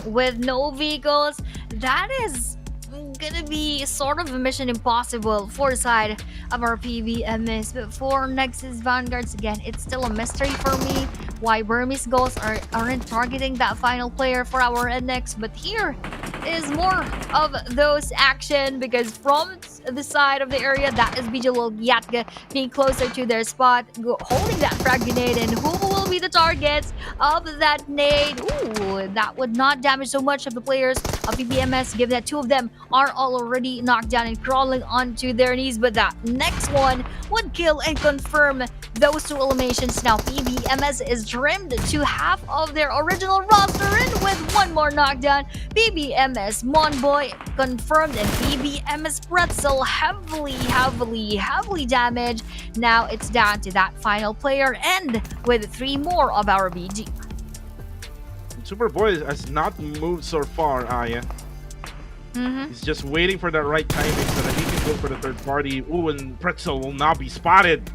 With no vehicles, that is gonna be sort of a mission impossible for the side of our PBMS. But for Nexus Vanguards, again, it's still a mystery for me why Burmese Ghosts aren't targeting that final player for our NX. But here is more of those action, because from the side of the area, that is Bijalo Yatka being closer to their spot, holding that frag grenade. And who will be the targets of that nade? Ooh, that would not damage so much of the players of PBMS, given that 2 of them are already knocked down and crawling onto their knees. But that next one would kill and confirm those 2 eliminations. Now PBMS is trimmed to half of their original roster, and with 1 more knockdown, PBMS Monboy confirmed, and PBMS Pretzel heavily damaged. Now it's down to that final player, and with 3 more of our BG. Superboy has not moved so far, Aya. He's just waiting for the right timing so that he can go for the 3rd party. Ooh, and Pretzel will now be spotted,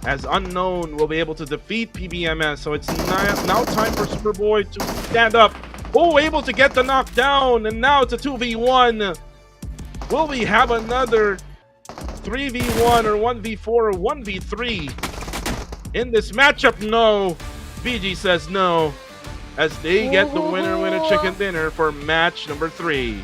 as Unknown will be able to defeat PBMS. So it's now time for Superboy to stand up. Oh, able to get the knockdown, and now it's a 2v1. Will we have another 3v1 or 1v4 or 1v3 in this matchup? No. BG says no, as they get the winner chicken dinner for match number 3.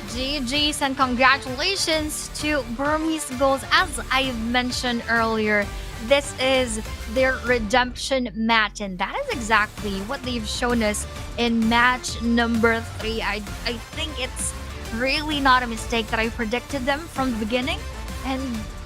GG's and congratulations to Burmese Ghosts. As I mentioned earlier, this is their redemption match, and that is exactly what they've shown us in match number 3. I think it's really not a mistake that I predicted them from the beginning, and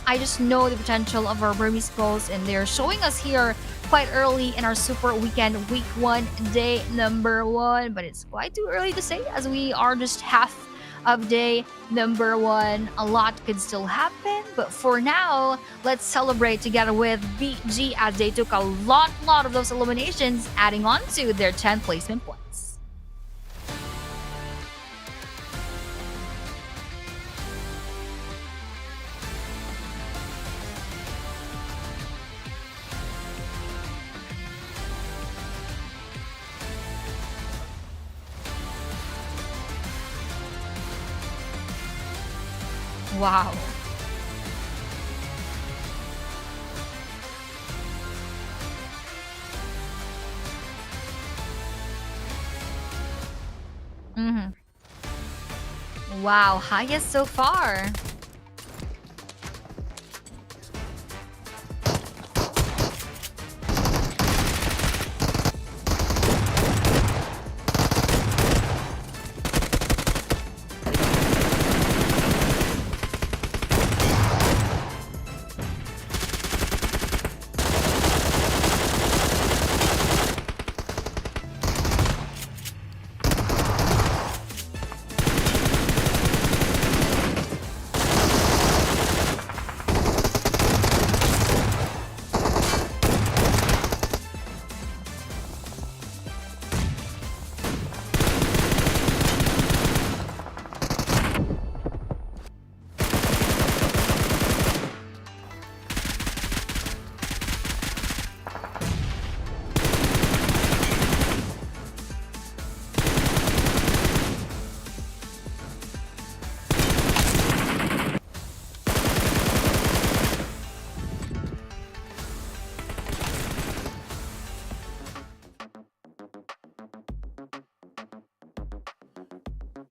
I just know the potential of our Burmese Ghosts, and they're showing us here quite early in our Super Weekend Week 1, day number 1. But it's quite too early to say, as we are just half of day number 1. A lot could still happen, but for now, let's celebrate together with BG, as they took a lot of those eliminations, adding on to their 10th placement points. Wow. Mm-hmm. Wow, highest so far.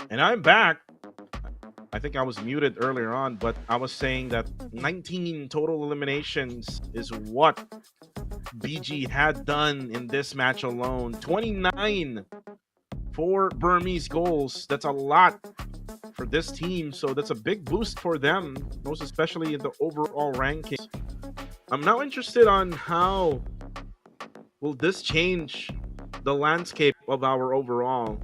And I'm back. I think I was muted earlier on, but I was saying that 19 total eliminations is what BG had done in this match alone. 29 for Burmese goals. That's a lot for this team, so that's a big boost for them, most especially in the overall rankings. I'm now interested on how will this change the landscape of our overall.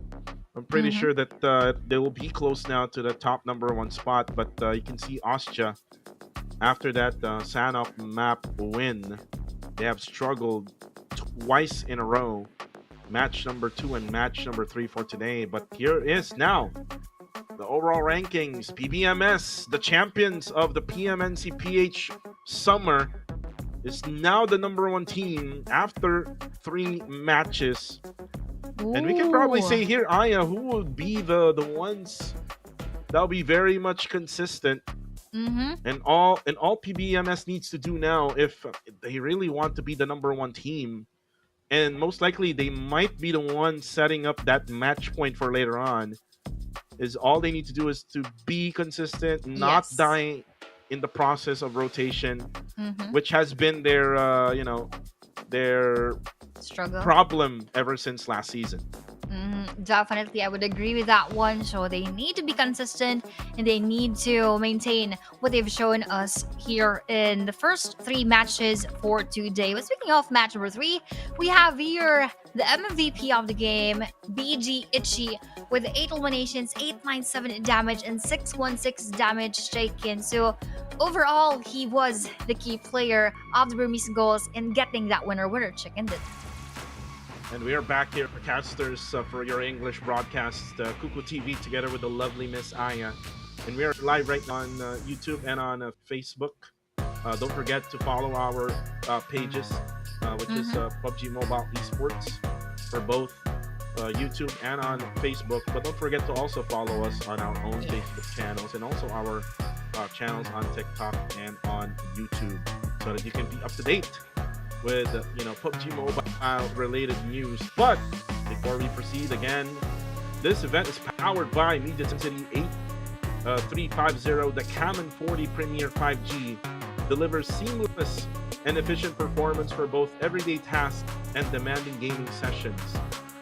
I'm pretty Mm-hmm. sure that they will be close now to the top #1 spot, but you can see Austria after that Sanok map win. They have struggled twice in a row. Match number 2 and match number 3 for today. But here is now the overall rankings. PBMS, the champions of the PMNCPH Summer, is now the #1 team after 3 matches. And we can probably Ooh. say here, Aya, who will be the ones that'll be very much consistent. Mm-hmm. And all PBMS needs to do now, if they really want to be the #1 team, and most likely they might be the ones setting up that match point for later on, is all they need to do is to be consistent, not Yes. die in the process of rotation, Mm-hmm. which has been their their Struggle. problem ever since last season. Definitely, I would agree with that one. So they need to be consistent and they need to maintain what they've shown us here in the first 3 matches for today. But speaking of match number 3, we have here the MVP of the game, BG Itchy, with 8 eliminations, 897 damage, and 616 damage taken. So overall, he was the key player of the Burmese goals in getting that winner chicken dinner. And we are back here, casters, for your English broadcast, Kuku TV, together with the lovely Miss Aya. And we are live right now on YouTube and on Facebook. Don't forget to follow our pages, which is PUBG Mobile Esports, for both YouTube and on Facebook. But don't forget to also follow us on our own Facebook channels and also our channels on TikTok and on YouTube, so that you can be up to date with PUBG Mobile related news. But before we proceed, again, this event is powered by Media City 8350. The Canon 40 Premier 5G delivers seamless and efficient performance for both everyday tasks and demanding gaming sessions.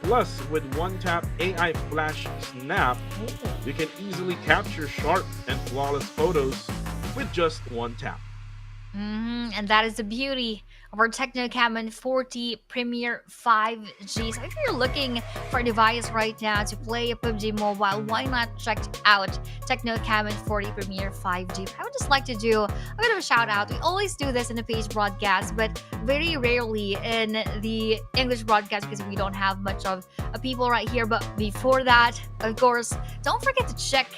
Plus, with one-tap AI flash snap, you can easily capture sharp and flawless photos with just one tap. And that is the beauty of our Technocammon 40 Premier 5G. So if you're looking for a device right now to play a PUBG Mobile, why not check out Technocammon 40 Premier 5G? I would just like to do a bit of a shout out. We always do this in the page broadcast, but very rarely in the English broadcast because we don't have much of people right here. But before that, of course, don't forget to check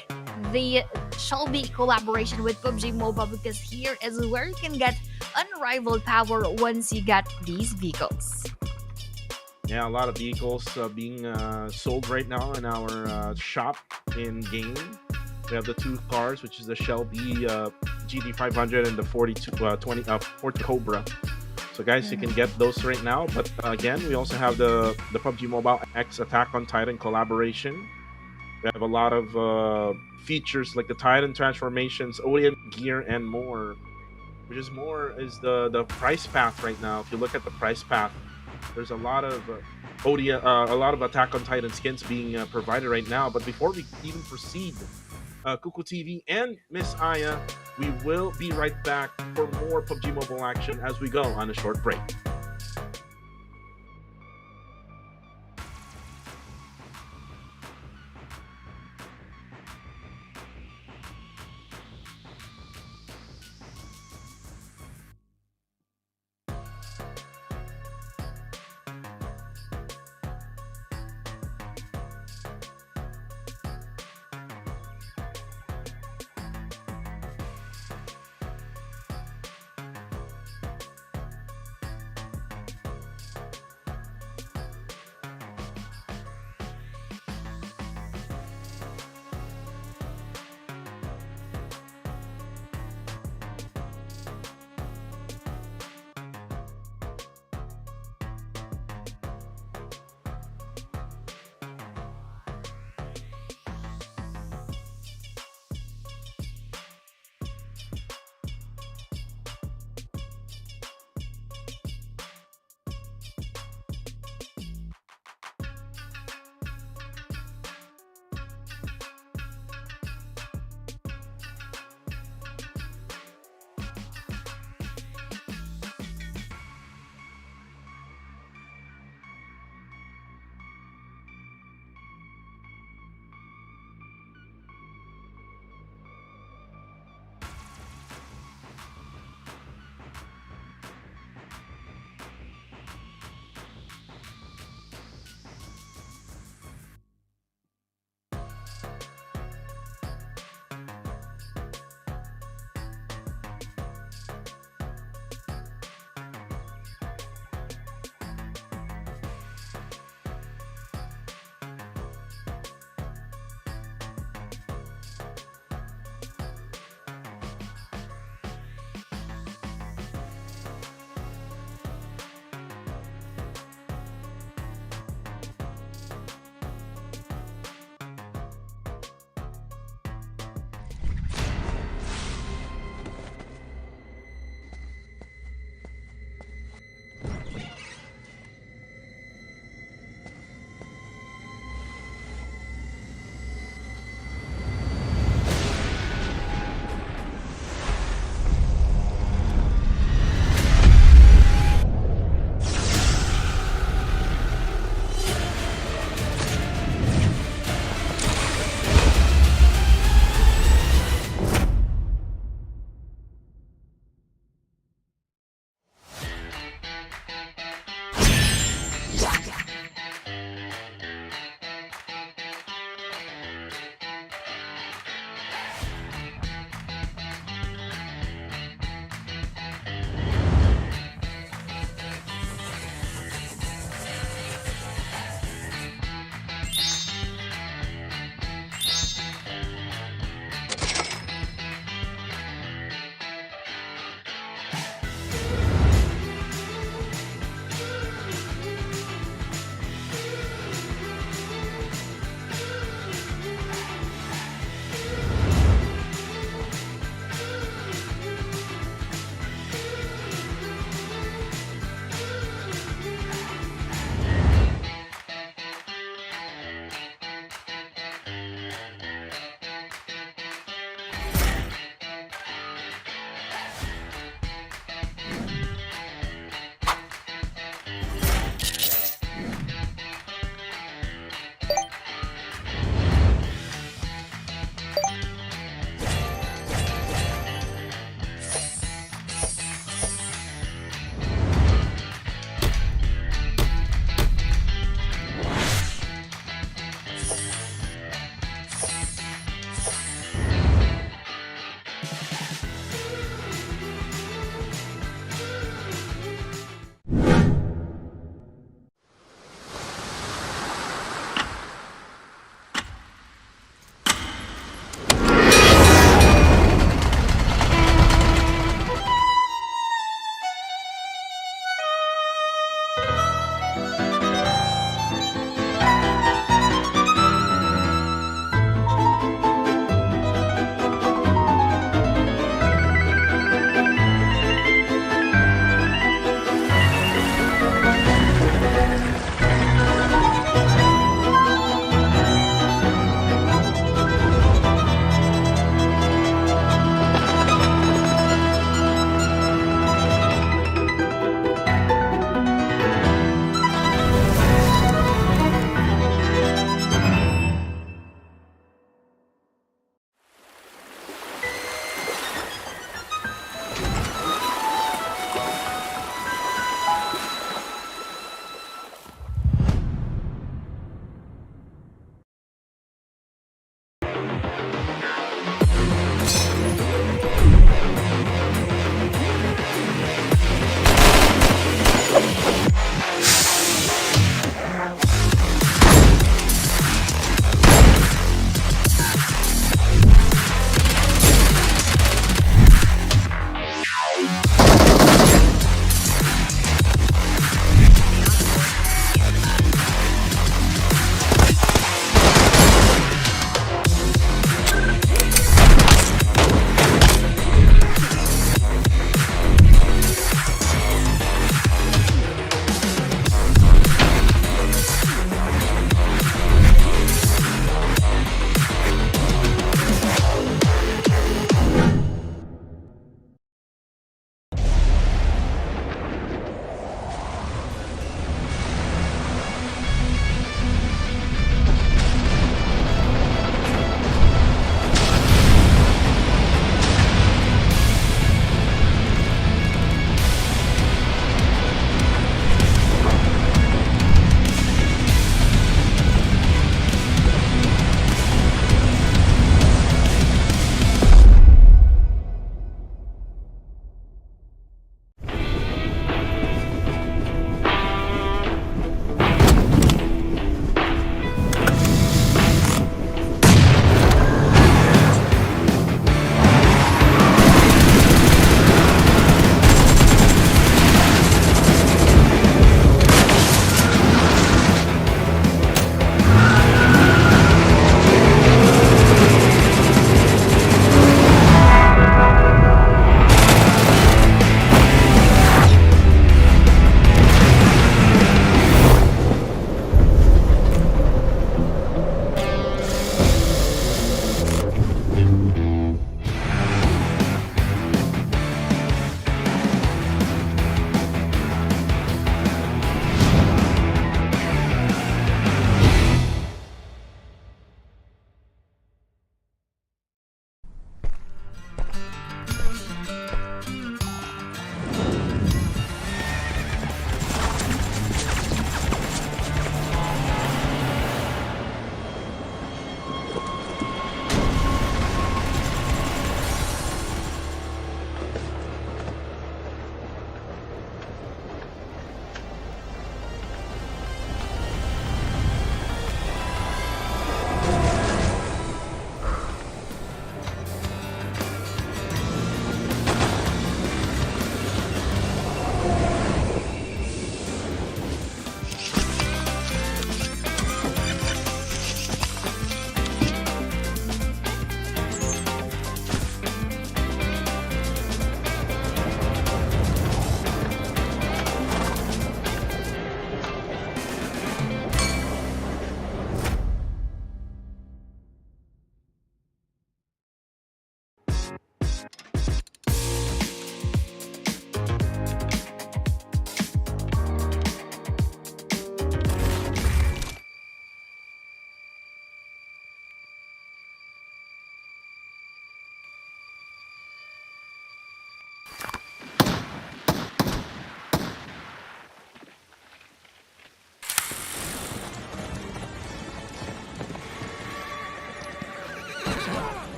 the Shelby collaboration with PUBG Mobile, because here is where you can get unrivaled power once you get these vehicles. Yeah, a lot of vehicles being sold right now in our shop in game. We have the 2 cars, which is the Shelby GD500 and the 40 Cobra. So guys, you can get those right now. But again, we also have the PUBG Mobile X Attack on Titan collaboration. We have a lot of features like the Titan transformations, OEM gear, and more. Which is more is the price path right now. If you look at the price path, there's a lot of a lot of Attack on Titan skins being provided right now. But before we even proceed, Kuku TV and Miss Aya, we will be right back for more PUBG Mobile action as we go on a short break.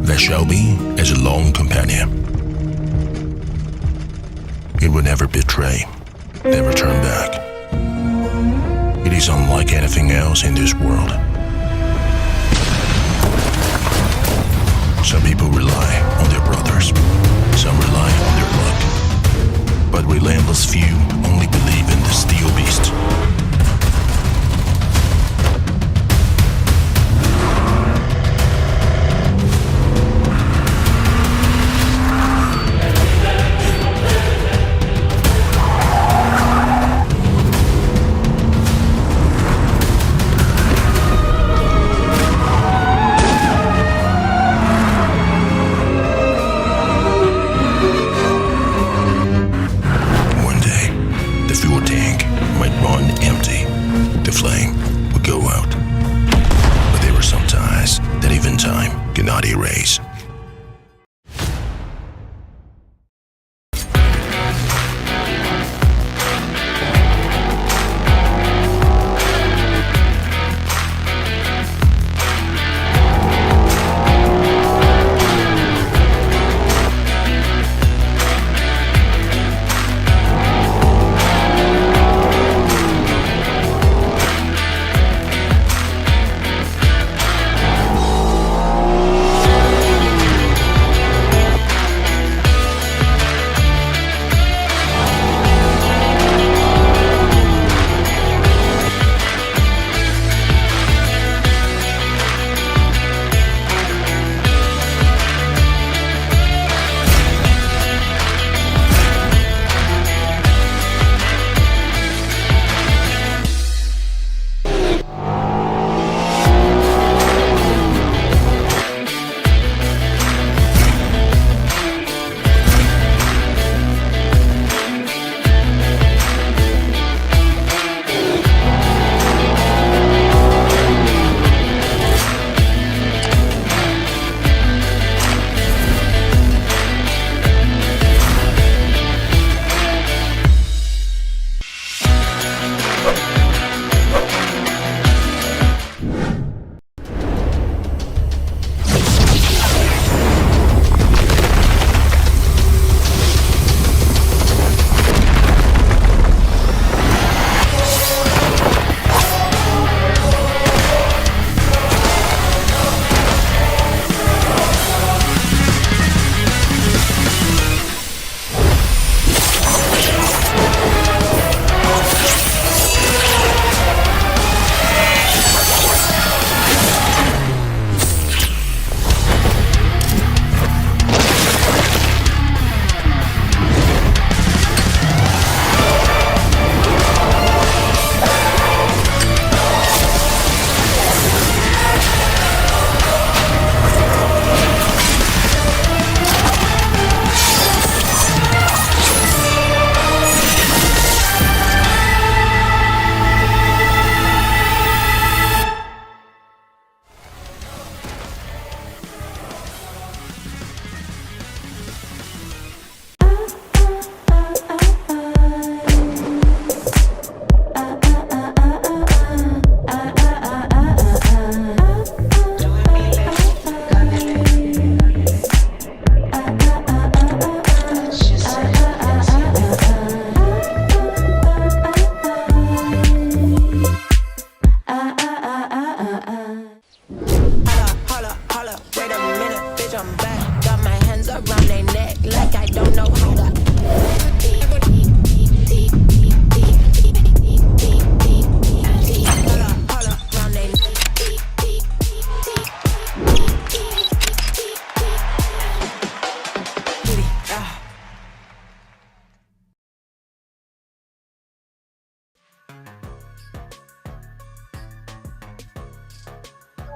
The Shelby is a lone companion. It will never betray, never turn back. It is unlike anything else in this world. Some people rely on their brothers, some rely on their luck. But relentless few only believe in the steel beast. One day, the fuel tank might run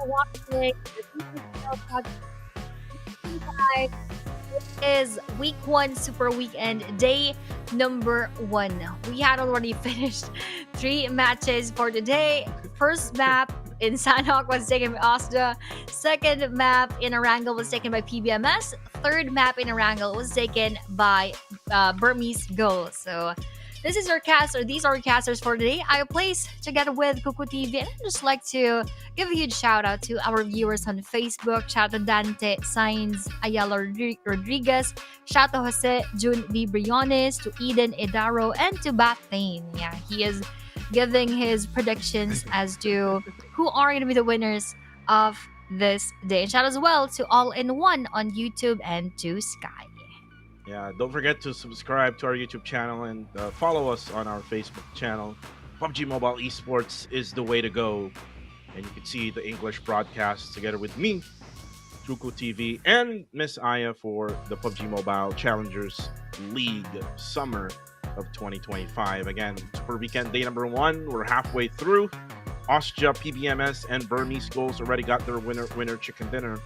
watching the PMCL podcast is week one super weekend day number one. We had already finished three matches for today. First map in Sanhok was taken by Asda. Second map in Arangal was taken by PBMS. Third map in Arangal was taken by Burmese Gold. So this is our cast, or these are our casters for today. I place together with Kuku TV, and I'd just like to give a huge shout out to our viewers on Facebook. Shout out to Dante Sainz Ayala Rodriguez. Shout out to Jose Jun V. Briones, to Eden Edaro, and to Bathane. Yeah, he is giving his predictions as to who are going to be the winners of this day. And shout out as well to All in One on YouTube and to Sky. Yeah, don't forget to subscribe to our YouTube channel and follow us on our Facebook channel. PUBG Mobile Esports is the way to go. And you can see the English broadcast together with me, Truco TV, and Miss Aya for the PUBG Mobile Challengers League Summer of 2025. Again, Super Weekend Day number one. We're halfway through. Austria, PBMS, and Burmese Goals already got their winner chicken dinner.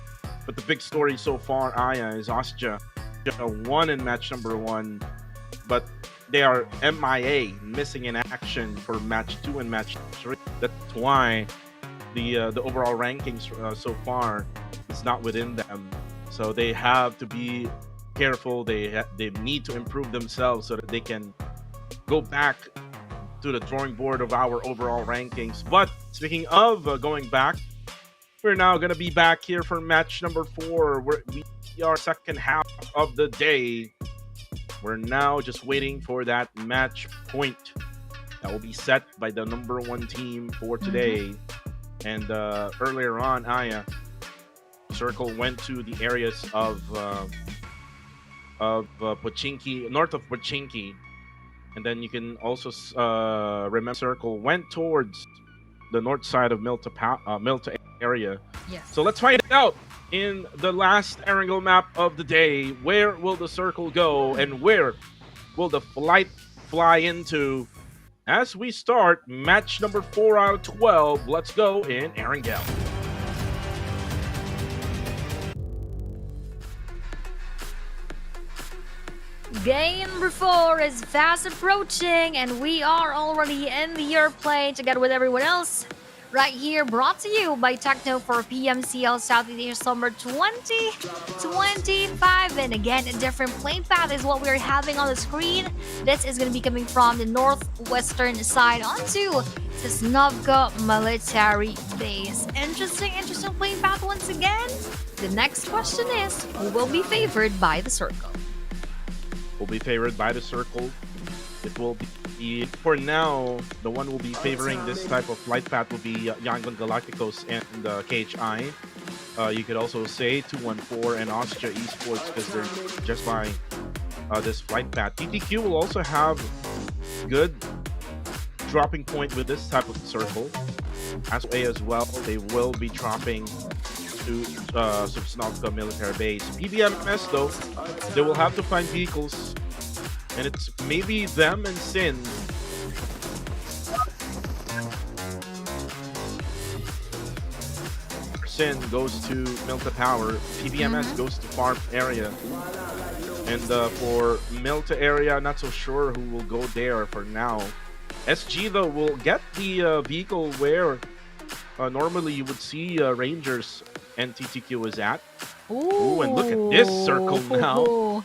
But the big story so far, Aya, is Austria won in match number one, but they are MIA, missing in action for match two and match three. That's why the overall rankings so far is not within them. So they have to be careful. They need to improve themselves so that they can go back to the drawing board of our overall rankings. But speaking of going back, we're now going to be back here for match number four. We are second half of the day. We're now just waiting for that match point that will be set by the number one team for today. And earlier on, Aya, Circle went to the areas of Pochinki, north of Pochinki. And then you can also remember Circle went towards the north side of Milta area. Yes. So let's find out in the last Erangel map of the day. Where will the Circle go and where will the flight fly into as we start match number 4 out of 12? Let's go in Erangel. Game number 4 is fast approaching, and we are already in the airplane together with everyone else. Right here, brought to you by Techno for PMCL Southeast Asia Summer 2025. And again, a different plane path is what we're having on the screen. This is going to be coming from the northwestern side onto Sosnovka Military Base. Interesting plane path once again. The next question is, who will be favored by the Circle? Will be favored by the Circle. It will be, for now, the one will be favoring this type of flight path will be Yangon Galacticos and KHI. You could also say 214 and Austria Esports because they're just by this flight path. TTQ will also have good dropping point with this type of Circle. As well, they will be dropping to Sosnovka Military Base. PBMS, though, they will have to find vehicles, and it's maybe them and Sin. Sin goes to Milta Power, PBMS goes to farm area, and for Milta area, not so sure who will go there for now. SG, though, will get the vehicle where normally you would see Rangers and TTQ is at. Ooh, and look at this Circle now.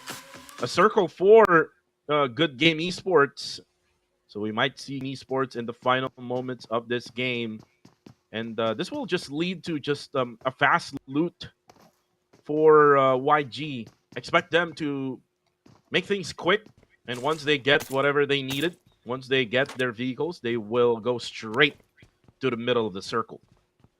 A Circle for Good Game Esports. So we might see Esports in the final moments of this game. And this will just lead to just a fast loot for YG. Expect them to make things quick. And once they get whatever they needed, once they get their vehicles, they will go straight to the middle of the Circle.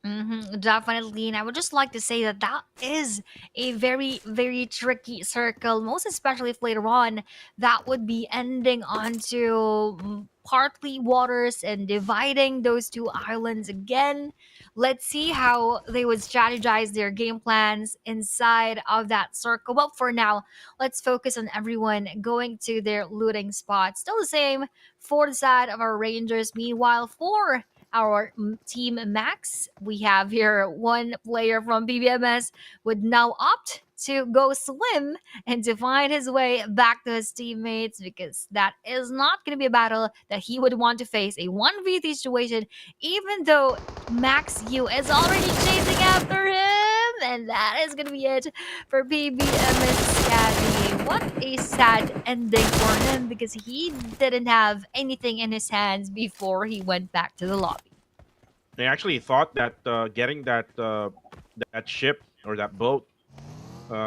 Definitely, and I would just like to say that that is a very, very tricky Circle, most especially if later on that would be ending onto partly waters and dividing those two islands again. Let's see how they would strategize their game plans inside of that Circle. But for now, let's focus on everyone going to their looting spots. Still the same for the side of our Rangers. Meanwhile, for our team Max. We have here one player from PBMS would now opt to go swim and to find his way back to his teammates because that is not going to be a battle that he would want to face, a 1v3 situation, even though Max U is already chasing after him. And that is going to be it for PBMS Scabby. What a sad ending for him because he didn't have anything in his hands before he went back to the lobby. They actually thought that getting that ship or that boat,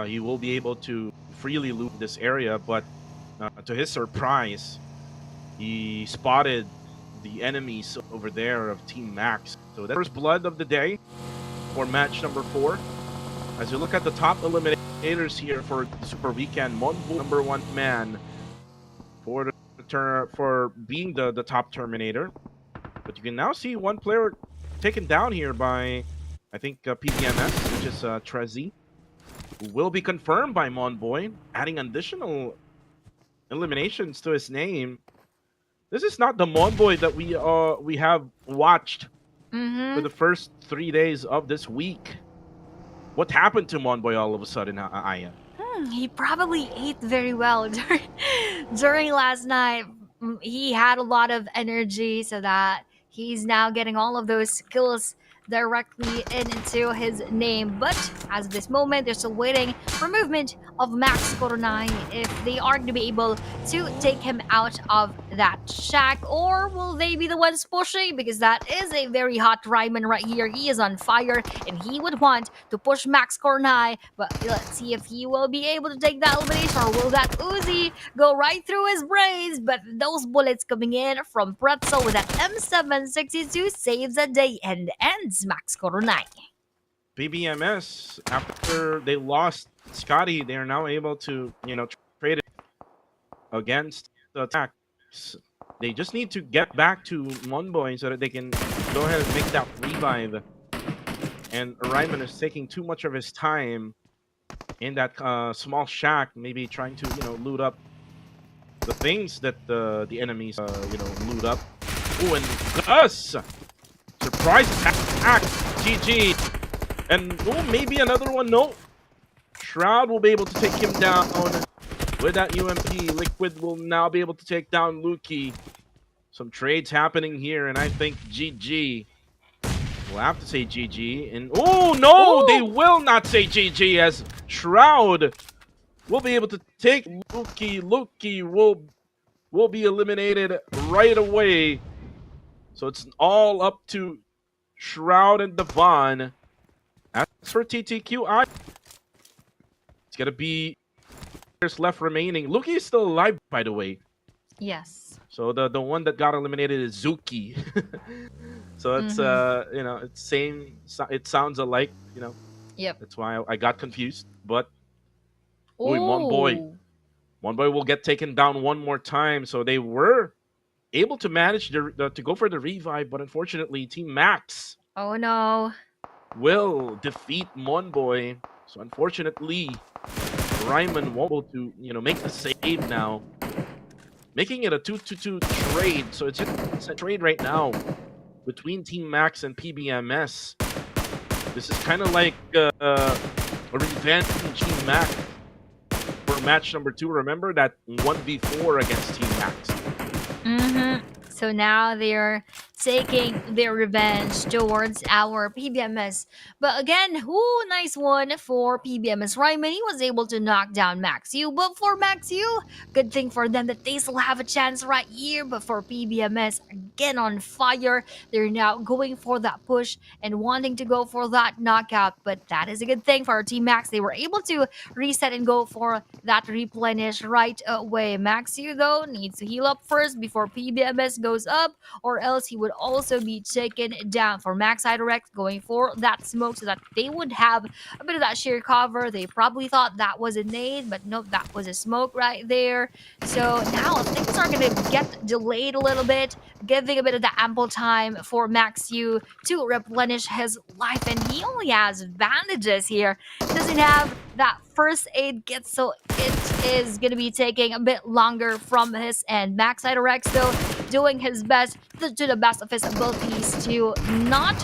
he will be able to freely loot this area, but to his surprise, he spotted the enemies over there of Team Max. So that's first blood of the day for match number 4. As you look at the top eliminators here for the Super Weekend, Monbu, number 1 man for for being the top Terminator. But you can now see one player taken down here by, I think, PBMS, which is Trezzy, who will be confirmed by Monboy, adding additional eliminations to his name. This is not the Monboy that we have watched for the first 3 days of this week. What happened to Monboy all of a sudden, Aya? He probably ate very well during last night. He had a lot of energy so that he's now getting all of those skills directly into his name. But as of this moment, they're still waiting for movement of Max Coronai if they are going to be able to take him out of that shack, or will they be the ones pushing? Because that is a very hot Ryman right here. He is on fire and he would want to push Max Coronai, but let's see if he will be able to take that elimination, or will that Uzi go right through his brains? But those bullets coming in from Pretzel with that M762 saves the day and ends Max Coronai. PBMS, after they lost Scotty, they are now able to, trade it against the attacks. They just need to get back to Monboy so that they can go ahead and make that revive. And Ryman is taking too much of his time in that small shack, maybe trying to, loot up the things that the enemies, loot up. Oh, and Gus! Surprise attack! GG! And maybe another one. No. Shroud will be able to take him down with that UMP. Liquid will now be able to take down Luki. Some trades happening here, and I think GG. We'll have to say GG. And oh no, they will not say GG, as Shroud will be able to take Luki. Luki will be eliminated right away. So it's all up to Shroud and Devon. As for TTQI, it's gonna be there's left remaining. Luki is still alive, by the way. Yes. So the one that got eliminated is Zuki. So it's it's same. It sounds alike, Yep. That's why I got confused. But one boy will get taken down one more time. So they were able to manage to go for the revive, but unfortunately, Team Max. Oh no. Will defeat Monboy. So unfortunately, Ryman won't be able to, make the save now. Making it a 2-2 trade. So it's a trade right now between Team Max and PBMS. This is kind of like a revenge from Team Max for match number 2. Remember that 1v4 against Team Max. So now they're taking their revenge towards our PBMS. But again, nice one for PBMS. Ryman, he was able to knock down Max U. But for Max U, good thing for them that they still have a chance right here. But for PBMS, again on fire. They're now going for that push and wanting to go for that knockout. But that is a good thing for our Team Max. They were able to reset and go for that replenish right away. Max U, though, needs to heal up first before PBMS goes up, or else he would also be taken down. For Max Direct going for that smoke so that they would have a bit of that sheer cover. They probably thought that was a nade, but nope, that was a smoke right there. So now things are going to get delayed a little bit, giving a bit of the ample time for Max U to replenish his life, and he only has bandages here. He doesn't have that first aid kit, so it is going to be taking a bit longer from his end. Max Direct, though, doing his best to the best of his abilities to not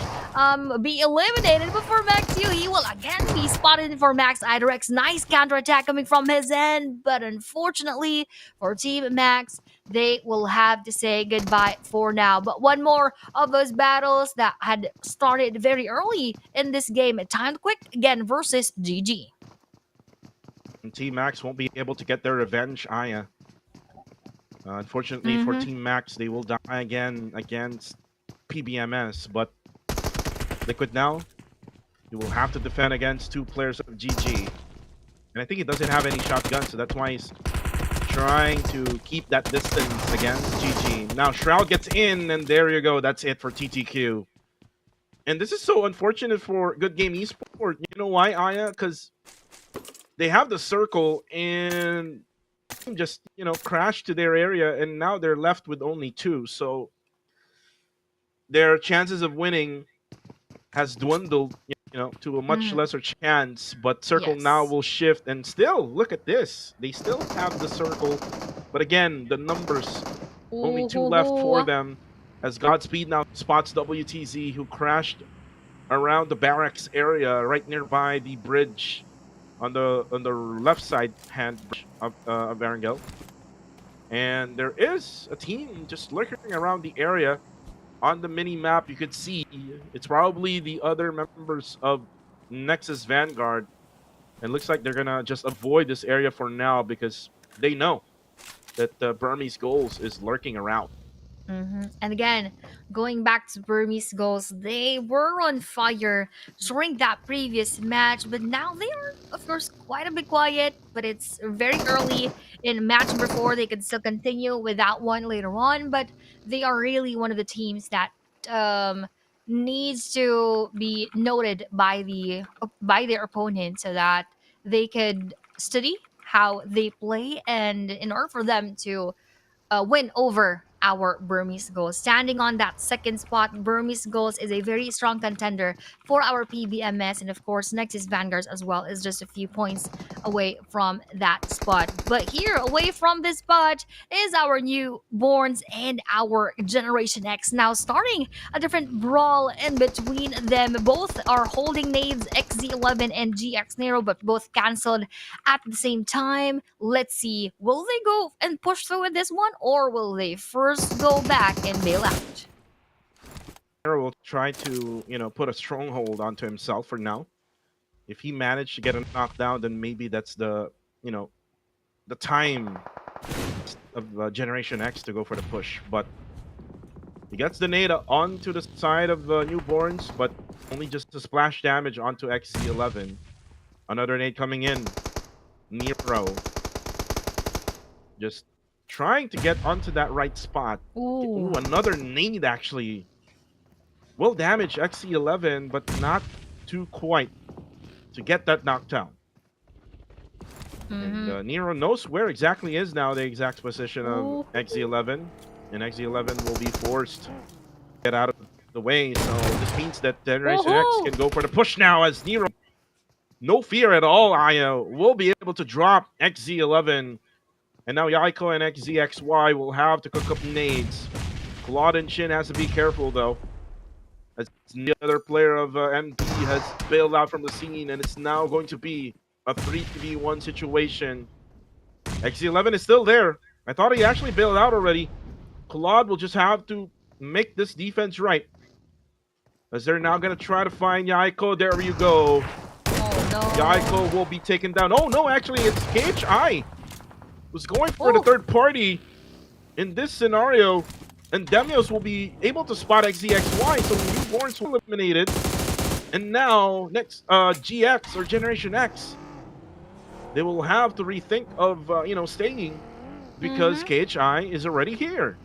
be eliminated. But for Max Yu, he will again be spotted for Max Idrex. Nice counterattack coming from his end, but unfortunately for Team Max, they will have to say goodbye for now. But one more of those battles that had started very early in this game, timed quick again versus GG. And Team Max won't be able to get their revenge, Aya. Unfortunately for Team Max, they will die again against PBMS. But Liquid now, you will have to defend against 2 players of GG. And I think he doesn't have any shotgun, so that's why he's trying to keep that distance against GG. Now Shroud gets in, and there you go. That's it for TTQ. And this is so unfortunate for Good Game Esports. You know why, Aya? Because they have the circle and just, crash to their area, and now they're left with only 2. So their chances of winning has dwindled, to a much lesser chance. But circle now will shift, and still, look at this. They still have the circle, but again, the numbers, only 2 left for them. As Godspeed now spots WTZ, who crashed around the barracks area right nearby the bridge on the left side hand of Erangel. And there is a team just lurking around the area. On the mini map, you could see it's probably the other members of Nexus Vanguard. And looks like they're gonna just avoid this area for now because they know that Burmese Goals is lurking around. And again, going back to Burmese Goals, they were on fire during that previous match, but now they are, of course, quite a bit quiet. But it's very early in match number 4. They could still continue with that one later on, but they are really one of the teams that needs to be noted by their opponent so that they could study how they play, and in order for them to win over our Burmese Goals. Standing on that second spot, Burmese Goals is a very strong contender for our PBMS, and of course, Nexus Vanguards as well is just a few points away from that spot. But here, away from this spot, is our newborns and our Generation X. Now starting a different brawl in between them. Both are holding nades, XZ11 and GX Nero, but both cancelled at the same time. Let's see, will they go and push through with this one, or will they first go back and bail out? Nero will try to, put a stronghold onto himself for now. If he managed to get a knockdown, then maybe that's the time of Generation X to go for the push. But he gets the nade onto the side of Newborns, but only just a splash damage onto XZ11. Another nade coming in. Nero just trying to get onto that right spot. Ooh, another nade actually will damage XZ11, but not too quite to get that knockdown. And Nero knows where exactly is now the exact position of XZ11, and XZ11 will be forced to get out of the way. So this means that Generation X can go for the push now, as Nero, no fear at all, Aya, will be able to drop XZ11. And now Yaiko and XZXY will have to cook up nades. Claude and Shin has to be careful, though, as the other player of MP has bailed out from the scene, and it's now going to be a 3v1 situation. XZ11 is still there. I thought he actually bailed out already. Claude will just have to make this defense right, as they're now going to try to find Yaiko. There you go. Oh, no. Yaiko will be taken down. Oh, no, actually, it's KHI was going for the third party in this scenario, and Demios will be able to spot XZXY, so Newborns will eliminated. And now, next, GX or Generation X, they will have to rethink of, staying, because KHI is already here.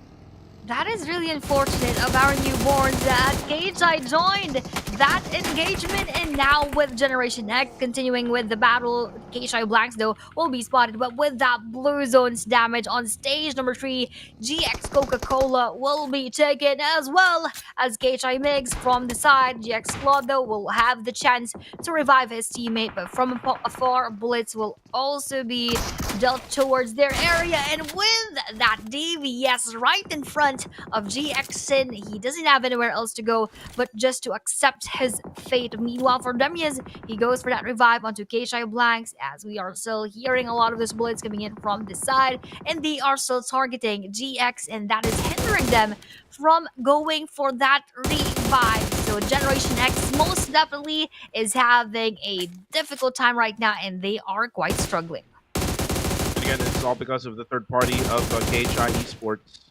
That is really unfortunate of our newborns that KHI joined that engagement, and now with Generation X continuing with the battle, KHI Blanks though will be spotted, but with that blue zone's damage on stage number 3, GX Coca-Cola will be taken, as well as KHI Migs from the side. GX Claude though will have the chance to revive his teammate, but from afar, Blitz will also be dealt towards their area, and with that DVS right in front of GXin, he doesn't have anywhere else to go but just to accept his fate. Meanwhile, for Demias, he goes for that revive onto Keishai Blanks, as we are still hearing a lot of those bullets coming in from this side, and they are still targeting GX, and that is hindering them from going for that revive. So Generation X most definitely is having a difficult time right now, and they are quite struggling. Again, it's all because of the third party of KHI Esports.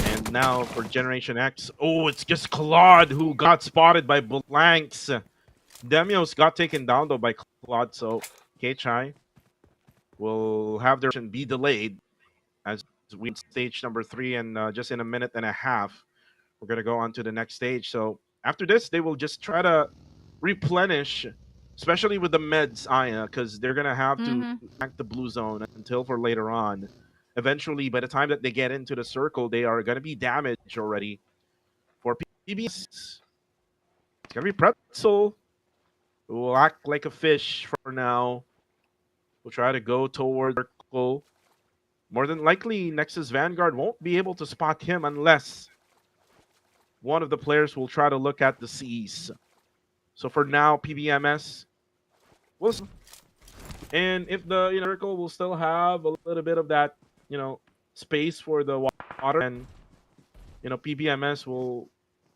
And now for Generation X, oh, it's just Claude who got spotted by Blanks. Demios got taken down though by Claude, so KHI will have their be delayed as we stage number 3, and just in a minute and a half, we're gonna go on to the next stage. So after this, they will just try to replenish, especially with the meds, Aya, because they're gonna have to act the blue zone until for later on. Eventually, by the time that they get into the circle, they are gonna be damaged already. For PBS, it's gonna be Pretzel, who will act like a fish for now. We'll try to go toward the circle. More than likely, Nexus Vanguard won't be able to spot him unless one of the players will try to look at the Cs. So for now, PBMS will, and if the circle will still have a little bit of that space for the water, and PBMS will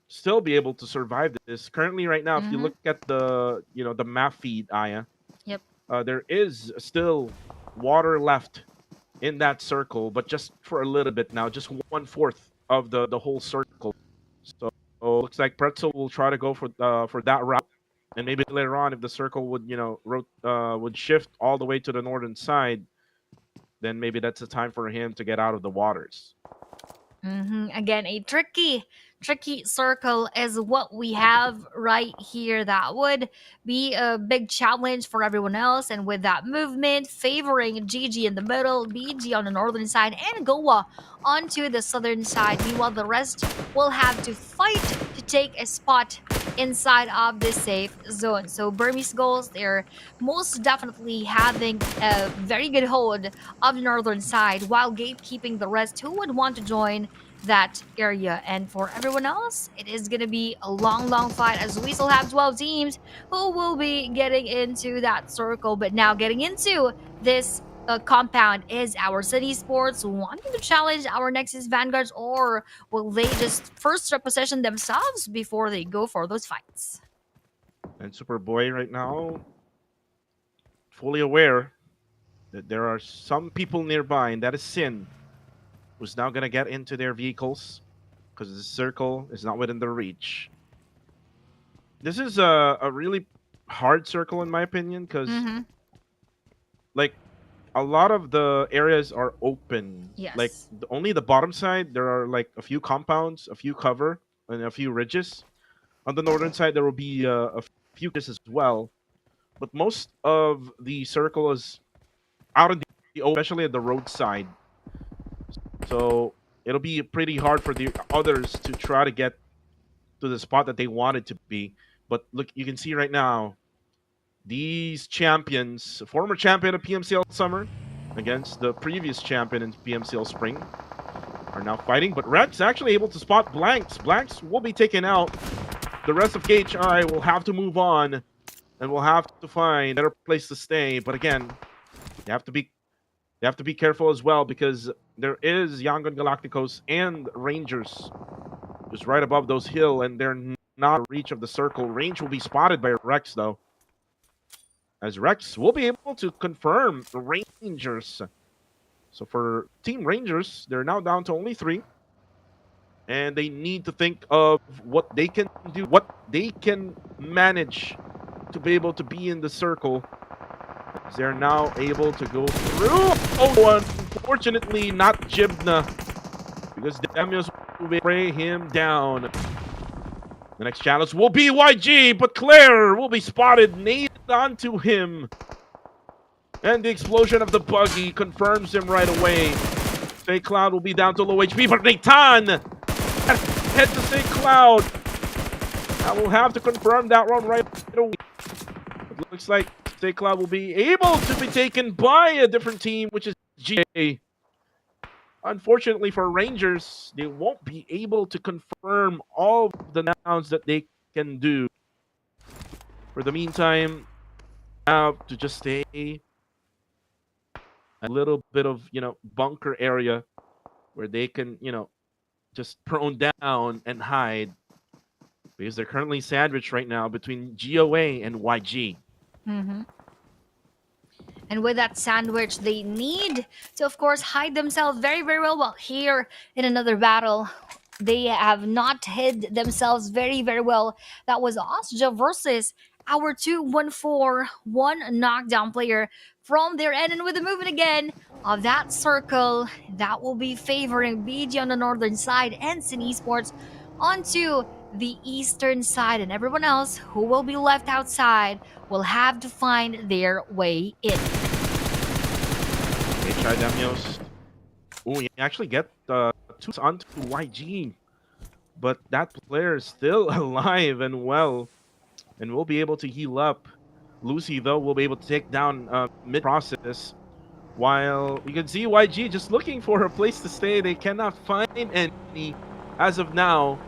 still be able to survive this. Currently, right now, if you look at the the map feed, Aya, Yep. There is still water left in that circle, but just for a little bit now, just 1/4 of the whole circle. So looks like Pretzel will try to go for that route, and maybe later on, if the circle would would shift all the way to the northern side, then maybe that's the time for him to get out of the waters. Again, a tricky circle is what we have right here. That would be a big challenge for everyone else. And with that movement favoring GG in the middle, BG on the northern side, and Goa onto the southern side. Meanwhile, the rest will have to fight to take a spot inside of the safe zone. So Burmese goals, they're most definitely having a very good hold of the northern side while gatekeeping the rest who would want to join that area. And for everyone else, it is going to be a long fight, as we still have 12 teams who will be getting into that circle. But now getting into this compound is our City Esports wanting to challenge our Nexus Vanguards, or will they just first reposition themselves before they go for those fights? And Superboy right now, fully aware that there are some people nearby, and that is Sin, who's now going to get into their vehicles because the circle is not within their reach. This is a really hard circle, in my opinion, because like a lot of the areas are open. Yes. Like only the bottom side, there are like a few compounds, a few cover, and a few ridges. On the northern side, there will be a few ridges as well. But most of the circle is out in the open, especially at the roadside. So it'll be pretty hard for the others to try to get to the spot that they wanted to be. But look, you can see right now, these champions, former champion of PMCL Summer against the previous champion in PMCL Spring, are now fighting. But Rex actually able to spot Blanks. Blanks will be taken out. The rest of KHI will have to move on, and will have to find a better place to stay. But again, you have to be careful as well, because there is Yangon Galacticos and Rangers just right above those hill, and they're not in reach of the circle. Range will be spotted by Rex though, as Rex will be able to confirm the Rangers. So for Team Rangers, they're now down to only 3, and they need to think of what they can do, what they can manage to be able to be in the circle. They're now able to go through. Oh, unfortunately, not Jibna, because Demios will spray him down. The next challenge will be YG, but Claire will be spotted, naded onto him. And the explosion of the buggy confirms him right away. St. Cloud will be down to low HP, but Nathan head to St. Cloud. I will have to confirm that one right away. It looks like Birthday Cloud will be able to be taken by a different team, which is GA. Unfortunately for Rangers, they won't be able to confirm all of the downs that they can do. For the meantime, have to just stay a little bit of, bunker area where they can, just prone down and hide because they're currently sandwiched right now between GOA and YG. Mm-hmm. And with that sandwich, they need to, of course, hide themselves very, very well. Well, here in another battle, they have not hid themselves very, very well. That was Osja versus our 2-1-4, one knockdown player from their end. And with the movement again of that circle, that will be favoring BG on the northern side and Sin Esports onto the eastern side. And everyone else who will be left outside will have to find their way in. They try Damios. Oh, you actually get two onto YG. But that player is still alive and well and will be able to heal up. Lucy, though, will be able to take down mid-process. While you can see YG just looking for a place to stay. They cannot find any as of now.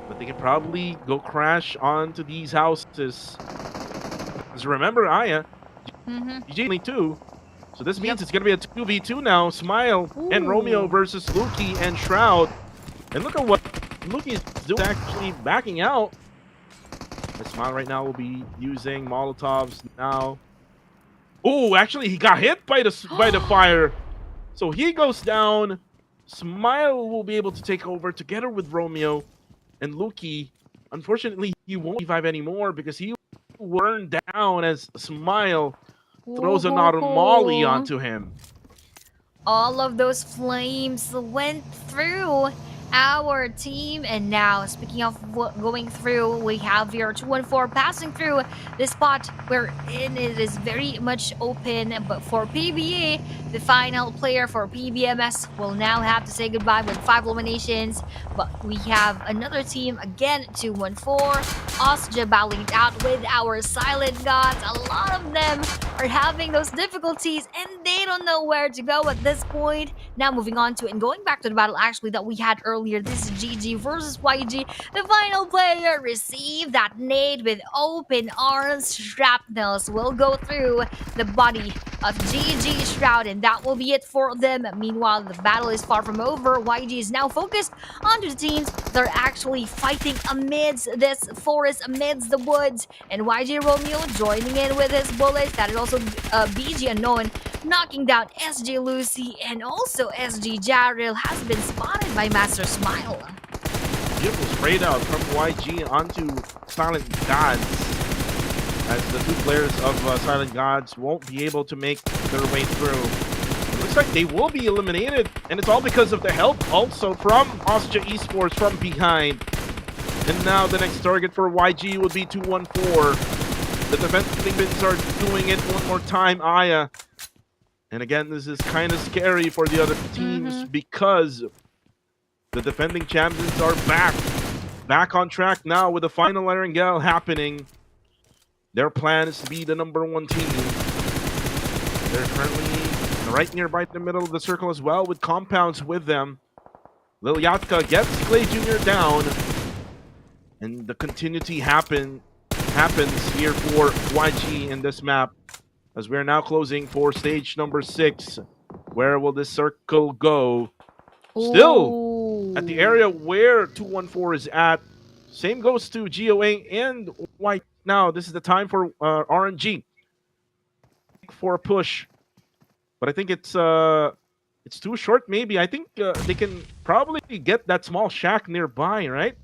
But they can probably go crash onto these houses. Because remember, Aya, GG only 2. So this means it's going to be a 2v2 now. Smile and Romeo versus Luki and Shroud. And look at what Luki is doing, actually backing out. And Smile right now will be using Molotovs now. Oh, actually he got hit by the fire. So he goes down. Smile will be able to take over together with Romeo. And Luki, unfortunately, he won't revive anymore because he will burn down as Smile throws an auto molly onto him. All of those flames went through our team, and now speaking of going through, we have here 2-1-4 passing through this spot where it is very much open. But for PBA, the final player for PBMS will now have to say goodbye with 5 eliminations. But we have another team again, 2-1-4. Osja battling it out with our silent gods. A lot of them are having those difficulties and they don't know where to go at this point. Now moving on to and going back to the battle actually that we had earlier. This is GG versus YG. The final player received that nade with open arms. Shrapnels will go through the body of GG Shroud, and that will be it for them. Meanwhile, the battle is far from over. YG is now focused onto the teams that are actually fighting amidst this forest, amidst the woods, and YG Romeo joining in with his bullets. That is also BG Unknown knocking down SG Lucy, and also SG Jarrell has been spotted by Master Smile. Beautiful sprayed out from YG onto Silent Gods, as the 2 players of Silent Gods won't be able to make their way through. It looks like they will be eliminated, and it's all because of the help also from Osja Esports from behind. And now the next target for YG would be 2-1-4. The defending bins are doing it one more time, Aya. And again, this is kind of scary for the other teams because the defending champions are back on track now with the final Erangel happening. Their plan is to be the #1 team. They're currently right nearby the middle of the circle as well with compounds with them. Lilyatka gets Clay Jr. down, and the continuity happens here for YG in this map. As we're now closing for stage number 6. Where will this circle go? Still at the area where 2-1-4 is at. Same goes to GOA and White. Now, this is the time for RNG for a push. But I think it's too short, maybe. I think they can probably get that small shack nearby, right?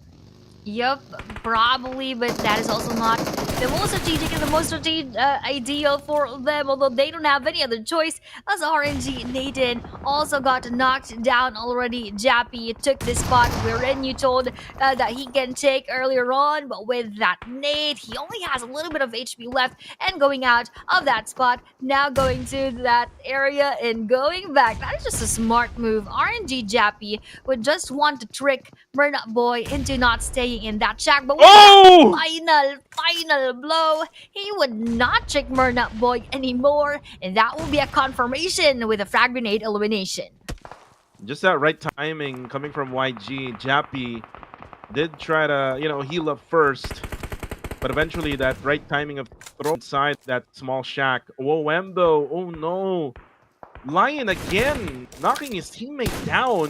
Yup, probably, but that is also not the most strategic and the most ideal for them, although they don't have any other choice, as RNG Nathan also got knocked down already. Jappy took this spot wherein you told that he can take earlier on, but with that nade, he only has a little bit of HP left, and going out of that spot, now going to that area and going back. That is just a smart move. RNG Jappy would just want to trick Murnut Boy into not staying in that shack, but with that final final blow. He would not trick Murna Boy anymore, and that will be a confirmation with a frag grenade elimination. Just that right timing coming from YG. Jappy did try to, heal up first, but eventually that right timing of throw inside that small shack. Wembo, oh no. Lion again, knocking his teammate down.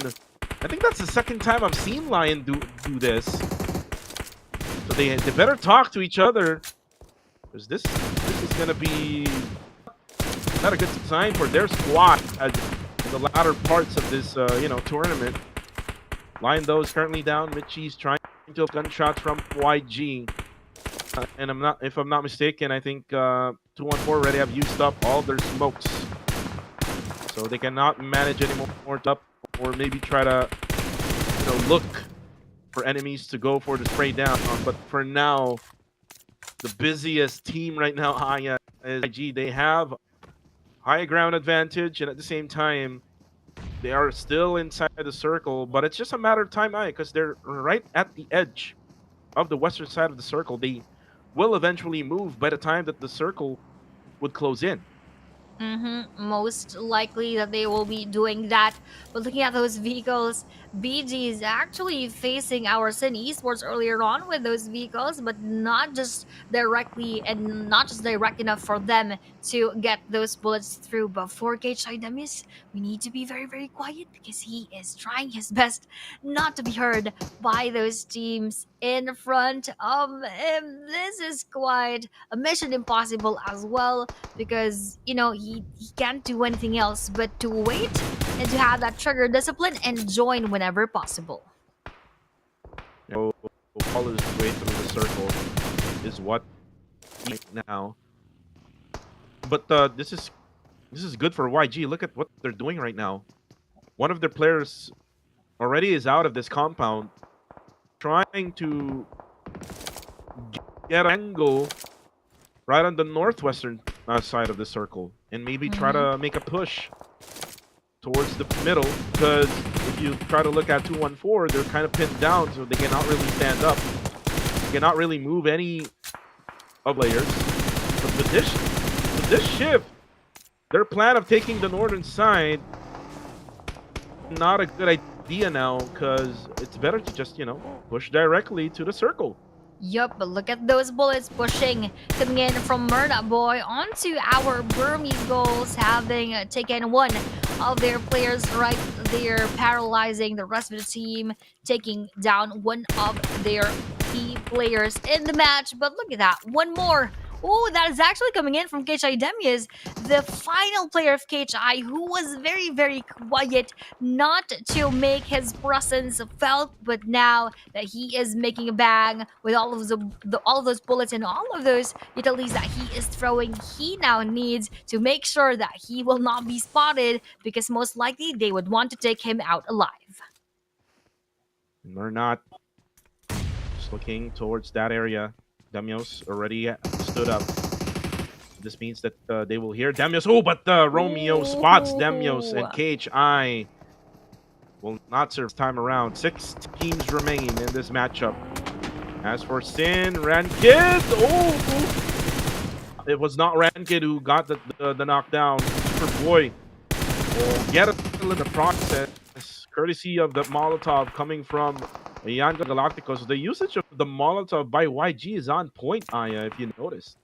I think that's the second time I've seen Lion do this. So they better talk to each other, because this is gonna be not a good sign for their squad at the latter parts of this tournament. Lion though is currently down. Mitchie's trying to gunshots from YG, and if I'm not mistaken, I think 214 already have used up all their smokes, so they cannot manage any more up, or maybe try to look for enemies to go for the spray down. But for now, the busiest team right now, Aya, is YG. They have high ground advantage, and at the same time, they are still inside the circle. But it's just a matter of time, Aya, because they're right at the edge of the western side of the circle. They will eventually move by the time that the circle would close in. Most likely that they will be doing that. But looking at those vehicles, BG is actually facing our Sin Esports earlier on with those vehicles, but not just directly and not just direct enough for them to get those bullets through. But for KHI Demis, we need to be very, very quiet because he is trying his best not to be heard by those teams in front of him. This is quite a mission impossible as well, because he can't do anything else but to wait and to have that trigger discipline and join whenever possible. Follow his way through the circle is what right now. But this is good for YG. Look at what they're doing right now. One of their players already is out of this compound, trying to get an angle right on the northwestern side of the circle, and maybe try to make a push towards the middle, because if you try to look at 214, they're kind of pinned down, so they cannot really stand up. They cannot really move any of players. But with this shift, their plan of taking the northern side, not a good idea now, because it's better to just, push directly to the circle. Yup, but look at those bullets pushing, coming in from Murna Boy onto our Burmese goals, having taken one of their players right there, paralyzing the rest of the team, taking down one of their key players in the match. But look at that, one more. Oh, that is actually coming in from KHI Demias, the final player of KHI, who was very, very quiet, not to make his presence felt. But now that he is making a bang with all of all of those bullets and all of those utilities that he is throwing, he now needs to make sure that he will not be spotted, because most likely they would want to take him out alive. We're not just looking towards that area. Demios already stood up. This means that they will hear Demios. Oh, but Romeo spots Demios, and KHI will not serve this time around. 6 teams remain in this matchup. As for Sin, Rankid, it was not Rankid who got the knockdown. Superboy will get a little in the process, courtesy of the Molotov coming from Young Galacticos. The usage of the Molotov by YG is on point, Aya, if you noticed.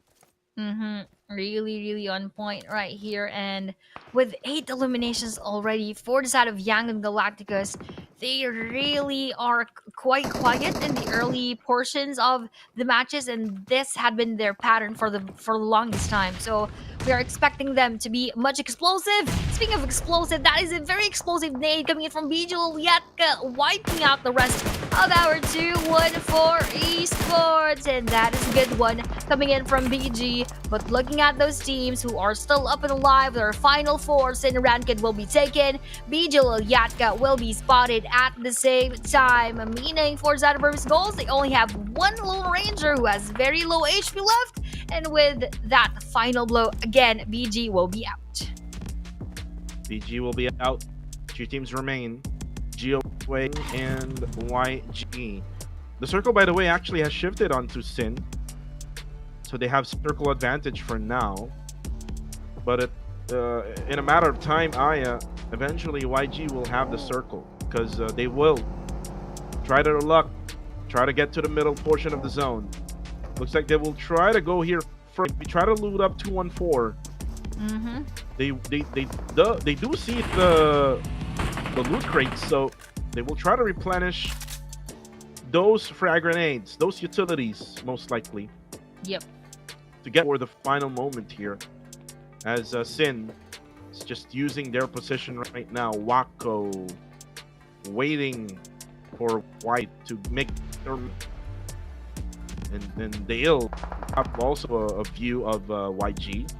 Really, really on point right here. And with 8 eliminations already for the side of Young and Galacticos, they really are quite quiet in the early portions of the matches, and this had been their pattern for the longest time. So we are expecting them to be much explosive. Speaking of explosive, that is a very explosive nade coming in from BG Lyatka, wiping out the rest of our 214 Esports, and that is a good one coming in from BG. But looking at those teams who are still up and alive, their final 4, Sin Rankid will be taken, BG Lyatka will be spotted at the same time, meaning for Zadaburm's goals, they only have one Lone Ranger who has very low HP left, and with that final blow, again, BG will be out. BG will be out. 2 teams remain, GeoWay and YG. The circle, by the way, actually has shifted onto Sin. So they have circle advantage for now. But in a matter of time, eventually YG will have the circle. Because they will try their luck. Try to get to the middle portion of the zone. Looks like they will try to go here first. We try to loot up 214. They do see the loot crates, so they will try to replenish those frag grenades, those utilities, most likely. Yep. To get for the final moment here, as Sin is just using their position right now. Wako waiting for White to make their, and they'll have also a view of YG.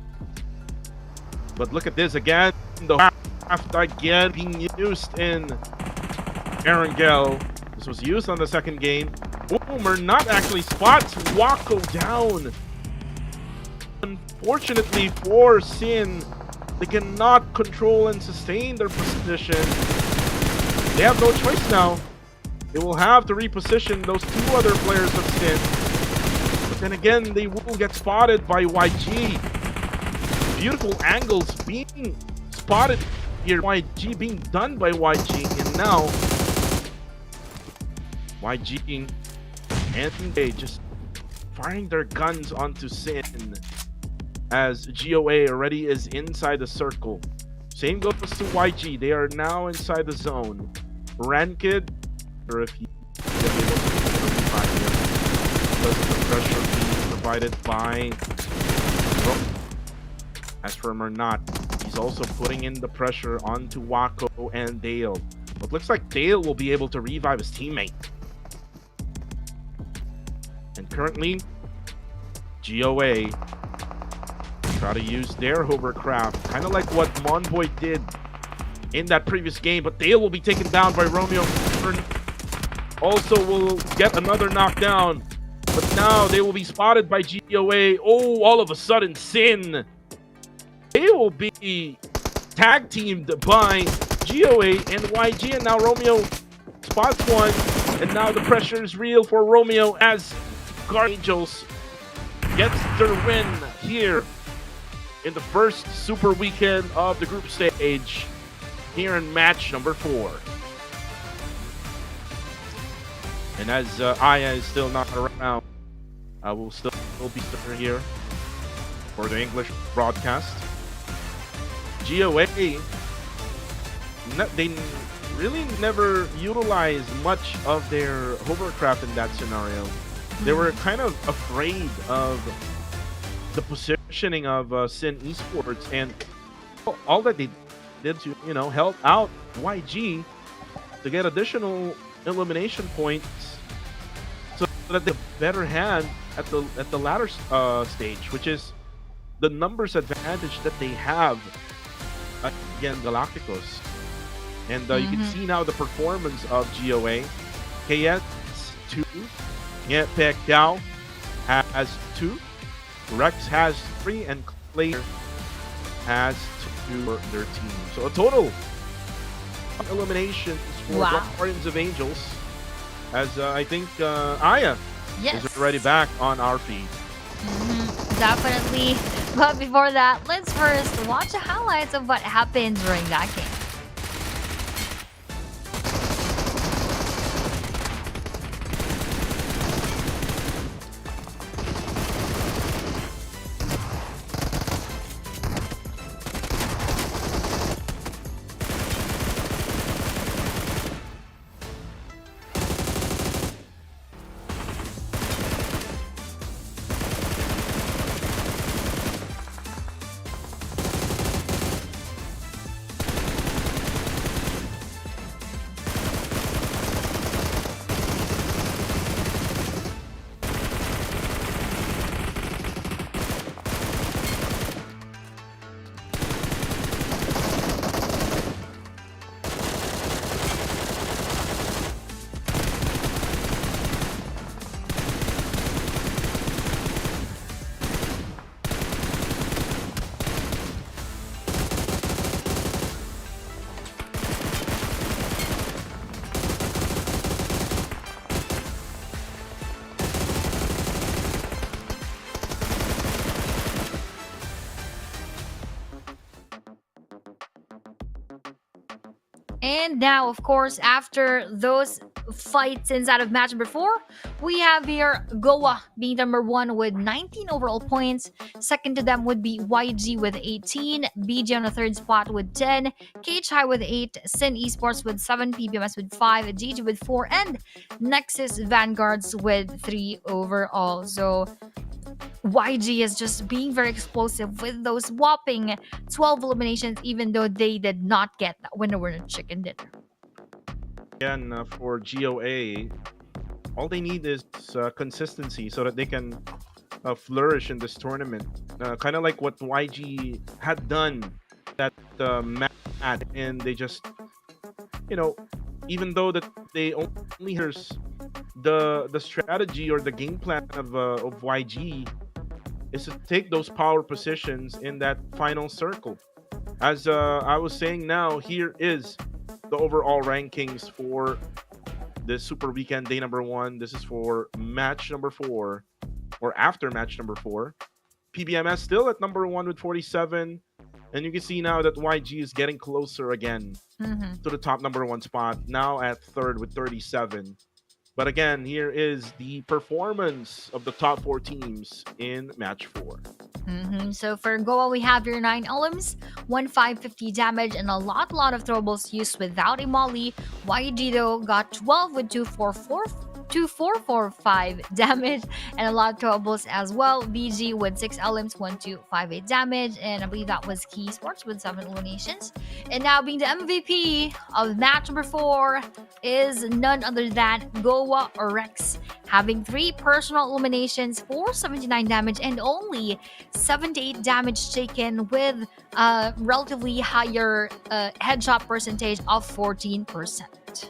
But look at this again, the draft again being used in Erangel. This was used on the second game. Boomer not actually spots Wako down. Unfortunately for Sin, they cannot control and sustain their position. They have no choice now. They will have to reposition those two other players of Sin. But then again, they will get spotted by YG. Beautiful angles being spotted here. YG being done by YG. And now, YG and they just firing their guns onto Sin. As GOA already is inside the circle. Same goes to YG. They are now inside the zone. Ranked, or if you are able to find him, because of the pressure being provided by. As for Mernat, he's also putting in the pressure onto Wako and Dale. But looks like Dale will be able to revive his teammate. And currently, GOA try to use their hovercraft, kind of like what Monboy did in that previous game, but Dale will be taken down by Romeo. Also will get another knockdown, but now they will be spotted by GOA. Oh, all of a sudden, Sin. They will be tag teamed by GOA and YG, and now Romeo spots one, and now the pressure is real for Romeo as Guard Angels gets their win here in the first super weekend of the group stage here in match number 4. And as Aya is still not around, I will still be here for the English broadcast. GOA, they really never utilized much of their hovercraft in that scenario. They were kind of afraid of the positioning of Sin Esports, and all that they did to, help out YG to get additional elimination points so that they have a better hand at the latter stage, which is the numbers advantage that they have against Galacticos. And you can see now the performance of GOA. KS 2, Pek Dao has 2, Rex has 3, and Clay has 2 for their team. So a total of eliminations for the Guardians of Angels, as I think Aya is already back on our feed. Definitely. But before that, let's first watch the highlights of what happened during that game. And now, of course, after those fights inside of match number 4, we have here Goa being number 1 with 19 overall points. Second to them would be YG with 18, BG on the third spot with 10, KHI with 8, Sin Esports with 7, PBMS with 5, GG with 4, and Nexus Vanguards with 3 overall. So YG is just being very explosive with those whopping 12 eliminations, even though they did not get that winner chicken dinner. Again, for GOA, all they need is consistency so that they can flourish in this tournament. Kind of like what YG had done that match, and they just, you know, even though that they only hears the strategy or the game plan of YG is to take those power positions in that final circle. As I was saying, now here is the overall rankings for this Super Weekend day number 1. This is for match number 4, or after match number 4. PBMS still at number 1 with 47, and you can see now that YG is getting closer again to the top number 1 spot, now at third with 37. But again, here is the performance of the top 4 teams in match 4. So for Goa, we have your 9 elims, 1550 damage, and a lot of throwables used without a molly. YG though got 12 with 2445 damage, and a lot of throwables as well. BG with 6 elims, 1258 damage, and I believe that was Key Sports with 7 eliminations. And now being the MVP of match number 4 is none other than Goa Rex, having 3 personal eliminations, 479 damage, and only 78 damage taken with a relatively higher headshot percentage of 14%.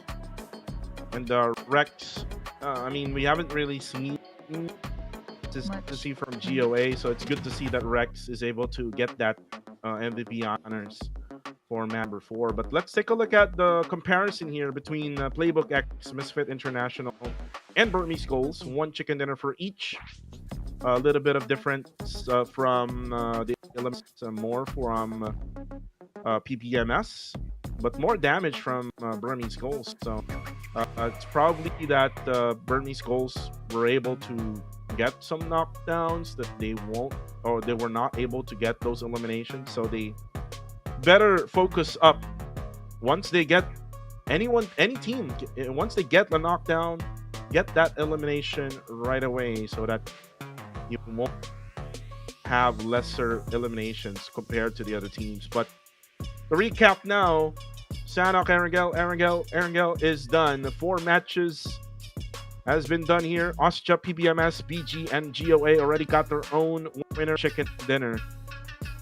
And Rex, I mean, we haven't really seen to see from GOA, so it's good to see that Rex is able to get that MVP honors for number 4. But let's take a look at the comparison here between Playbook X, Misfit International, and Burmese Goals. 1 chicken dinner for each. A little bit of difference from the elements, more from PPMS, but more damage from Burmese Goals. So it's probably that Burmese Goals were able to get some knockdowns that they won't, or they were not able to get those eliminations. So they better focus up once they get any team, once they get the knockdown, get that elimination right away so that you won't have lesser eliminations compared to the other teams. But the recap now, Sanok, Erangel is done. 4 matches has been done here. Austria, PBMS, BG, and GOA already got their own winner chicken dinner.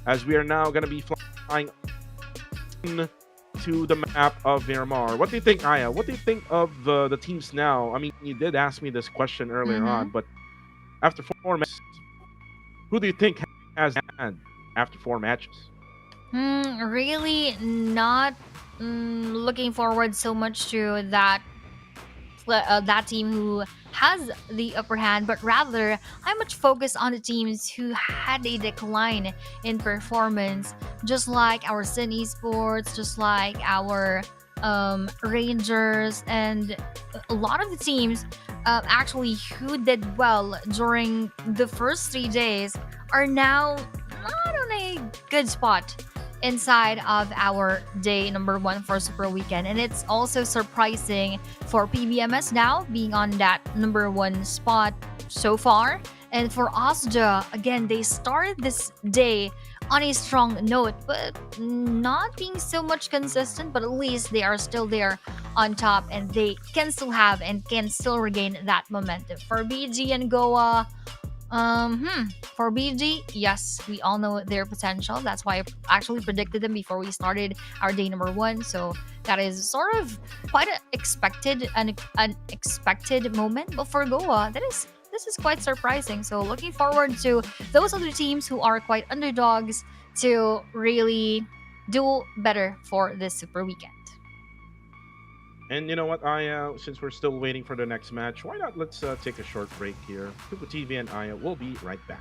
As we are now going to be flying to the map of Miramar. What do you think, Aya? What do you think of the teams now? I mean, you did ask me this question earlier on, but after 4 matches, who do you think has had after 4 matches? Really not looking forward so much to that team who has the upper hand, but rather I'm much focused on the teams who had a decline in performance, just like our Sin Esports, just like our Rangers, and a lot of the teams actually who did well during the first 3 days are now not on a good spot inside of our day number 1 for Super Weekend. And it's also surprising for PBMS now being on that number 1 spot so far. And for Austria, again, they started this day on a strong note, but not being so much consistent, but at least they are still there on top, and they can still have and can still regain that momentum. For BG and Goa, for BG, yes, we all know their potential. That's why I actually predicted them before we started our day number 1. So that is sort of quite an unexpected moment. But for Goa, this is quite surprising. So looking forward to those other teams who are quite underdogs to really do better for this Super Weekend. And you know what, Aya, since we're still waiting for the next match, why not let's take a short break here. Kuku TV and Aya will be right back.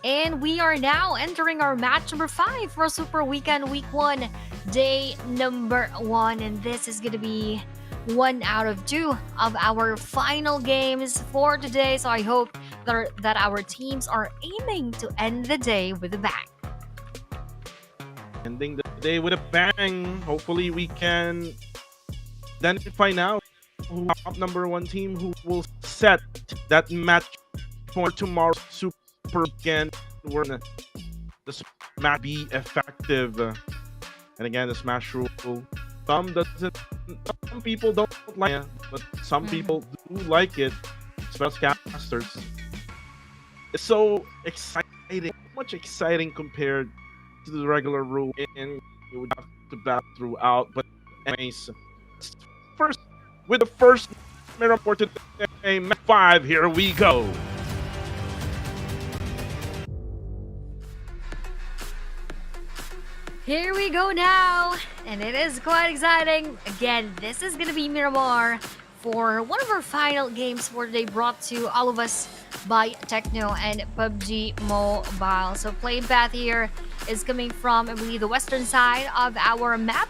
And we are now entering our match number 5 for Super Weekend Week 1, day number 1. And this is going to be 1 out of 2 of our final games for today. So I hope that our teams are aiming to end the day with a bang. Ending the day with a bang. Hopefully we can identify now who top number 1 team who will set that match for tomorrow Super Weekend. We're gonna the match be effective. And again, the smash rule. Some people don't like it, but some people do like it. Especially casters. It's so exciting, much exciting compared to the regular rule, and you would have to battle throughout. But anyways, first with the first mirror for today, match 5. Here we go. Here we go now, and it is quite exciting. Again, this is gonna be Miramar for one of our final games for today, brought to all of us by Techno and PUBG Mobile. So playing path here is coming from, I believe, the western side of our map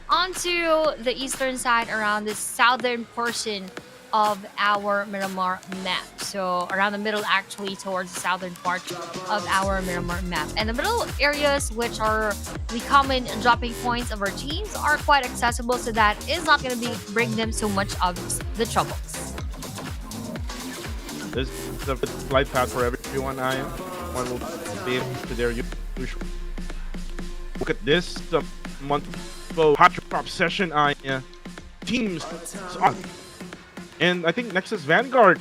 onto the eastern side around the southern portion of our Miramar map. So around the middle, actually, towards the southern part of our Miramar map. And the middle areas, which are the common dropping points of our teams, are quite accessible, so that is not going to bring them so much of the troubles. This is a flight path for everyone. One will be able to their usual. Look at this, the month hot drop session. Teams on. And I think Nexus Vanguard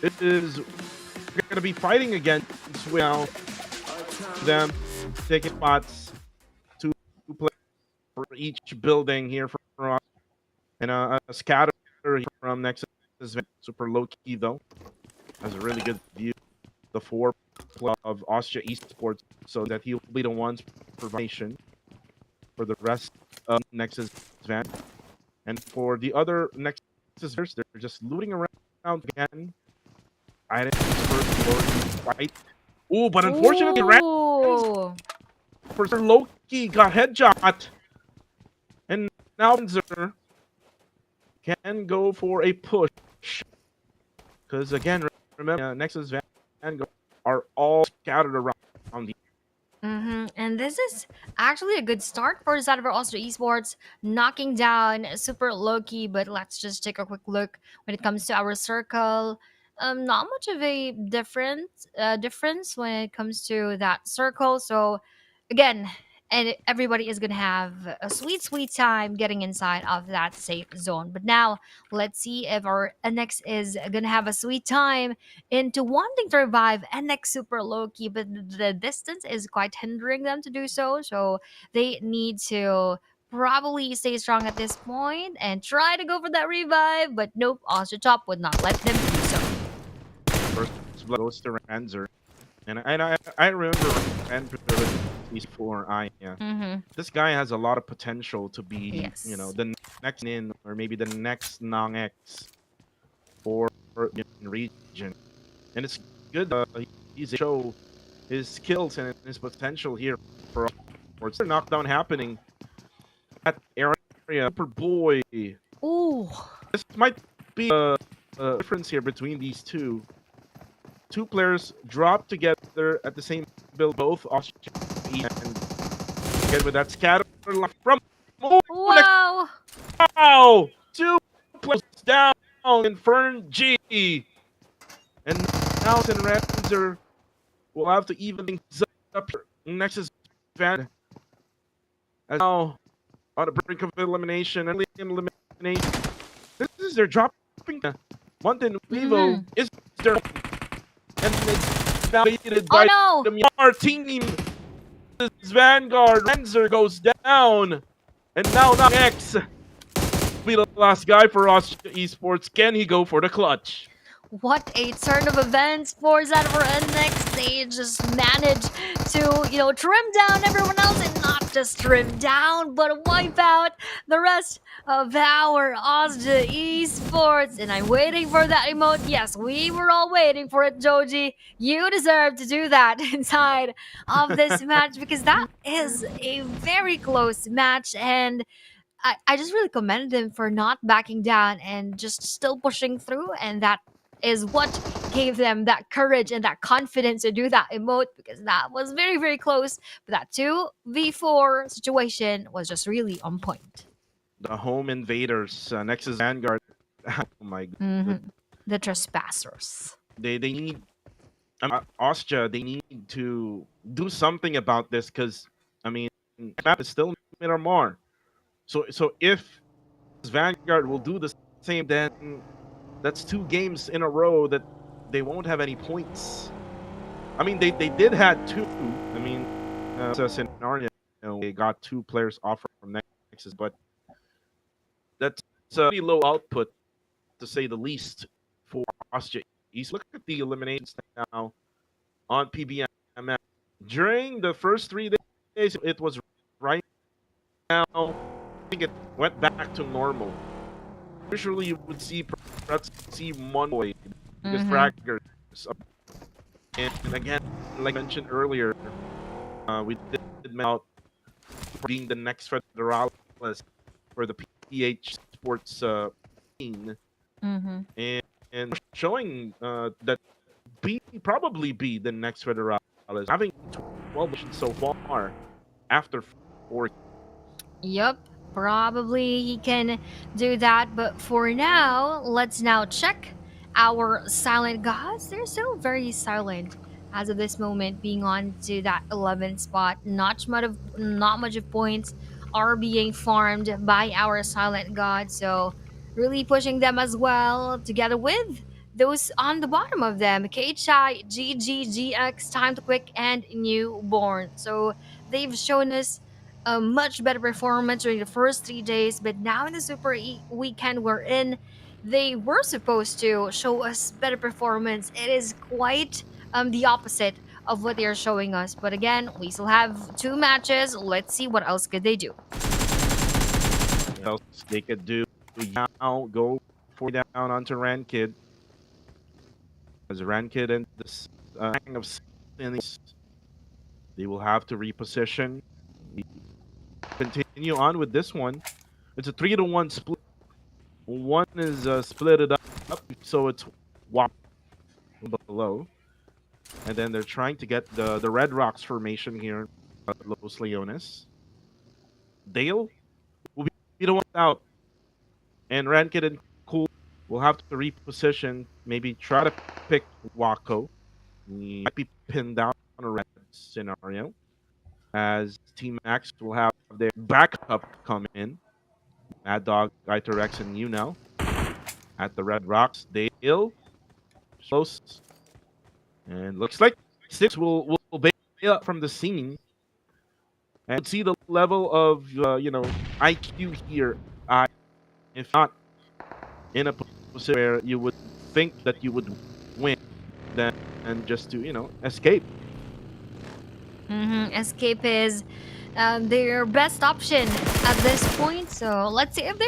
is going to be fighting against them, taking spots to play for each building here from us. And a scatter from Nexus super low key though. Has a really good view. The 4 of Austria Esports, so that he'll be the ones providing for the rest of Nexus Van. And for the other Nexus, they're just looting around again. Items for fight. Oh, but unfortunately, for Loki got headshot. And now Panzer can go for a push. Because again, remember, Nexus Van are all scattered around the. And this is actually a good start for the side of our Austria Esports, knocking down Super Loki. But let's just take a quick look when it comes to our circle. Not much of a difference when it comes to that circle. So again, and everybody is gonna have a sweet time getting inside of that safe zone. But now let's see if our NX is gonna have a sweet time into wanting to revive NX Super Loki, but the distance is quite hindering them to do so. So they need to probably stay strong at this point and try to go for that revive. But nope, Austria Top would not let them do so. First blood goes to Ranzer. And I remember Ranzer before this guy has a lot of potential to be, the next in, or maybe the next non-X for the region. And it's good he's show his skills and his potential here for a knockdown happening at area. Superboy. Ooh. This might be a difference here between these two. Two players drop together at the same build, both Austria, and get with that scatter from. Wow! Wow! 2 players down in Fern G, and now Ranzer will have to even things up here. Nexus Van as now on the brink of elimination. This is their dropping. Mountain Vivo is their. And it's now aided by the Yar team. This Vanguard Ranzer goes down. And now X be the last guy for Austria Esports. Can he go for the clutch? What a turn of events for Zanavar, and next they just managed to, trim down everyone else and not just trimmed down, but wipe out the rest of our Austria Esports. And I'm waiting for that emote. Yes, we were all waiting for it, Joji. You deserve to do that inside of this match because that is a very close match. And I just really commended him for not backing down and just still pushing through. And that is what gave them that courage and that confidence to do that emote because that was very, very close. But that 2v4 situation was just really on point. The home invaders, Nexus Vanguard. Oh my god. The trespassers. They need Austria, they need to do something about this because I mean map is still Miramar. So if Vanguard will do the same, then that's 2 games in a row that they won't have any points. I mean they did had 2. I mean it's a scenario, they got 2 players off from Nexus, but that's a pretty low output to say the least for Austria East. Look at the eliminations now on PBM. During the first 3 days, it was right. Now, I think it went back to normal. Usually, you would see Monboy, biggest fraggers. And again, like I mentioned earlier, we did about being the next Federalis for the PH Sports team. And showing that probably be the next Federalis, having 12 missions so far after 4. Yep, probably he can do that. But for now, let's now check our silent gods. They're still very silent as of this moment, being on to that 11th spot. Not much of points are being farmed by our silent god. So really pushing them as well, together with those on the bottom of them, KHI, GGGX, Time to Quick, and Newborn. So they've shown us a much better performance during the first 3 days, but now in the weekend we're in, they were supposed to show us better performance. It is quite the opposite of what they are showing us. But again, we still have 2 matches. Let's see what else could they do. What else they could do? Now go for down onto Rankid. As Rankid and this hang of things, they will have to reposition. Continue on with this one. It's a 3-to-1 split. One is split it up, so it's below, and then they're trying to get the Red Rocks formation here at Los Leones. Dale will be the one out, and Rankid and Cool will have to reposition. Maybe try to pick Wako. He might be pinned down on a red scenario, as Team Max will have their backup come in. Mad Dog, Iterex, and you now at the Red Rocks. Dale close, and looks like Six will bail up from the scene and see the level of IQ here. If not in a position where you would think that you would win, then and just to escape. Escape is their best option at this point. So let's see if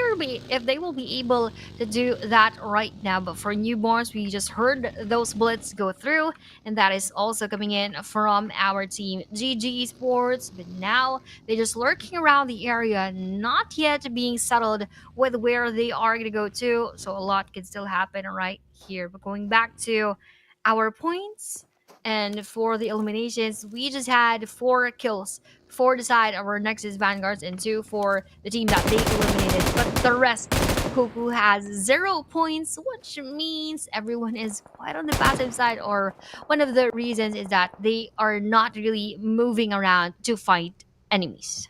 they will be able to do that right now. But for newborns, we just heard those blitz go through, and that is also coming in from our team GG Esports. But now they're just lurking around the area, not yet being settled with where they are going to go to. So a lot can still happen right here. But going back to our points. And for the eliminations, we just had 4 kills for the side of our Nexus Vanguards and 2 for the team that they eliminated. But the rest, Cuckoo has 0 points, which means everyone is quite on the passive side, or one of the reasons is that they are not really moving around to fight enemies.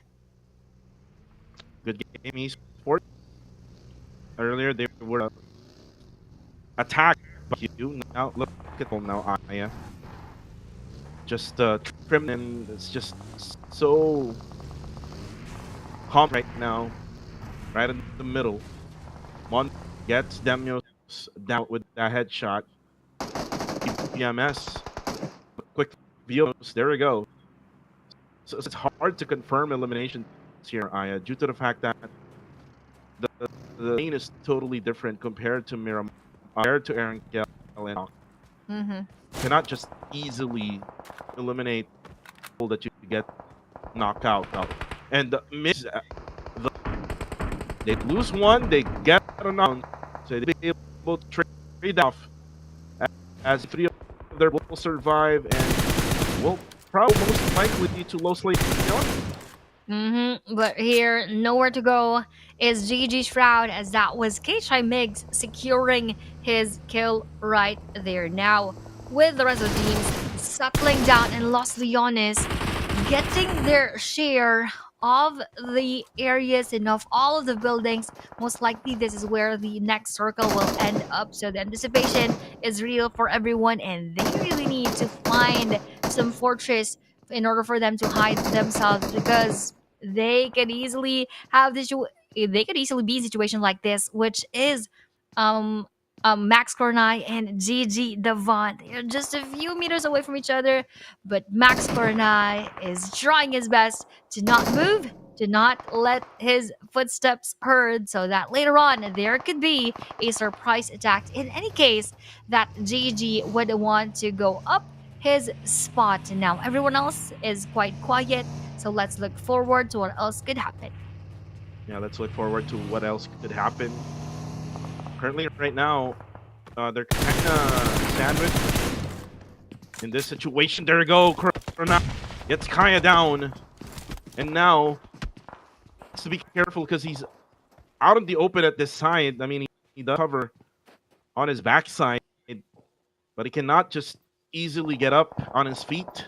Good game, Esports. Earlier they were attacked by you. Now look at them now, Aya. Just trimmed, and it's just so calm right now, right in the middle. Mon gets Demios down with that headshot. PMS, quick views. There we go. it's hard to confirm eliminations here, Aya, due to the fact that the the lane is totally different compared to compared to Aaron Kell and Hawk. Mm-hmm. Cannot just easily eliminate people that you get knocked out. And the miss, they lose one, they get another, so they be able to trade off as three of them will survive and will probably most likely to low slate. Mm-hmm. But here, nowhere to go is GG Shroud, as that was K-Chai Migs securing his kill right there. Now, with the rest of the teams settling down and Los Leones getting their share of the areas and of all of the buildings, most likely this is where the next circle will end up. So the anticipation is real for everyone, and they really need to find some fortress in order for them to hide themselves, because they can easily have this. They could easily be in a situation like this, which is um Max Cornai and Gigi Devon. They're just a few meters away from each other, but Max Cornai is trying his best to not move, to not let his footsteps heard, so that later on there could be a surprise attack. In any case, that Gigi would want to go up his spot. Now everyone else is quite quiet, so let's look forward to what else could happen. Yeah, let's look forward to what else could happen. Currently, right now, they're kind of sandwiched in this situation. There we go. Corona gets Kaya down, and now has to be careful because he's out in the open at this side. I mean, he does cover on his backside, but he cannot just easily get up on his feet.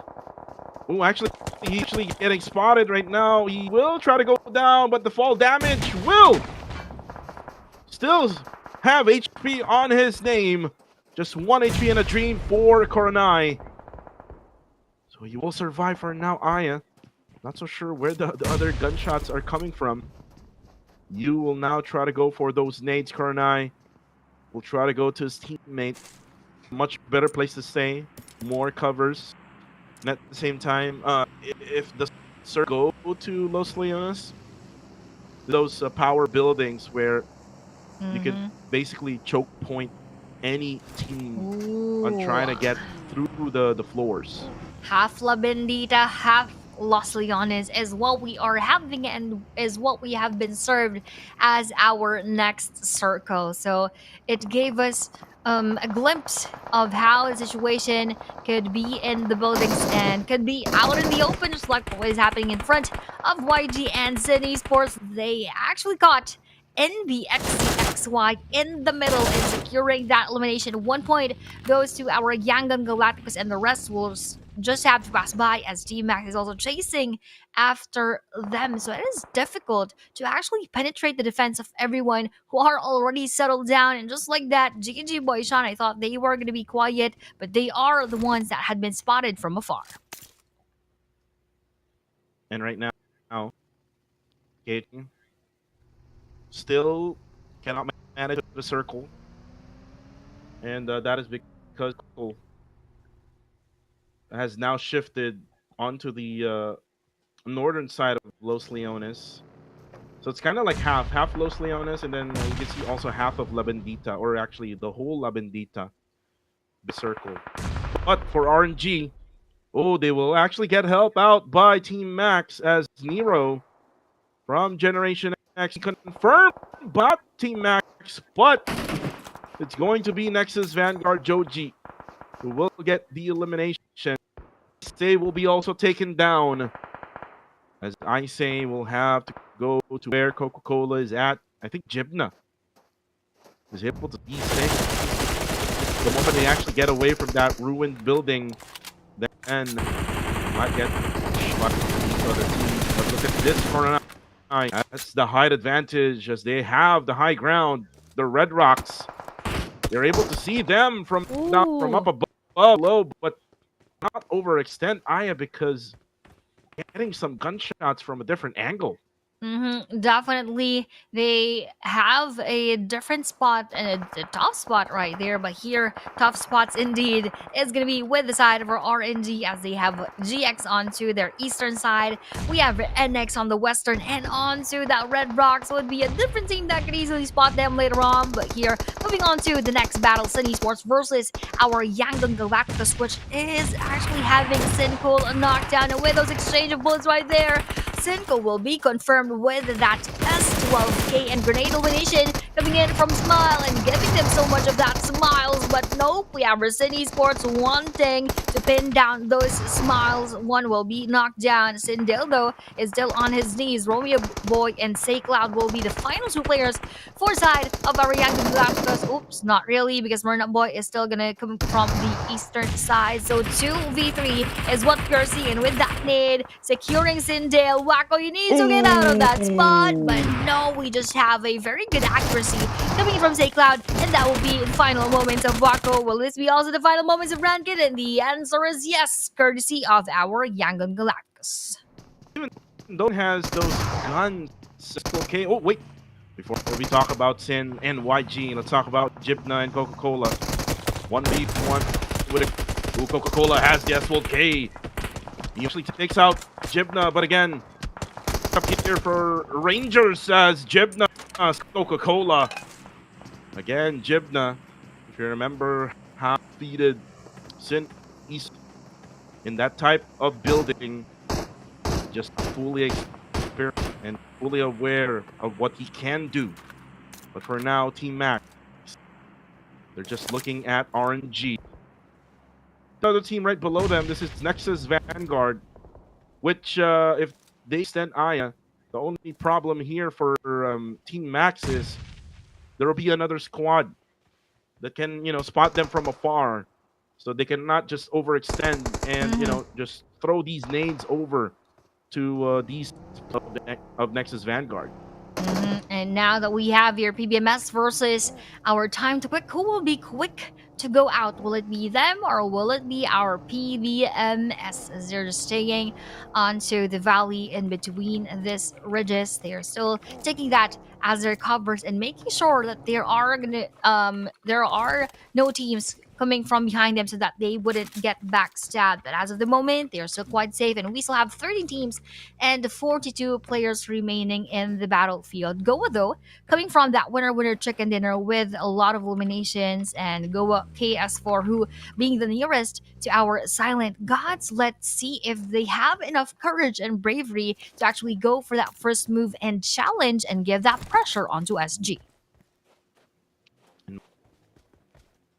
Oh, actually, he's actually getting spotted right now. He will try to go down, but the fall damage will still have HP on his name. Just 1 HP and a dream for Coronai. So he will survive for now, Aya. Not so sure where the other gunshots are coming from. You will now try to go for those nades, Coronai. Will try to go to his teammate. Much better place to stay. More covers. And at the same time, if the circle go to Los Leones, those power buildings where you could basically choke point any team on trying to get through the floors. Half La Bendita, half Los Leones is what we are having and is what we have been served as our next circle. So it gave us a glimpse of how the situation could be in the buildings and could be out in the open, just like what is happening in front of YG and Sin Esports. They actually caught NBXCXY in the middle and securing that elimination. 1 point goes to our Yangon Galacticos, and the rest will just have to pass by, as T-Max is also chasing after them. So it is difficult to actually penetrate the defense of everyone who are already settled down. And just like that, GG Boyshan, I thought they were going to be quiet, but they are the ones that had been spotted from afar. And right now, Gaten still cannot manage the circle. And that is because has now shifted onto the northern side of Los Leones. So it's kind of like half Los Leones, and then you can see also half of La Bendita, or actually the whole La Bendita circle. But for RNG, oh, they will actually get help out by Team Max, as Nero from Generation X confirmed by Team Max, but it's going to be Nexus Vanguard Joji who will get the elimination. Say will be also taken down, as I say will have to go to where Coca-Cola is at. I think Jibna is able to be safe. The moment they actually get away from that ruined building, then might get shot from each other teams. But look at this corner. That's the height advantage, as they have the high ground. The Red Rocks, they're able to see them from up above, low, but not overextend Aya, because getting some gunshots from a different angle. Definitely, they have a different spot and a tough spot right there. But here, tough spots indeed is going to be with the side of our RNG as they have GX onto their eastern side. We have NX on the western and onto that Red Rocks would be a different team that could easily spot them later on. But here, moving on to the next battle, Sun Esports versus our Yangon Galactus, which is actually having Sincool knocked down. And with those exchange of bullets right there, Cinco will be confirmed with that S12K and grenade illumination coming in from Smile and giving them so much of that smiles. But nope, we have Resin Esports wanting to pin down those smiles. One will be knocked down. Sindildo is still on his knees. Romeo Boy and Say Cloud will be the final two players for side of our Young Galacticos. Oops, not really, because Murna Boy is still gonna come from the eastern side. So 2v3 is what we're seeing with that nade securing Sindale. Wacko, you need to get out of that spot. But no, we just have a very good accuracy coming from Say Cloud, and that will be the final moments of Wacko. Will this be also the final moments of Ranked? And the answer is yes, courtesy of our Yangon Galactus. Don't has those guns. It's okay. Oh wait, before we talk about Sin and YG, let's talk about Jibna and Coca-Cola. 1v1 with a Coca-Cola has the S12K. He actually takes out Jibna, but again, up here for Rangers as Jibna, Coca-Cola. Again, Jibna, if you remember how defeated Sin East in that type of building, just fully experienced and fully aware of what he can do. But for now, Team Max, they're just looking at RNG. The other team right below them, this is Nexus Vanguard, which if they extend Aya, the only problem here for Team Max is there will be another squad that can, spot them from afar. So they cannot just overextend and, just throw these nades over to these of Nexus Vanguard. And now that we have your PBMS versus our time to quick, who will be quick to go out? Will it be them or will it be our PBMS as they're just staying onto the valley in between this ridges? They are still taking that as their covers and making sure that there are no teams coming from behind them so that they wouldn't get backstabbed. But as of the moment, they are still quite safe, and we still have 13 teams and 42 players remaining in the battlefield. Goa, though, coming from that winner chicken dinner with a lot of eliminations, and Goa KS4, who being the nearest to our silent gods, let's see if they have enough courage and bravery to actually go for that first move and challenge and give that pressure onto SG.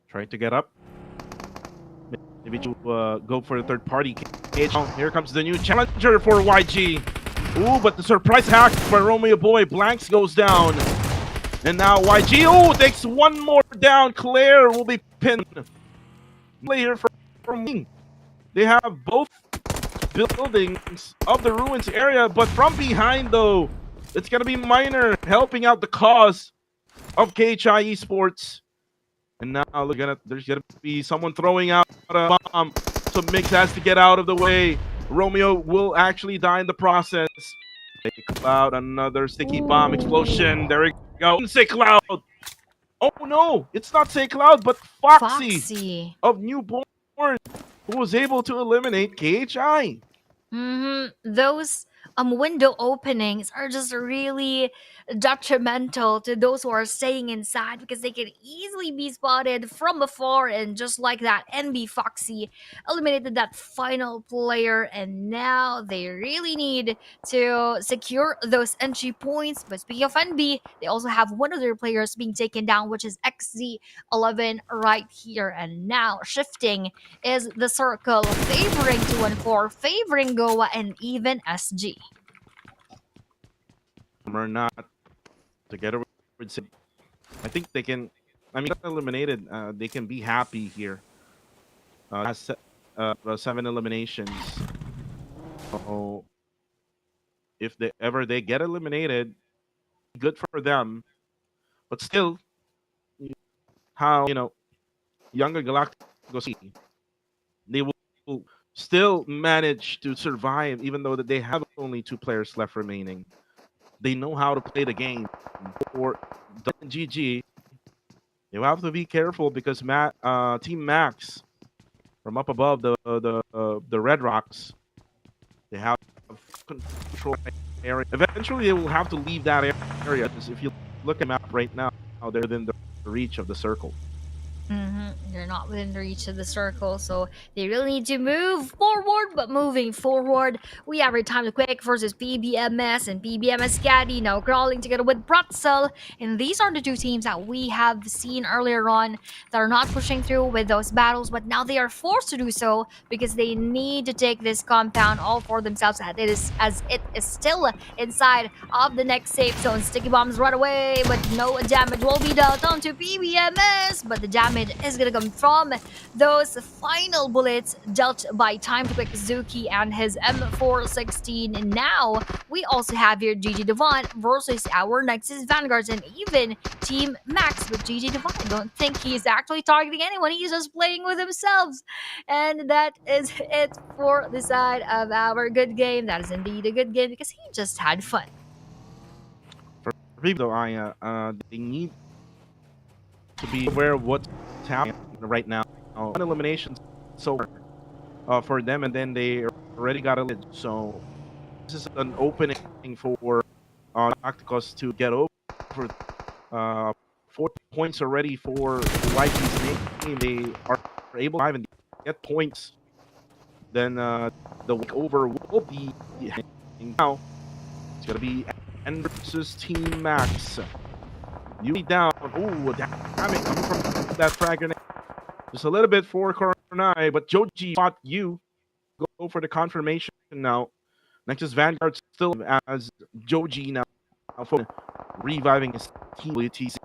Trying to get up. Maybe to go for the third party. Here comes the new challenger for YG. Ooh, but the surprise hack by Romeo Boy. Blanks goes down. And now YG, takes one more down. Claire will be pinned. Play here from me. They have both buildings of the ruins area, but from behind, though, it's going to be Miner helping out the cause of KHI Esports. And now there's gonna be someone throwing out a bomb, so Mix has to get out of the way. Romeo will actually die in the process. Say Cloud, another sticky bomb explosion. There we go. Say Cloud. Oh no, it's not Say Cloud, but Foxy of Newborn, who was able to eliminate KHI. Those window openings are just really detrimental to those who are staying inside because they can easily be spotted from afar. And just like that, NB Foxy eliminated that final player, and now they really need to secure those entry points. But speaking of NB, they also have one of their players being taken down, which is XZ11 right here. And now shifting is the circle, favoring 2-4, favoring Goa and even SG. Or not together with Sid. I think they can. I mean, eliminated. They can be happy here. Has 7 eliminations. So if they get eliminated, good for them. But still, how younger Galacticos, they will still manage to survive, even though that they have only 2 players left remaining. they know how to play the game. For the GG, you have to be careful because Team Max from up above the Red Rocks, they have control area. Eventually, they will have to leave that area because if you look at the map right now, they're within the reach of the circle. They're not within the reach of the circle, so they really need to move forward. But moving forward, we have our time to quick versus PBMS and PBMS Caddy now crawling together with Pretzel. And these are the two teams that we have seen earlier on that are not pushing through with those battles, but now they are forced to do so because they need to take this compound all for themselves as it is still inside of the next safe zone. Sticky bombs right away, but no damage will be dealt onto PBMS. But the damage is gonna come from those final bullets dealt by Time to Quick Zuki and his M416. And now we also have here GG Devon versus our Nexus Vanguards and even Team Max with GG Devon. I don't think he's actually targeting anyone, he's just playing with himself. And that is it for the side of our good game. That is indeed a good game because he just had fun. For people, though, they need to be aware of what's happening right now. One elimination so for them, and then they already got a lid. So this is an opening for Tacticos to get over. 4 points already for YG's team. They are able to and get points. Then the week over will be now. It's gonna be N versus Team Max. You down. Ooh, damage coming from that frag grenade. Just a little bit for Coronai, but Joji fought you. Go for the confirmation now. Nexus Vanguard still as Joji now for reviving his team WTC.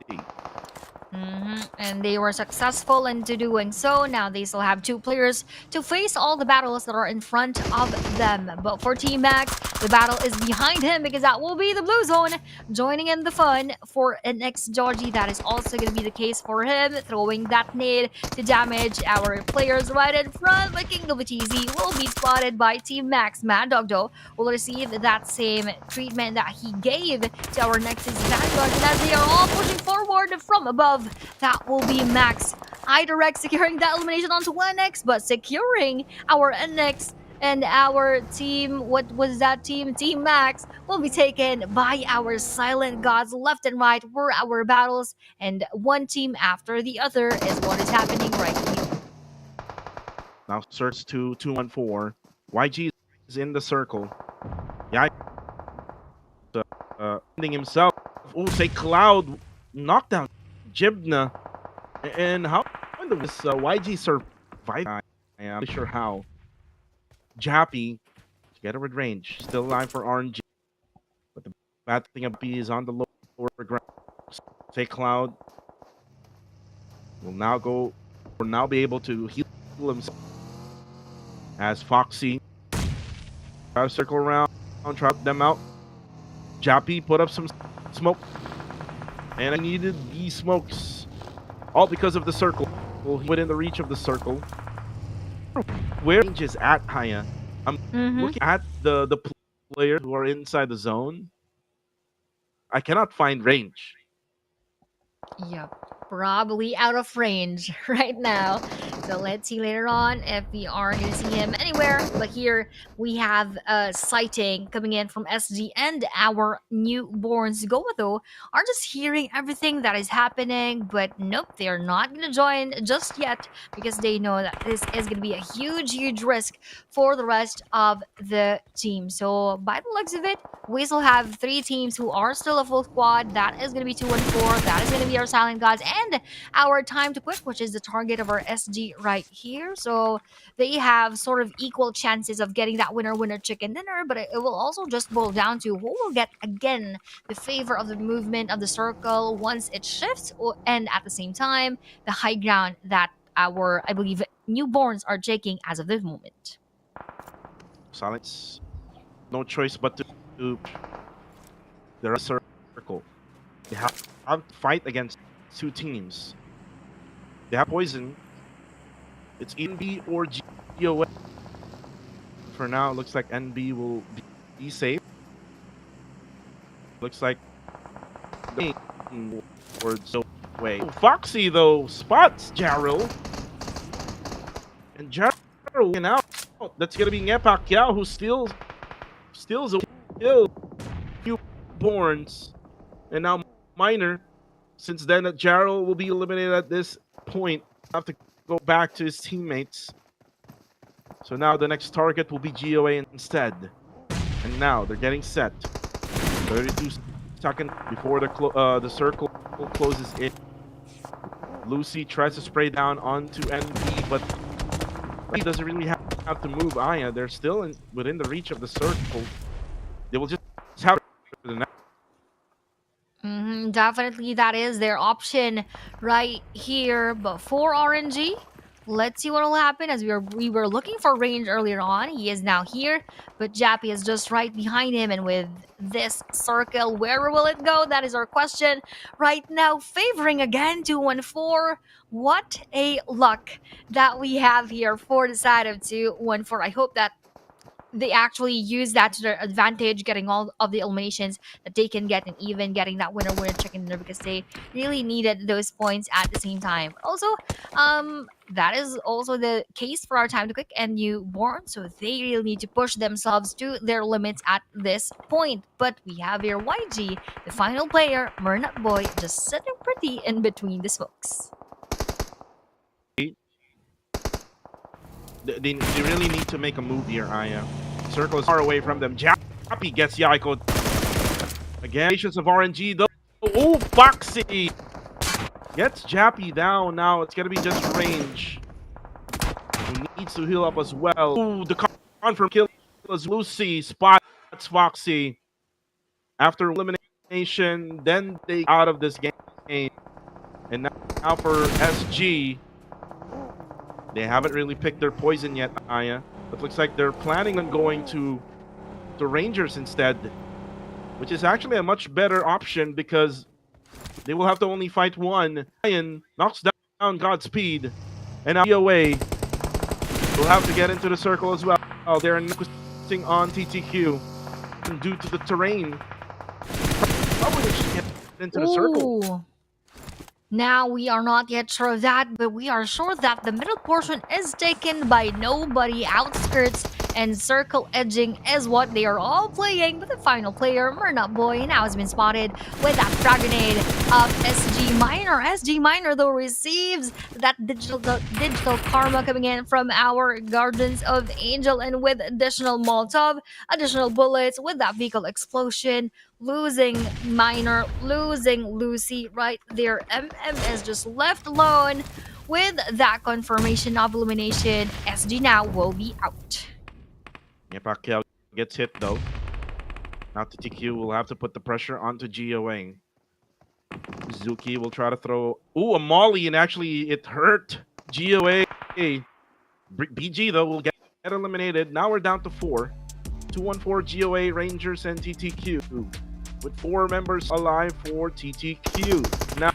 And they were successful in doing so. Now they still have 2 players to face all the battles that are in front of them. But for Team Max, the battle is behind him because that will be the blue zone joining in the fun for NX Georgie. That is also going to be the case for him, throwing that nade to damage our players right in front. But King of TZ will be spotted by Team Max. Mad Dog, though, will receive that same treatment that he gave to our Nexus Vanguard. And as they are all pushing forward from above, that will be Max iDirect securing that elimination onto 1X, but securing our NX and our team, what was that team? Team Max will be taken by our Silent Gods. Left and right were our battles, and one team after the other is what is happening right here. Now search to 214. YG is in the circle. Yeah, ending himself. Oh, say Cloud knockdown Jibna, and how in this YG survived? I am not sure how. Jappy together with range, still alive for RNG, but the bad thing about B is on the lower ground. Say Cloud will now be able to heal himself as Foxy circle around, trap them out. Jappy put up some smoke, and I needed these smokes, all because of the circle. Well, he within the reach of the circle. Where range is at, Haya? I'm looking at the players who are inside the zone. I cannot find range. Yep, probably out of range right now. So let's see later on if we are going to see him anywhere. But here we have a sighting coming in from SG, and our newborns Godo are just hearing everything that is happening. But nope, they're not going to join just yet because they know that this is going to be a huge risk for the rest of the team. So by the looks of it, we still have 3 teams who are still a full squad. That is going to be 2 and 4. That is going to be our Silent Gods and our Time to Quit, which is the target of our SG right here. So they have sort of equal chances of getting that winner chicken dinner, but it will also just boil down to who will get again the favor of the movement of the circle once it shifts, and at the same time the high ground that our, I believe, newborns are taking as of this moment. Silence. No choice but to their circle. They have to fight against 2 teams. They have poison. It's NB or GOA. For now, it looks like NB will be safe. Looks like towards the way. Foxy though spots Jarrell, and Jarrell getting out. That's gonna be Pacquiao who steals a kill. Few borns, and now Minor. Since then, Jarrell will be eliminated at this point. Have to go back to his teammates. So now the next target will be GOA instead. And now they're getting set. 32 seconds before the circle closes in. Lucy tries to spray down onto NB, but he doesn't really have to move Aya. They're still within the reach of the circle. They will just have the next. Definitely, that is their option right here. But for RNG, let's see what will happen. As we were looking for range earlier on, he is now here, but Jappy is just right behind him. And with this circle, where will it go? That is our question right now. Favoring again 214. What a luck that we have here for the side of 214. I hope that they actually use that to their advantage, getting all of the eliminations that they can get, and even getting that winner chicken dinner, because they really needed those points at the same time. Also, that is also the case for our time to click and newborn, so they really need to push themselves to their limits at this point. But we have here YG, the final player, Mernut Boy, just sitting pretty in between the smokes. They really need to make a move here, Aya. Circle is far away from them. Jappy gets Yaiko. Again, patience of RNG though. Oh, Foxy gets Jappy down. Now it's gonna be just range. He needs to heal up as well. Ooh, the confirm kill is Lucy. Spots Foxy. After elimination, then they out of this game. And now for SG. They haven't really picked their poison yet, Aya. It looks like they're planning on going to the Rangers instead, which is actually a much better option because they will have to only fight one. Ryan knocks down Godspeed, and now DOA will have to get into the circle as well. They're focusing on TTQ, and due to the terrain, probably should get into the circle. Now, we are not yet sure of that, but we are sure that the middle portion is taken by nobody. Outskirts and circle edging is what they are all playing. But the final player, Mernut Boy, now has been spotted with that frag grenade of SG Minor. SG Minor, though, receives that digital karma coming in from our Guardians of Angel, and with additional Molotov, additional bullets, with that vehicle explosion, losing Minor, losing Lucy right there. MM is just left alone with that confirmation of elimination. SG now will be out. Pacquiao gets hit though. Now TTQ will have to put the pressure onto GOA. Zuki will try to throw a molly, and actually it hurt GOA. BG though will get eliminated. Now we're down to 4. 214 GOA, Rangers, and TTQ, with 4 members alive for TTQ. Now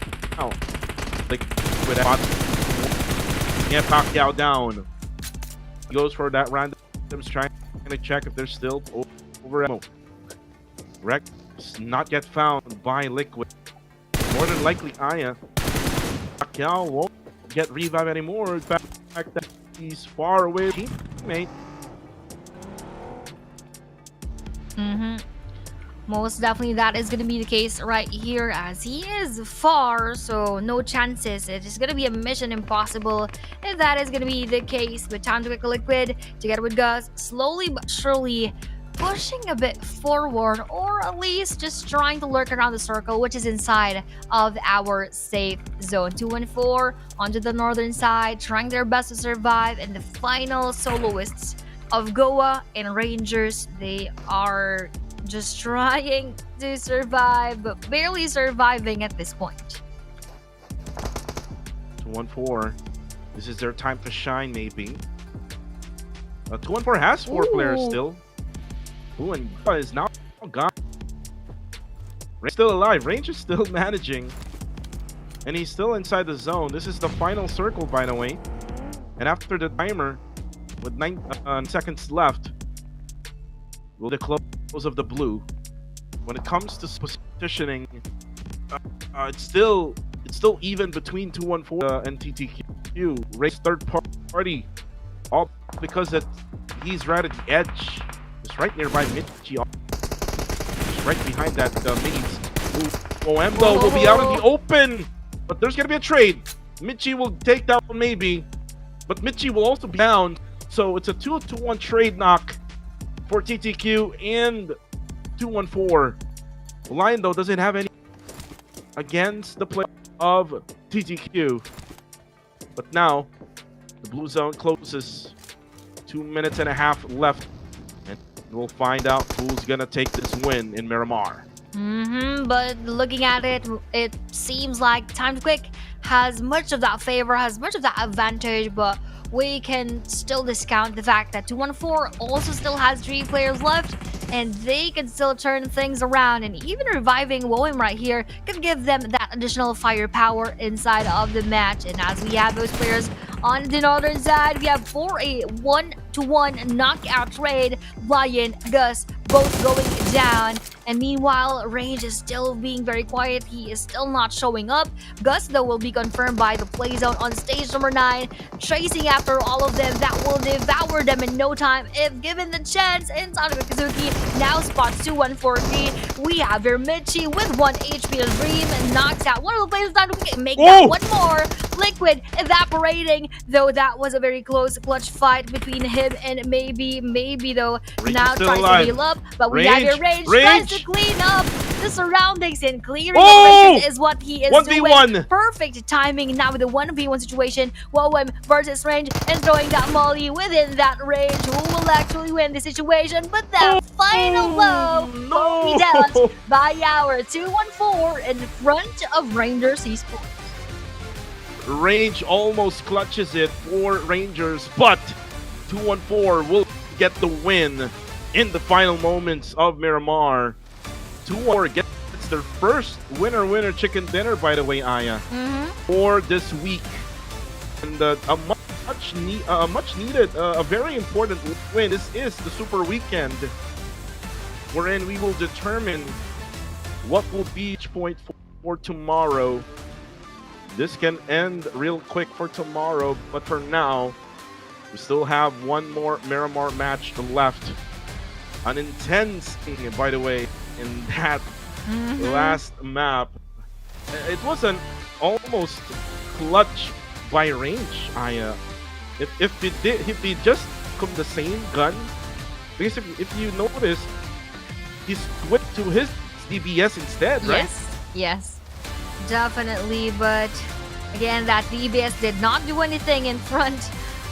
like with Pacquiao down. He goes for that random strike. Gonna check if they're still over ammo. Rex not yet found by Liquid. More than likely, Aya. Pacquiao won't get revive anymore. In fact that he's far away from his teammate. Most definitely that is going to be the case right here, as he is far, so no chances. It is going to be a mission impossible if that is going to be the case. But time to pick a Liquid together with Gus, slowly but surely pushing a bit forward, or at least just trying to lurk around the circle, which is inside of our safe zone. 214 onto the northern side, trying their best to survive, and the final soloists of Goa and Rangers, they are just trying to survive, but barely surviving at this point. 214. This is their time to shine, maybe. 214 has 4 players still. And is now gone. Range still alive. Range is still managing. And he's still inside the zone. This is the final circle, by the way. And after the timer, with 9 seconds left, will the close of the blue. when it comes to positioning, it's still even between 214 and TTQ. Race third party, all because that he's right at the edge. It's right nearby Mitchie. Just right behind that maze. Moembo will be out in the open, but there's gonna be a trade. Mitchie will take down maybe, but Mitchie will also be down. So it's a 2-1 trade knock for TTQ and 214. Lion though doesn't have any against the play of TTQ. But now the blue zone closes. 2 minutes and a half left, and we'll find out who's gonna take this win in Miramar. But looking at it, it seems like Time Quick has much of that favor, has much of that advantage, but we can still discount the fact that 214 also still has 3 players left, and they can still turn things around, and even reviving Woem right here can give them that additional firepower inside of the match. And as we have those players on the northern side, we have for a 1-1 knockout trade, Lion, Gus, both going down. And meanwhile, Rage is still being very quiet. He is still not showing up. Gus, though, will be confirmed by the play zone on stage number 9, chasing after all of them. That will devour them in no time if given the chance. Inside of Kazuki now spots 214. We have here Mitchie with 1 HP to Dream and knocks out one of the players down to make that one more. Liquid evaporating, though that was a very close clutch fight between him and maybe though Rage now is still tries alive. to heal up, but we have here Rage tries to clean up the surroundings, and clearing the is what he is 1v1. doing. Perfect timing now with the 1v1 situation. Woem versus Range and throwing that molly within that Range. Who will actually win the situation? But that final blow will be dealt by our 214 in front of Rangers Esports. Range almost clutches it for Rangers, but 214 will get the win in the final moments of Miramar. 214 gets their first winner chicken dinner, by the way, Aya, for this week, and a much needed, a very important win. This is the Super Weekend, wherein we will determine what will be each point for tomorrow. This can end real quick for tomorrow, but for now, we still have one more Miramar match left. An intense thing, by the way, in that last map. It was an almost clutch by Range, Aya. If he just come the same gun, basically, if you notice, he switched to his DBS instead, right? Yes, definitely. But again, that DBS did not do anything in front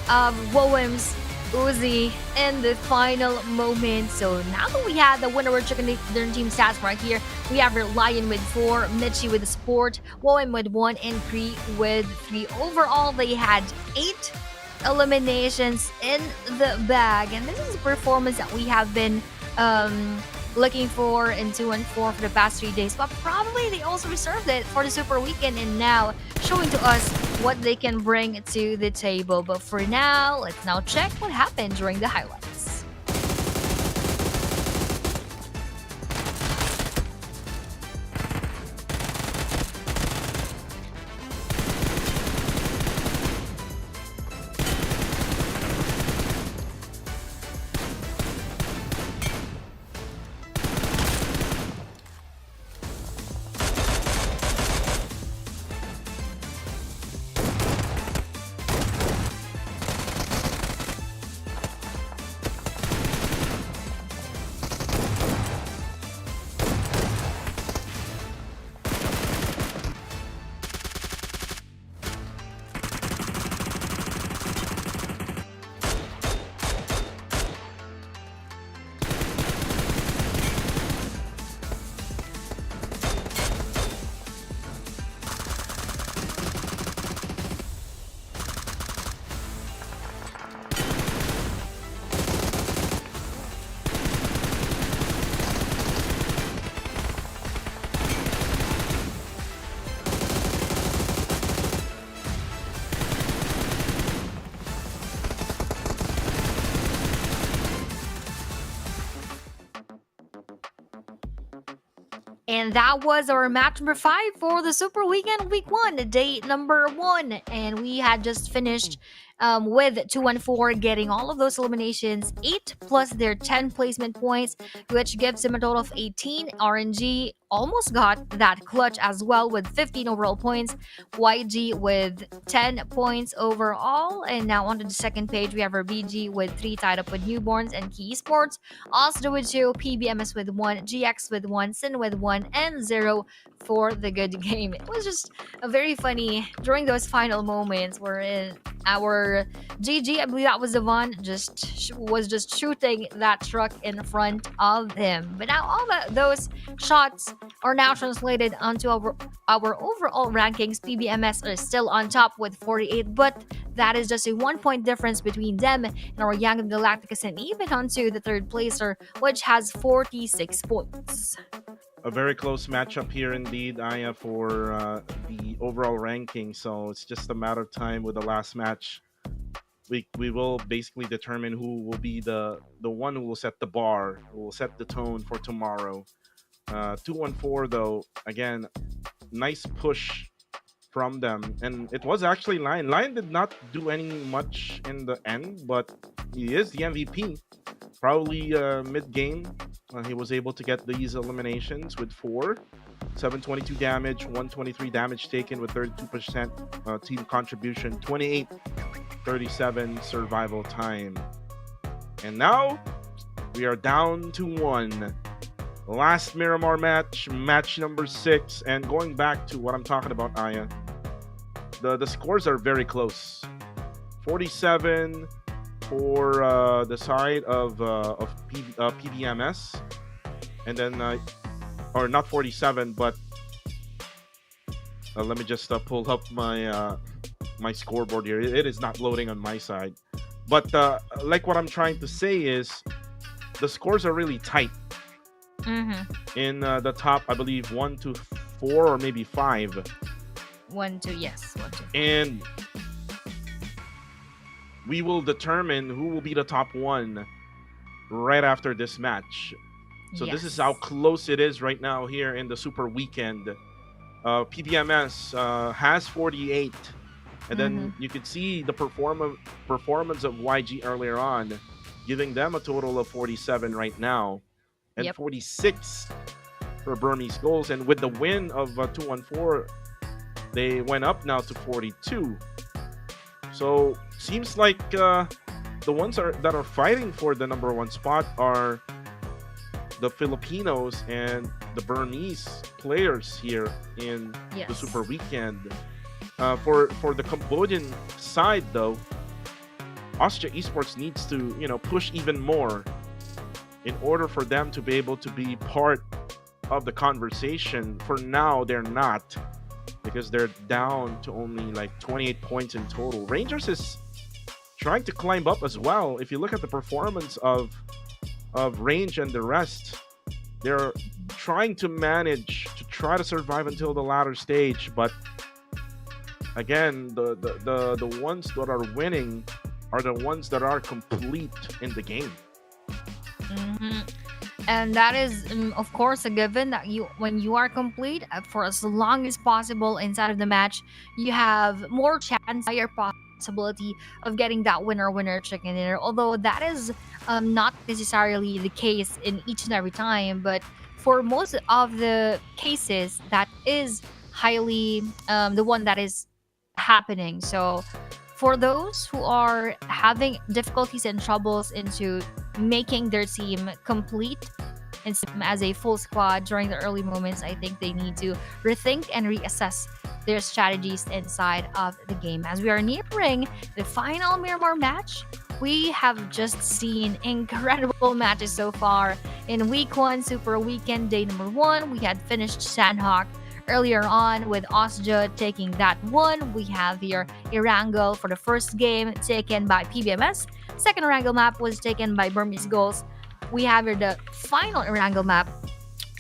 of Woem's Uzi in the final moment. So now that we have the winner chicken dinner team stats right here, we have Lion with 4, Mitchie with Sport, Woem with 1, and Cree with 3. Overall, they had 8 eliminations in the bag, and this is a performance that we have been looking for in 214 for the past 3 days, but probably they also reserved it for the Super Weekend, and now showing to us what they can bring to the table. But for now, let's now check what happened during the highlights. And that was our match number 5 for the Super Weekend Week 1, day number 1. And we had just finished with 2-4 getting all of those eliminations, 8 plus their 10 placement points, which gives them a total of 18. RNG almost got that clutch as well with 15 overall points. YG with 10 points overall. And now onto the second page, we have our BG with 3 tied up with Newborns and Key Esports. Also with 2, PBMS with 1, GX with 1, Sin with 1, and 0 for the good game. It was just a very funny during those final moments wherein our GG, I believe that was the one, was just shooting that truck in front of him. But now all those shots are now translated onto our overall rankings. PBMS are still on top with 48, but that is just a 1 point difference between them and our Young Galacticus, and even onto the third placer, which has 46 points. A very close matchup here indeed, Aya, for the overall ranking. So it's just a matter of time with the last match. We will basically determine who will be the one who will set the bar, who will set the tone for tomorrow. 2-1-4 though, again, nice push from them, and it was actually Lion. Lion did not do any much in the end, but he is the MVP. Probably mid-game, he was able to get these eliminations with 4, 722 damage, 123 damage taken with 32% team contribution, 28-37 survival time. And now we are down to 1. Last Miramar match, match number 6, and going back to what I'm talking about, Aya, the scores are very close. 47 for the side of PBMS, and then or not 47, but let me just pull up my my scoreboard here. It is not loading on my side, but like what I'm trying to say is the scores are really tight. In the top, I believe 1 to 4 or maybe 5. 1, 2, yes, 1, 2. And we will determine who will be the top 1 right after this match. So this is how close it is right now here in the Super Weekend. PBMS has 48, and then you could see the performance of YG earlier on, giving them a total of 47 right now. And 46 for Burmese goals, and with the win of 2-1-4, they went up now to 42. So seems like the ones that are fighting for the number 1 spot are the Filipinos and the Burmese players here in the Super Weekend. For the Cambodian side though, Austria Esports needs to push even more in order for them to be able to be part of the conversation. For now, they're not, because they're down to only like 28 points in total. Rangers is trying to climb up as well. If you look at the performance of Range and the rest, they're trying to manage to try to survive until the latter stage. But again, the ones that are winning are the ones that are complete in the game. And that is, of course, a given that when you are complete for as long as possible inside of the match, you have more chance, higher possibility of getting that winner chicken dinner. Although that is not necessarily the case in each and every time, but for most of the cases, that is highly the one that is happening. So for those who are having difficulties and troubles into making their team complete and as a full squad during the early moments, I think they need to rethink and reassess their strategies inside of the game. As we are nearing the final Miramar match, we have just seen incredible matches so far. In week 1, Super Weekend, day number 1, we had finished Sandhawk earlier on with Austria taking that one. We have here Erangel for the first game taken by PBMS. Second Erangel map was taken by Burmese Goals. We have here the final Erangel map,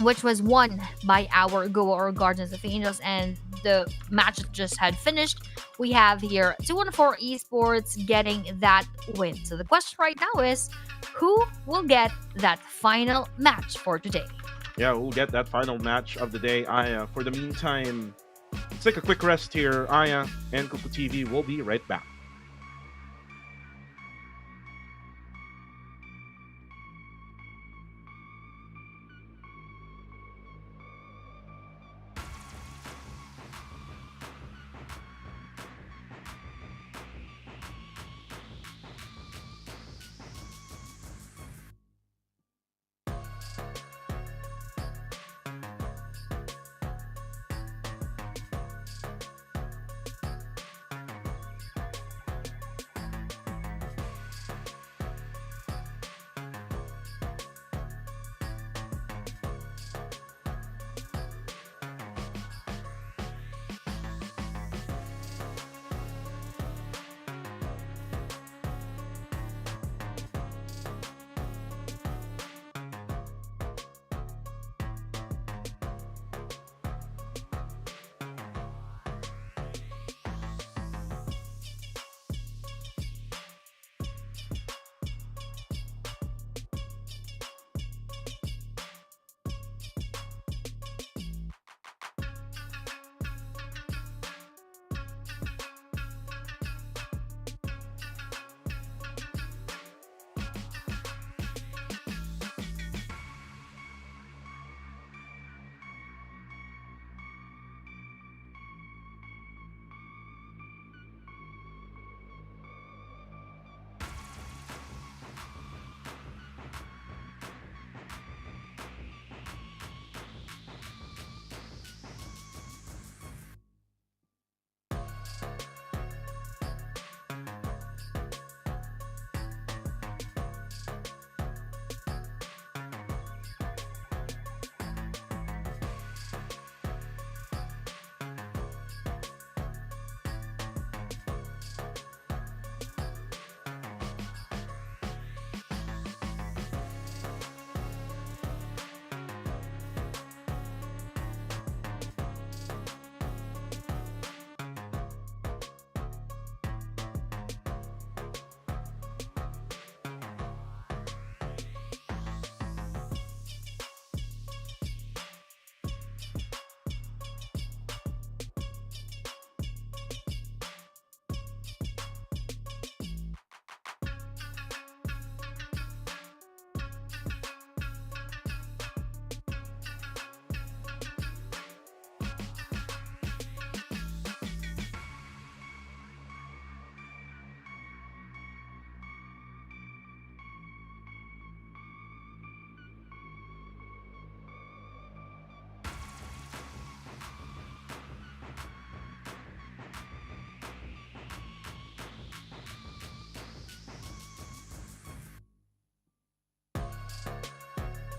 which was won by our Goa or Guardians of Angels, and the match just had finished. We have here 2-4 Esports getting that win. So the question right now is, who will get that final match for today? yeah, we'll get that final match of the day. Aya, for the meantime, let's take a quick rest here. Aya and Kuku TV will be right back.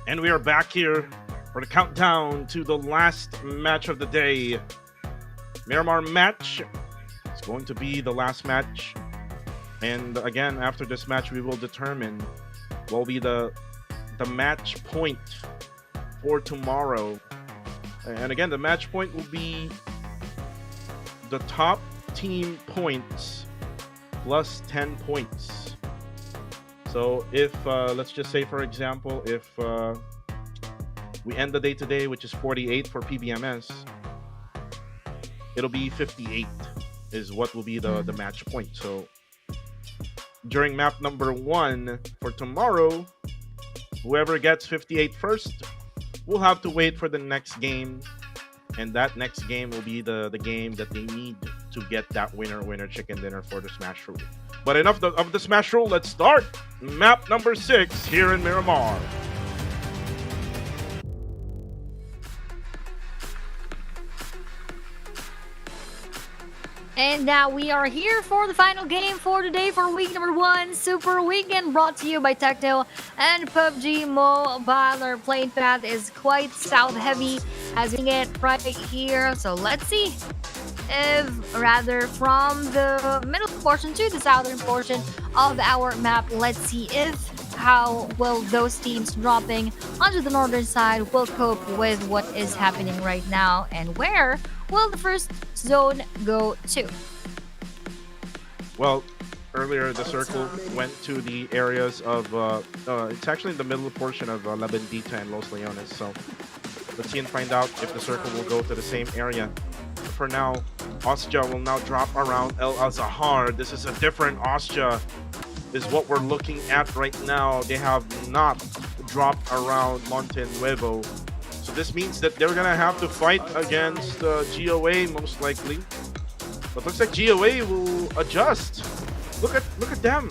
And we are back here for the countdown to the last match of the day. Miramar match. It's going to be the last match. And again, after this match, we will determine what will be the match point for tomorrow. And again, the match point will be the top team points plus 10 points. So if, let's just say, for example, if we end the day today, which is 48 for PBMS, it'll be 58 is what will be the match point. So during map number 1 for tomorrow, whoever gets 58 first will have to wait for the next game. And that next game will be the game that they need to get that winner chicken dinner for the Smash Rule. But enough of the Smash Rule, let's start map number 6 here in Miramar. And now we are here for the final game for today for week number 1, Super Weekend, brought to you by Techno and PUBG Mobile. Our playing path is quite south heavy, as you get right here. So let's see if, rather, from the middle portion to the southern portion of our map, let's see if how will those teams dropping onto the northern side will cope with what is happening right now, and where will the first zone go to? Well, earlier the circle went to the areas of it's actually in the middle portion of La Bendita and Los Leones. So let's see and find out if the circle will go to the same area. For now, Ostia will now drop around El Azahar. This is a different Ostia, is what we're looking at right now. They have not dropped around Monte Nuevo. So this means that they're gonna have to fight against GOA most likely. But looks like GOA will adjust. Look at them.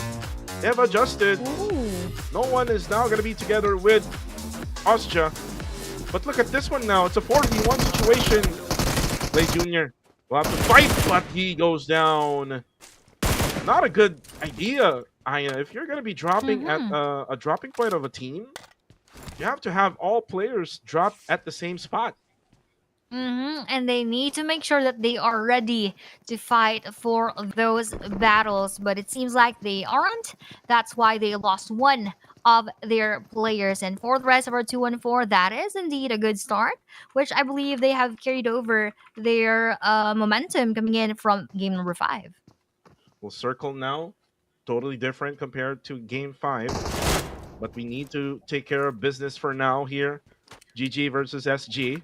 They have adjusted. Ooh. No one is now gonna be together with Ostia. But look at this one now. It's a 4v1 situation. Play Junior will have to fight, but he goes down. Not a good idea, Aya. If you're gonna be dropping at a dropping point of a team, you have to have all players drop at the same spot. And they need to make sure that they are ready to fight for those battles. But it seems like they aren't. That's why they lost one of their players. And for the rest of our 2-1-4, that is indeed a good start, which I believe they have carried over their momentum coming in from game number 5. We'll circle now. Totally different compared to game 5. But we need to take care of business for now here. GG versus SG.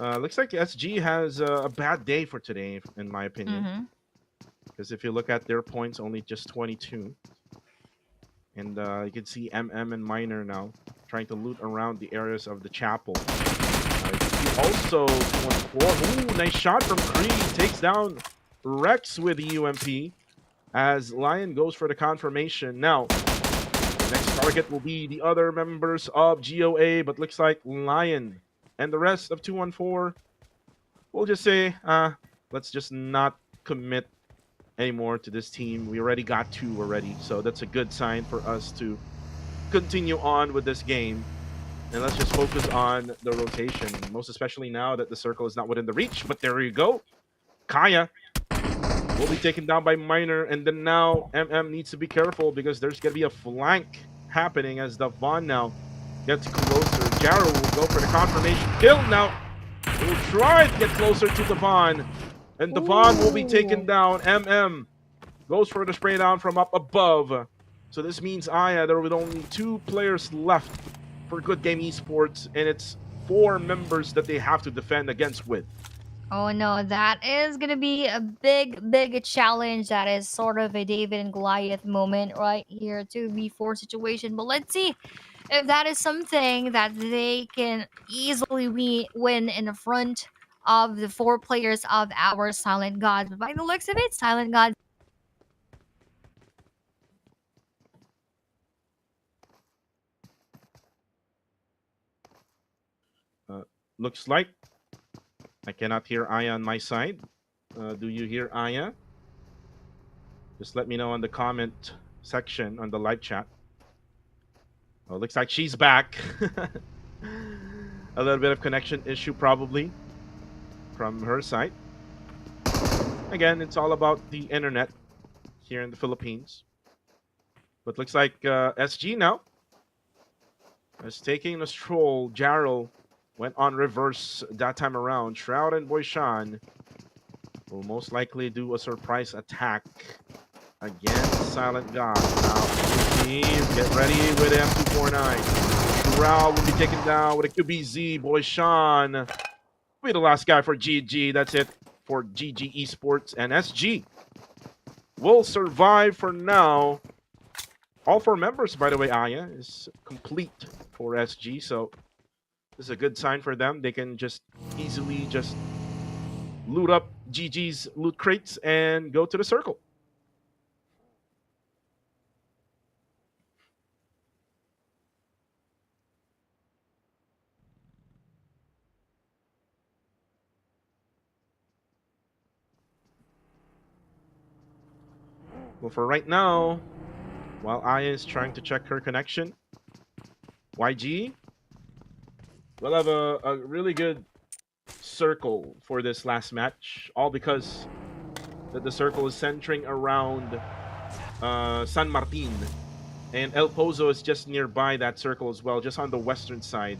Looks like SG has a bad day for today, in my opinion. Because if you look at their points, only just 22. And you can see MM and Miner now trying to loot around the areas of the chapel. Also, 2-1-4. Ooh, nice shot from Cree. Takes down Rex with the UMP. As Lion goes for the confirmation. Now, the next target will be the other members of GOA. But looks like Lion and the rest of 2-1-4, we'll just say, let's just not commit anymore to this team. We already got 2 already, so that's a good sign for us to continue on with this game. And let's just focus on the rotation, most especially now that the circle is not within the reach. But there you go. Kaya will be taken down by Miner, and then now MM needs to be careful because there's going to be a flank happening as the Vaughn now gets closer. Jarrow will go for the confirmation kill now. He will try to get closer to Devon. And Devon will be taken down. MM goes for the spray down from up above. So this means Aya, there were only 2 players left for Good Game Esports. And it's 4 members that they have to defend against with. Oh no, that is gonna be a big challenge. That is sort of a David and Goliath moment right here, 2v4 situation. But let's see if that is something that they can easily win in the front of the 4 players of our Silent Gods. But by the looks of it, Silent Gods Looks like I cannot hear Aya on my side. Do you hear Aya? Just let me know in the comment section on the live chat. Oh, looks like she's back. A little bit of connection issue probably from her side. Again, it's all about the internet here in the Philippines. But looks like SG now is taking a stroll. Jarrell went on reverse that time around. Shroud and Boyshan will most likely do a surprise attack against Silent God. Now, team, get ready with M249. Shroud will be taken down with a QBZ. Boyshan will be the last guy for GG. That's it for GG Esports, and SG will survive for now. All 4 members, by the way, Aya, is complete for SG, so this is a good sign for them. They can just easily just loot up GG's loot crates and go to the circle. Well, for right now, while Aya is trying to check her connection, YG will have a really good circle for this last match, all because that the circle is centering around San Martin, and El Pozo is just nearby that circle as well, just on the western side.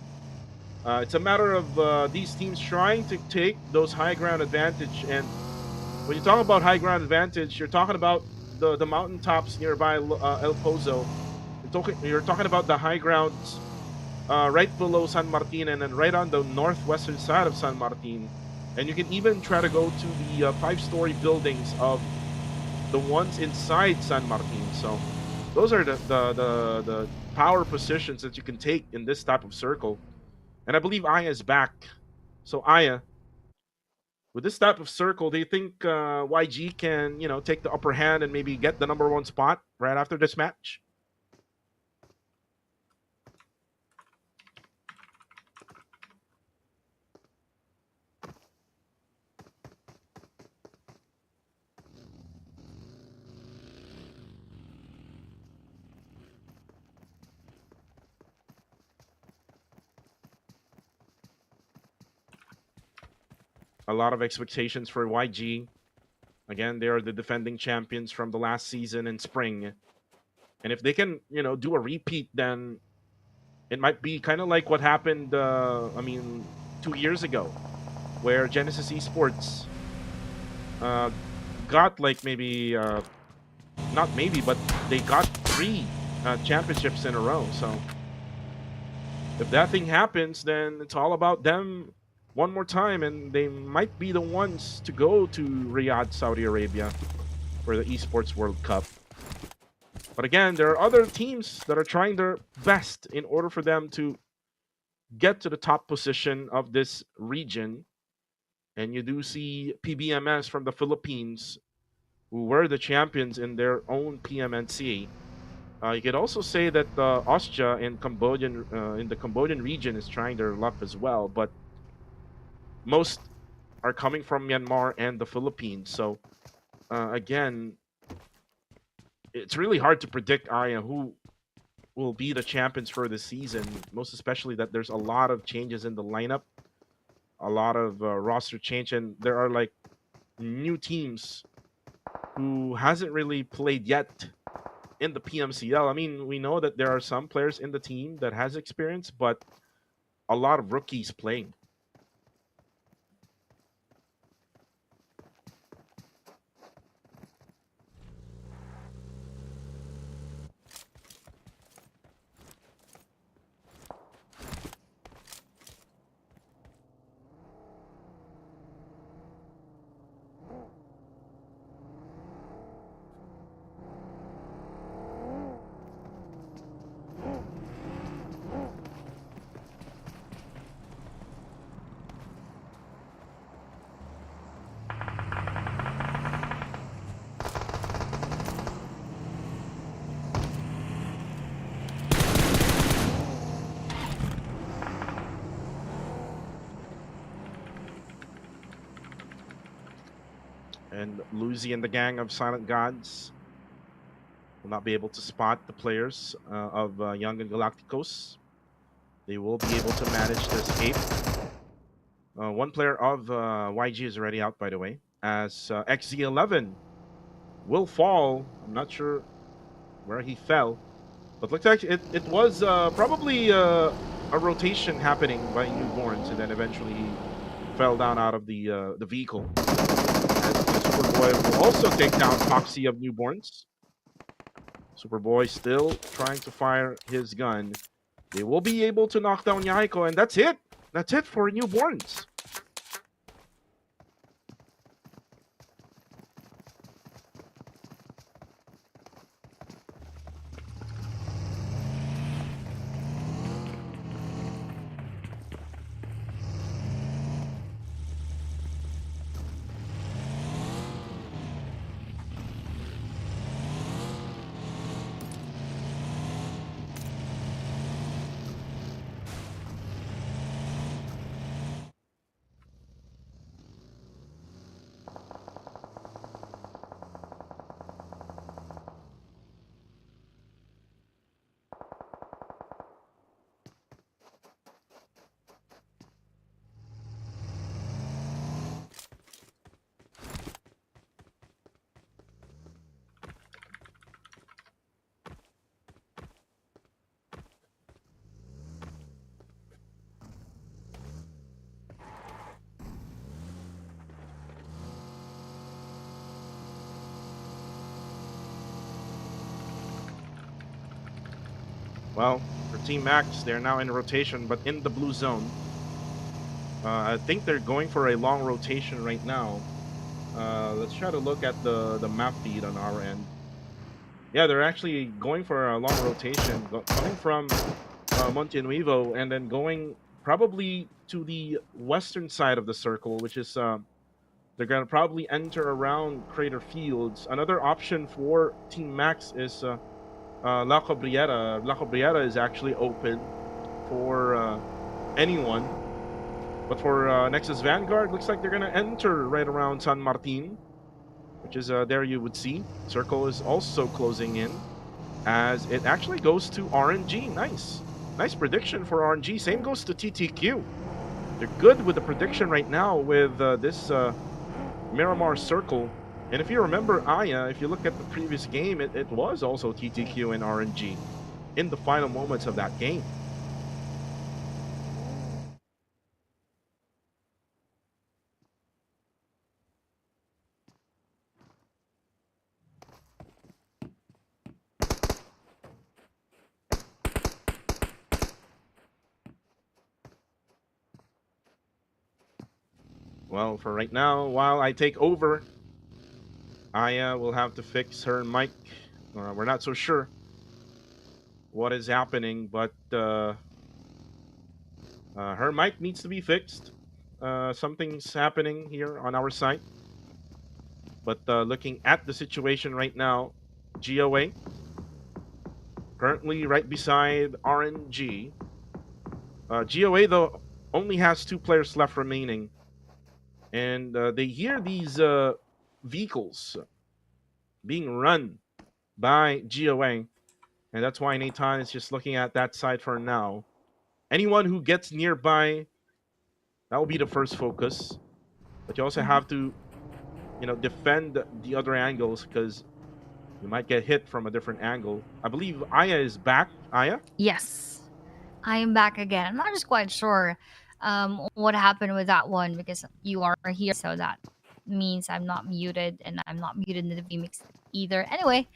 It's a matter of these teams trying to take those high ground advantage, and when you talk about high ground advantage, you're talking about the mountaintops nearby El Pozo. You're talking about the high grounds right below San Martin and then right on the northwestern side of San Martin. And you can even try to go to the 5-story buildings of the ones inside San Martin. So those are the power positions that you can take in this type of circle. And I believe Aya is back. So Aya, with this type of circle, do you think YG can, take the upper hand and maybe get the number 1 spot right after this match? A lot of expectations for YG. Again, they are the defending champions from the last season in spring. And if they can, do a repeat, then it might be kind of like what happened, 2 years ago, where Genesis Esports got like maybe, not maybe, but they got 3 championships in a row. So if that thing happens, then it's all about them one more time, and they might be the ones to go to Riyadh, Saudi Arabia for the Esports World Cup. But again, there are other teams that are trying their best in order for them to get to the top position of this region. And you do see PBMS from the Philippines, who were the champions in their own PMNC. You could also say that Austria in the Cambodian region is trying their luck as well, but most are coming from Myanmar and the Philippines. So again, it's really hard to predict, Aya, who will be the champions for the season, most especially that there's a lot of changes in the lineup, a lot of roster change, and there are like new teams who hasn't really played yet in the PMCL. I mean, we know that there are some players in the team that has experience, but a lot of rookies playing. And Luzi and the gang of Silent Gods will not be able to spot the players of Young and Galacticos. They will be able to manage the escape. One player of YG is already out, by the way, as XZ11 will fall. I'm not sure where he fell, but looks like it was probably a rotation happening by newborns, and then eventually he fell down out of the vehicle. Superboy will also take down Foxy of newborns. Superboy still trying to fire his gun. They will be able to knock down Yaiko, and that's it. That's it for newborns. Well, for Team Max, they're now in rotation, but in the blue zone. I think they're going for a long rotation right now. Let's try to look at the map feed on our end. Yeah, they're actually going for a long rotation, coming from Monte Nuevo and then going probably to the western side of the circle, which is they're going to probably enter around Crater Fields. Another option for Team Max is La Cobriera. La Cobriera is actually open for anyone. But for Nexus Vanguard, looks like they're going to enter right around San Martin, which is there you would see. Circle is also closing in as it actually goes to RNG. Nice. Nice prediction for RNG. Same goes to TTQ. They're good with the prediction right now with this Miramar Circle. And if you remember Aya, if you look at the previous game, it was also TTQ and RNG in the final moments of that game. Well, for right now, while I take over, Aya will have to fix her mic. We're not so sure what is happening, but her mic needs to be fixed. Something's happening here on our side. But looking at the situation right now, GOA currently right beside RNG. GOA, though, only has 2 players left remaining. And they hear these vehicles being run by GOA. And that's why Nathan is just looking at that side for now. Anyone who gets nearby, that will be the first focus. But you also have to, defend the other angles because you might get hit from a different angle. I believe Aya is back. Aya? Yes, I am back again. I'm not just quite sure what happened with that one because you are here, so that means I'm not muted and I'm not muted in the VMix either. Anyway,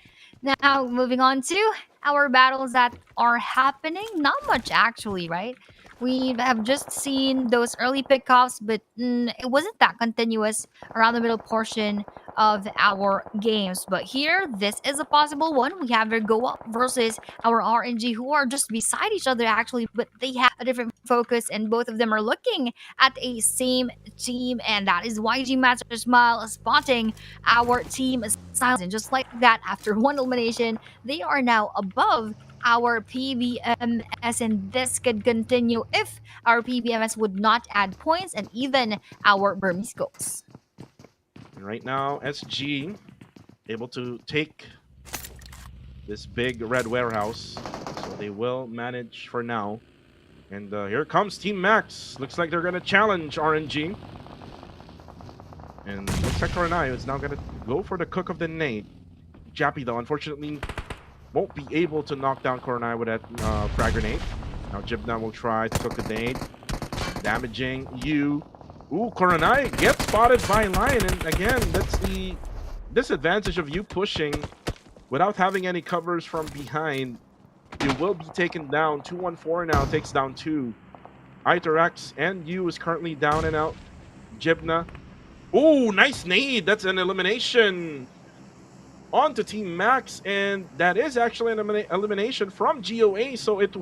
now moving on to our battles that are happening. Not much actually, right? We have just seen those early pickoffs, but it wasn't that continuous around the middle portion of our games. But here, this is a possible one. We have Vergoa versus our RNG, who are just beside each other actually, but they have a different focus, and both of them are looking at a same team, and that is YG Master Smile spotting our team silence. And just like that, after one elimination, they are now above our PBMS, and this could continue if our PBMS would not add points and even our Burmese goals. And right now, SG able to take this big red warehouse, so they will manage for now. And here comes Team Max. Looks like they're going to challenge RNG. And looks like Coronai is now going to go for the cook of the nade. Jappy, though, unfortunately, won't be able to knock down Coronai with that frag grenade. Now Jibna will try to cook the nade. Damaging you. Ooh, Coronai gets spotted by Lion. And again, that's the disadvantage of you pushing without having any covers from behind. You will be taken down. 214 now takes down 2. Iterex and you is currently down and out. Jibna. Ooh, nice nade. That's an elimination. On to Team Max, and that is actually an elimination from GOA, so it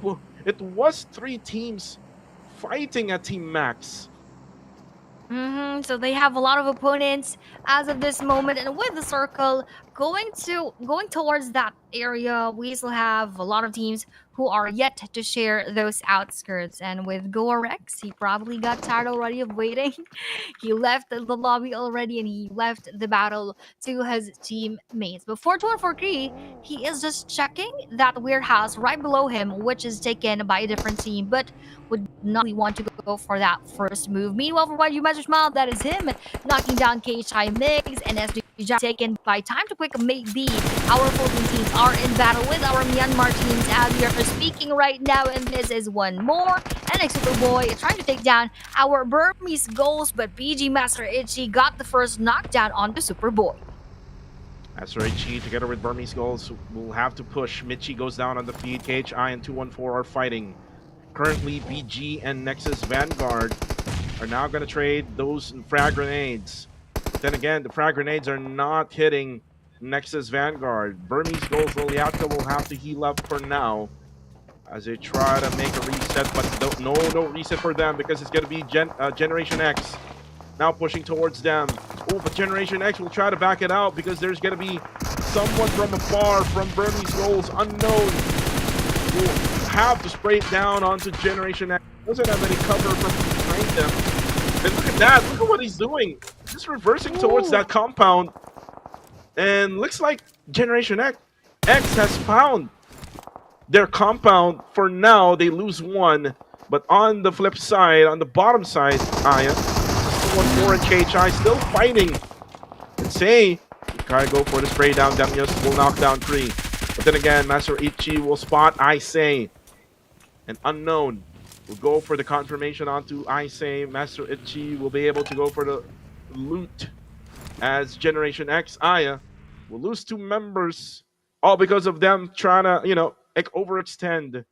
was 3 teams fighting at Team Max. So they have a lot of opponents as of this moment, and with the circle going towards that area, we still have a lot of teams who are yet to share those outskirts. And with Gorex, he probably got tired already of waiting. He left the lobby already, and he left the battle to his teammates. But for 243, he is just checking that warehouse right below him, which is taken by a different team, but would not really want to go for that first move. Meanwhile, for YG Magic Smile, that is him knocking down KHI Migs, and SG taken by Time to Quick maybe. Our Philippine teams are in battle with our Myanmar teams as we are speaking right now, and this is one more. NX Superboy trying to take down our Burmese goals, but PG Master Itchy got the first knockdown on the Superboy. SRHE together with Burmese Goals will have to push. Michi goes down on the feed. KHI and 214 are fighting. Currently, BG and Nexus Vanguard are now going to trade those frag grenades. But then again, the frag grenades are not hitting Nexus Vanguard. Burmese Goals Liliatka will have to heal up for now as they try to make a reset, but no reset for them because it's going to be Generation X now pushing towards them. Oh, but Generation X will try to back it out because there's going to be someone from afar from Burmese Goals unknown will have to spray it down onto Generation X. Doesn't have any cover from behind them. And look at that. Look at what he's doing. Just reversing towards that compound. And looks like Generation X has found their compound. For now, they lose one. But on the flip side, on the bottom side, Aya, 1-4 and KHI still fighting. And Say, try to go for the spray down. Demios will knock down 3. But then again, Master Ichi will spot Say. And Unknown will go for the confirmation onto Say. Master Ichi will be able to go for the loot as Generation X, Aya, will lose 2 members. All because of them trying to, overextend.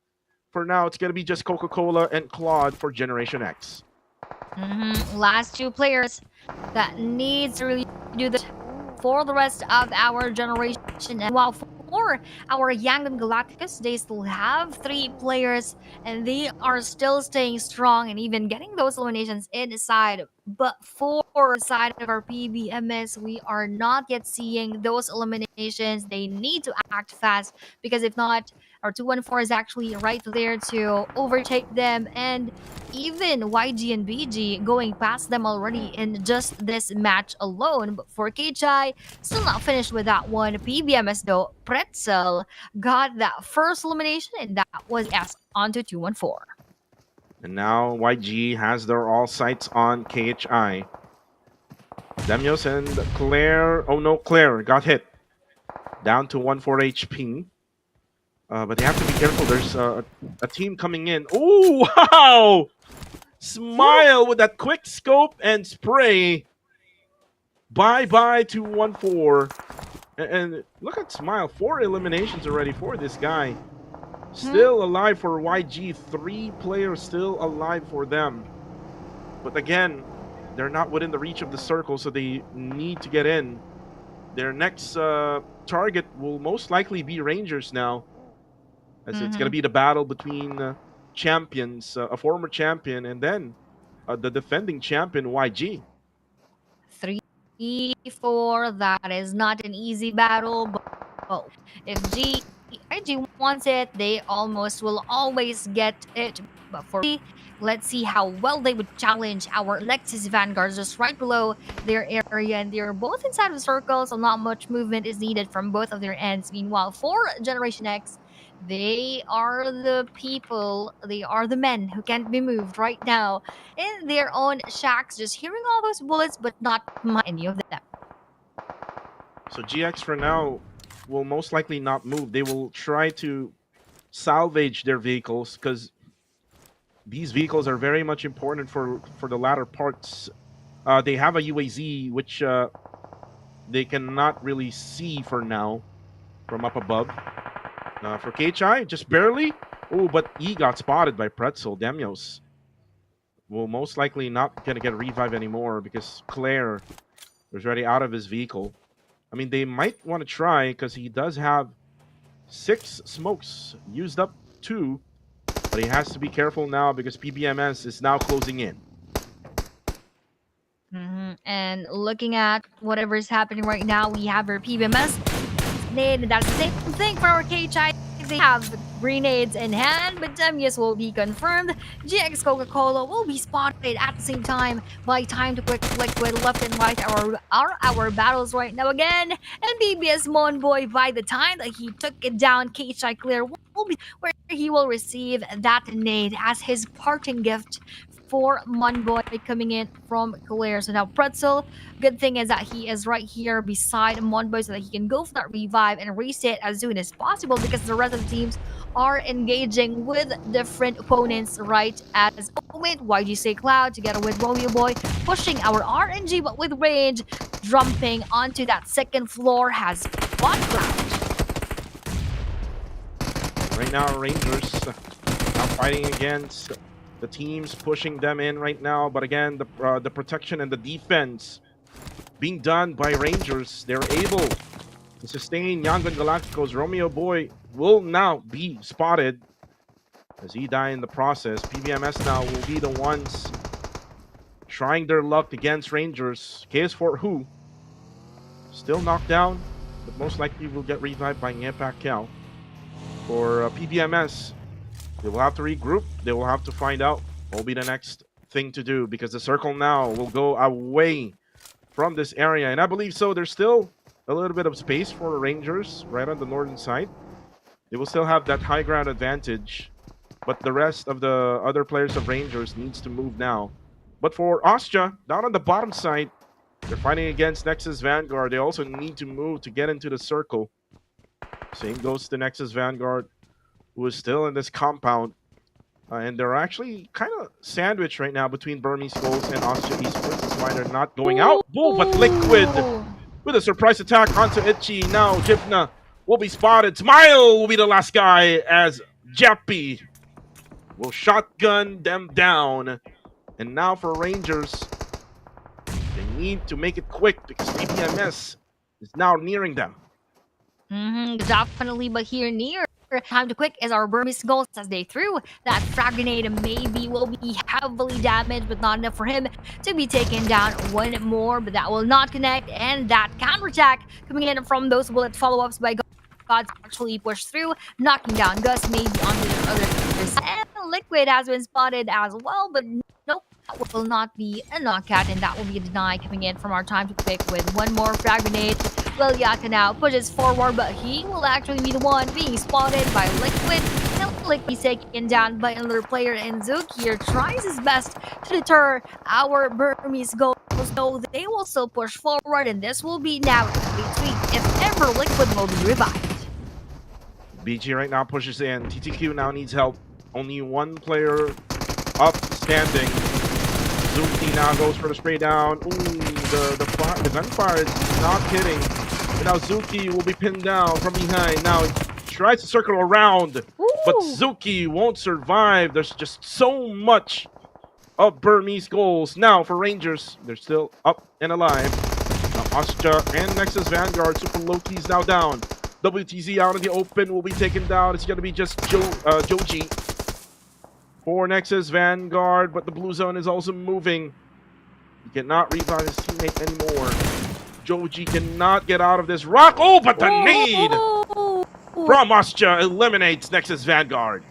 For now, it's going to be just Coca-Cola and Claude for Generation X. Last 2 players that needs to really do this for the rest of our generation. And while for our Yangon Galacticus, they still have 3 players and they are still staying strong and even getting those eliminations inside. But for the side of our PBMS, we are not yet seeing those eliminations. They need to act fast because if not, our 214 is actually right there to overtake them, and even YG and BG going past them already in just this match alone. But for KHI, still not finished with that one. PBMS though, Pretzel got that first elimination, and that was S onto 214. And now YG has their all sights on KHI. Demios and Claire. Oh no, Claire got hit. Down to 14 HP. But they have to be careful. There's a team coming in. Oh, wow! Smile with that quick scope and spray. Bye-bye to 1-4. And look at Smile. 4 eliminations already for this guy. Still alive for YG. 3 players still alive for them. But again, they're not within the reach of the circle, so they need to get in. Their next target will most likely be Rangers now. As it's going to be the battle between champions, a former champion, and then the defending champion, YG. 3-4, that is not an easy battle, but if YG wants it, they almost will always get it. But for me, let's see how well they would challenge our Lexus Vanguards just right below their area, and they're both inside of the circle, so not much movement is needed from both of their ends. Meanwhile, for Generation X, they are the people, they are the men who can't be moved right now in their own shacks, just hearing all those bullets, but not any of them. So GX for now will most likely not move. They will try to salvage their vehicles because these vehicles are very much important for the latter parts. They have a UAZ which they cannot really see for now from up above. For KHI, just barely. Oh, but he got spotted by Pretzel. Demios will most likely not going to get a revive anymore because Claire was already out of his vehicle. I mean, they might want to try because he does have 6 smokes, used up 2. But he has to be careful now because PBMS is now closing in. And looking at whatever is happening right now, we have our PBMS. That's the same thing for our KHI. They have grenades in hand, but Demius will be confirmed. GX Coca-Cola will be spotted at the same time. By time to quick liquid left and right our battles right now again. And BBS Monboy, by the time that he took it down, KHI Clear will be where he will receive that nade as his parting gift for Monboy coming in from Claire. So now Pretzel, good thing is that he is right here beside Monboy so that he can go for that revive and reset as soon as possible because the rest of the teams are engaging with different opponents right at this moment. YG Cloud together with Romeo Boy pushing our RNG, but with range, jumping onto that second floor has spot Cloud. Right now, Rangers now fighting against the teams pushing them in right now. But again, the protection and the defense being done by Rangers. They're able to sustain Yangon Galacticos. Romeo Boy will now be spotted as he died in the process. PBMS now will be the ones trying their luck against Rangers. KS4 Who still knocked down, but most likely will get revived by Ngepak Cal. For PBMS, they will have to regroup. They will have to find out what will be the next thing to do, because the circle now will go away from this area. And I believe so. There's still a little bit of space for the Rangers right on the northern side. They will still have that high ground advantage, but the rest of the other players of Rangers needs to move now. But for Austria, down on the bottom side, they're fighting against Nexus Vanguard. They also need to move to get into the circle. Same goes to Nexus Vanguard, who is still in this compound. And they're actually kind of sandwiched right now between Burmese Goals and Austria Esports. That's why they're not going out. Whoa, but Liquid with a surprise attack onto Itchy. Now Jibna will be spotted. Smile will be the last guy as Jappy will shotgun them down. And now for Rangers, they need to make it quick because PBMS is now nearing them. Definitely, but here near time to quick is our Burmese Goals as they threw that frag grenade. Maybe will be heavily damaged, but not enough for him to be taken down one more, but that will not connect. And that counterattack coming in from those bullet follow-ups by Gods actually pushed through, knocking down Gus maybe on the other side. And Liquid has been spotted as well, but nope, that will not be a knockout, and that will be a deny coming in from our time to quick with one more frag grenade. Well, Yaka now pushes forward, but he will actually be the one being spotted by Liquid. And Liquid is taken down by another player, and Zook here tries his best to deter our Burmese Goals. So they will still push forward, and this will be now a tweak if ever Liquid will be revived. BG right now pushes in. TTQ now needs help. Only one player up standing. Zuki now goes for the spray down. Ooh, the gunfire is not hitting. And now Zuki will be pinned down from behind. Now he tries to circle around, but Zuki won't survive. There's just so much of Burmese Goals. Now for Rangers, they're still up and alive. Now Austria and Nexus Vanguard. Super Loki's now down. WTZ out in the open will be taken down. It's going to be just Joji for Nexus Vanguard, but the blue zone is also moving. He cannot revive his teammate anymore. Joji cannot get out of this rock. Oh, but the nade from Austria eliminates Nexus Vanguard.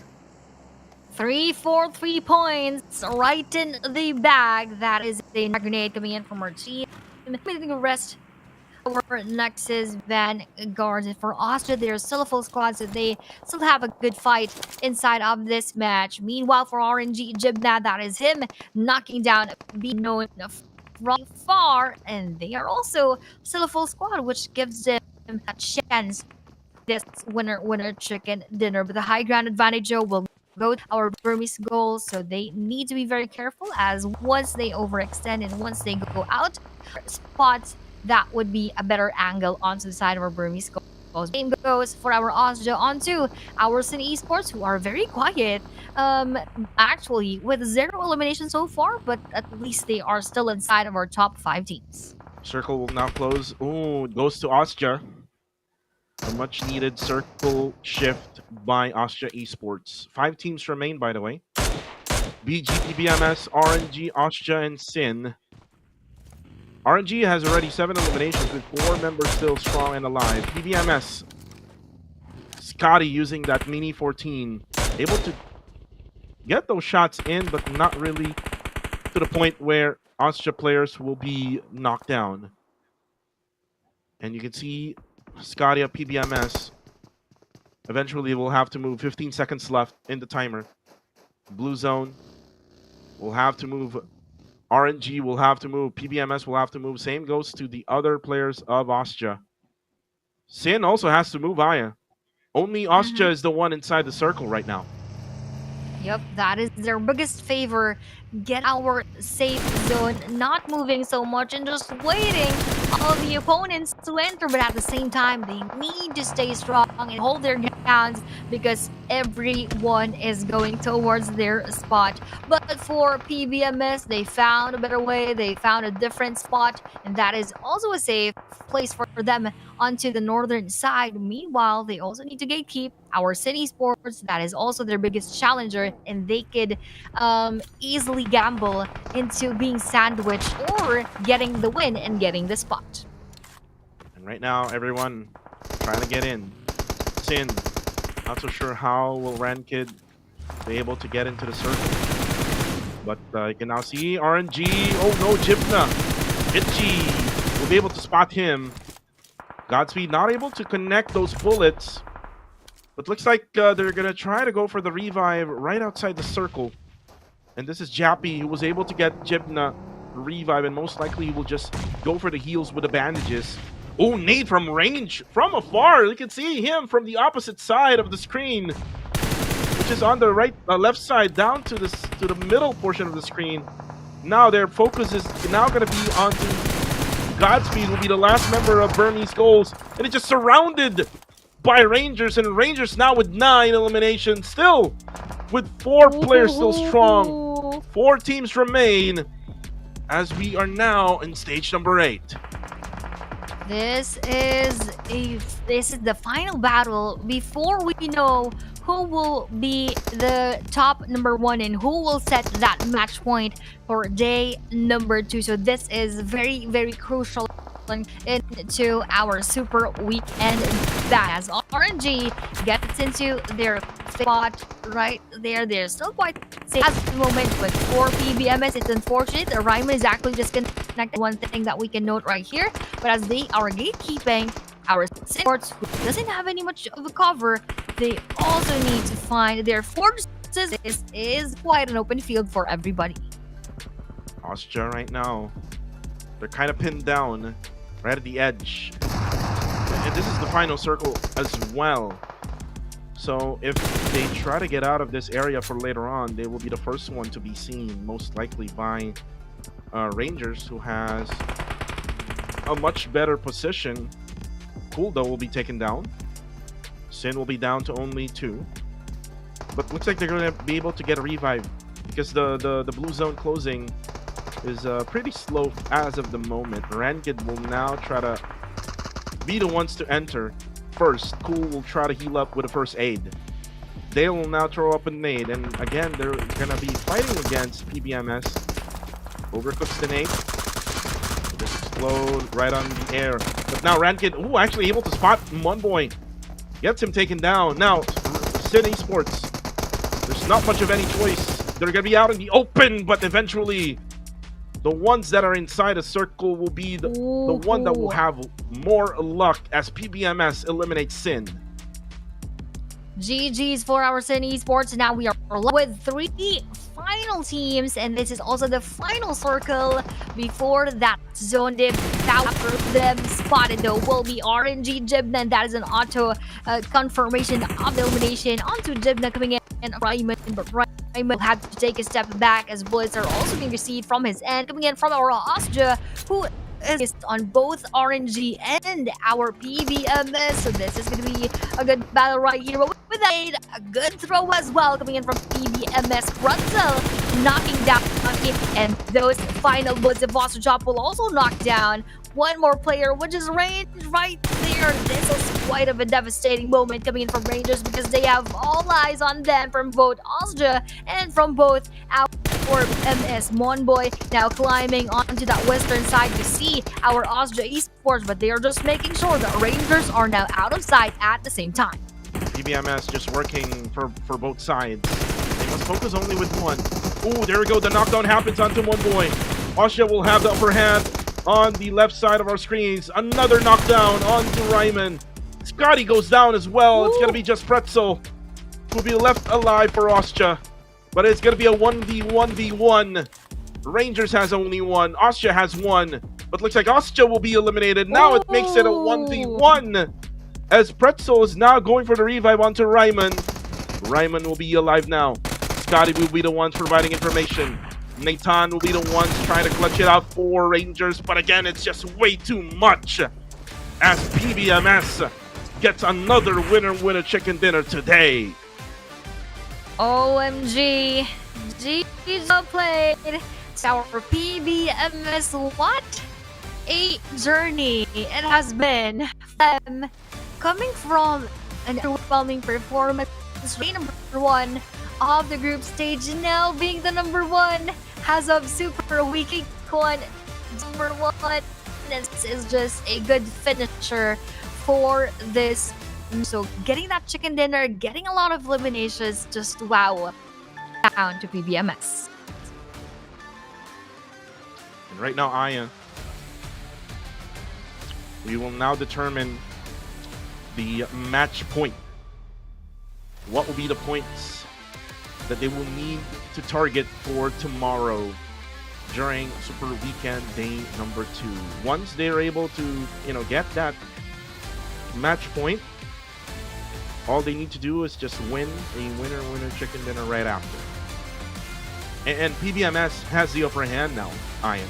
3 for 3 points right in the bag. That is a grenade coming in from our team. Making the rest for Nexus Vanguard. For Austria, they're still a full squad, so they still have a good fight inside of this match. Meanwhile, for RNG Jibna, that is him knocking down be known from far, and they are also still a full squad, which gives them a chance this winner chicken dinner. But the high ground advantage will go to our Burmese Goals, so they need to be very careful, as once they overextend and once they go out spots, that would be a better angle onto the side of our Burmese Goals. Same goes for our Austria onto our Sin Esports, who are very quiet, actually with 0 eliminations so far, but at least they are still inside of our top 5 teams. Circle will now close. Ooh, it goes to Austria. A much needed circle shift by Austria Esports. 5 teams remain, by the way. BG, PBMS, RNG, Austria, and Sin. RNG has already 7 eliminations with 4 members still strong and alive. PBMS, Scotty using that Mini 14, able to get those shots in, but not really to the point where Austria players will be knocked down. And you can see Scotty at PBMS eventually will have to move. 15 seconds left in the timer. Blue zone will have to move. RNG will have to move. PBMS will have to move. Same goes to the other players of Austria. Sin also has to move, Aya. Only Ostja is the one inside the circle right now. Yep, that is their biggest favor. Get our safe zone, not moving so much and just waiting all the opponents to enter. But at the same time, they need to stay strong and hold their grounds because everyone is going towards their spot. But for PBMS, they found a better way. They found a different spot, and that is also a safe place for them onto the northern side. Meanwhile, they also need to gatekeep our City Sports. That is also their biggest challenger, and they could easily gamble into being sandwiched or getting the win and getting the spot. And right now, everyone trying to get in. Sin, not so sure how will Rankid be able to get into the circle. But you can now see RNG. Oh no, Jibna. Itchy will be able to spot him. Godspeed not able to connect those bullets. But looks like they're going to try to go for the revive right outside the circle. And this is Jappy who was able to get Jibna revive, and most likely he will just go for the heals with the bandages. Oh, nade from range from afar. You can see him from the opposite side of the screen, which is on the left side down to the middle portion of the screen. Now their focus is now going to be onto Godspeed, will be the last member of Burmese Goals, and it's just surrounded by Rangers, and Rangers now with 9 eliminations, still with 4 players still strong. 4 teams remain as we are now in stage number 8. This is the final battle before we know who will be the top number 1 and who will set that match point for day number 2. So this is very, very crucial into our super weekend. That as RNG gets into their spot right there. They're still quite safe at the moment, but for PBMS, it's unfortunate. Ryman is actually disconnected. One thing that we can note right here, but as they are gatekeeping our Esports, who doesn't have any much of a cover, they also need to find their forces. This is quite an open field for everybody. Ostja right now, they're kind of pinned down right at the edge. And this is the final circle as well. So if they try to get out of this area for later on, they will be the first one to be seen, most likely by Rangers, who has a much better position. Kuldo will be taken down. Sin will be down to only 2. But looks like they're going to be able to get a revive because the blue zone closing is pretty slow as of the moment. Rankid will now try to be the ones to enter first. Cool will try to heal up with a first aid. Dale will now throw up a nade, and again they're gonna be fighting against PBMS. Overcooks the nade. Just explode right on the air. But now Rankid, actually able to spot Monboy. Gets him taken down. Now Sin Esports, there's not much of any choice. They're gonna be out in the open, but eventually the ones that are inside a circle will be the one that will have more luck as PBMS eliminates Sin. GG's for our Sin Esports. Now we are with 3 final teams, and this is also the final circle before that zone dip. For them spotted though will be RNG Jibna, and that is an auto confirmation of the elimination onto Jibna coming in, and Ryman, but Ryman will have to take a step back as bullets are also being received from his end, coming in from our Ostja, who is on both RNG and our PBMS. So this is going to be a good battle right here. But with a good throw as well coming in from PBMS. Brunzel knocking down it, and those final bullets of Foster Chop will also knock down one more player, which is Range right there. This is quite of a devastating moment coming in from Rangers because they have all eyes on them from both Ostja and from both our MS Monboy now climbing onto that western side to see our Ostja Esports, but they are just making sure that Rangers are now out of sight at the same time. PBMS just working for both sides. They must focus only with one. Oh, there we go. The knockdown happens onto Monboy. Ostja will have the upper hand on the left side of our screens. Another knockdown onto Ryman. Scotty goes down as well. It's going to be just Pretzel who will be left alive for Ostja. But it's going to be a 1v1v1. Rangers has only 1. Ostja has 1. But looks like Ostja will be eliminated. Now it makes it a 1v1. as Pretzel is now going for the revive onto Ryman. Ryman will be alive now. Scotty will be the ones providing information. Nathan will be the ones trying to clutch it out for Rangers, but again, it's just way too much. As PBMS gets another winner chicken dinner today. OMG. G's well played. So for PBMS, what a journey it has been. Coming from an overwhelming performance, number one of the group stage, now being the number one as of Super Week 1. Number one. This is just a good finisher for this. So getting that chicken dinner, getting a lot of eliminations, just wow. Down to PBMS. And right now, Aya, we will now determine the match point. What will be the points that they will need to target for tomorrow during Super Weekend Day number 2. Once they're able to, get that match point, all they need to do is just win a winner chicken dinner right after. And PBMS has the upper hand now, Ian,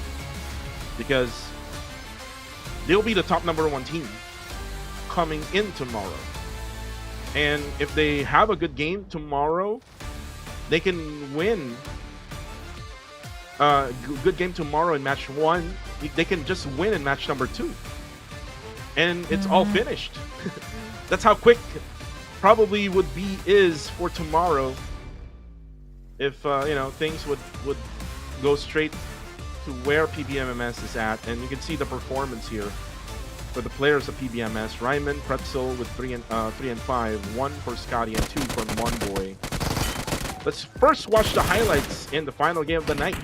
because they'll be the top number 1 team coming in tomorrow. And if they have a good game tomorrow, they can win good game tomorrow in match 1. They can just win in match number 2. And it's all finished. That's how quick probably is for tomorrow. If things would go straight to where PBMS is at. And you can see the performance here for the players of PBMS. Ryman, Pretzel with 3 and 5, 1 for Scotty and 2 from One Boy. Let's first watch the highlights in the final game of the night.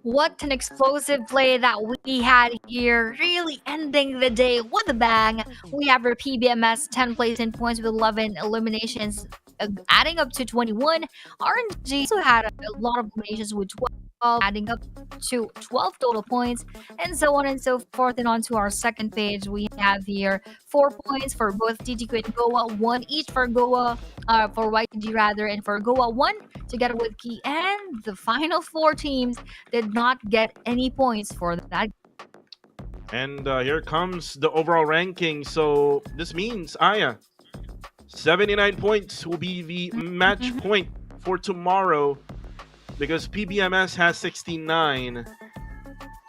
What an explosive play that we had here, really ending the day with a bang. We have our PBMS 10 place in points with 11 eliminations, adding up to 21. RNG also had a lot of eliminations with 12, adding up to 12 total points, and so on and so forth. And on to our second page, we have here 4 points for both TTQ and Goa, 1 each for Goa, for YG rather, and for Goa 1 together with Key. And the final 4 teams did not get any points for that. And here comes the overall ranking. So this means, Aya, 79 points will be the match point for tomorrow, because PBMS has 69.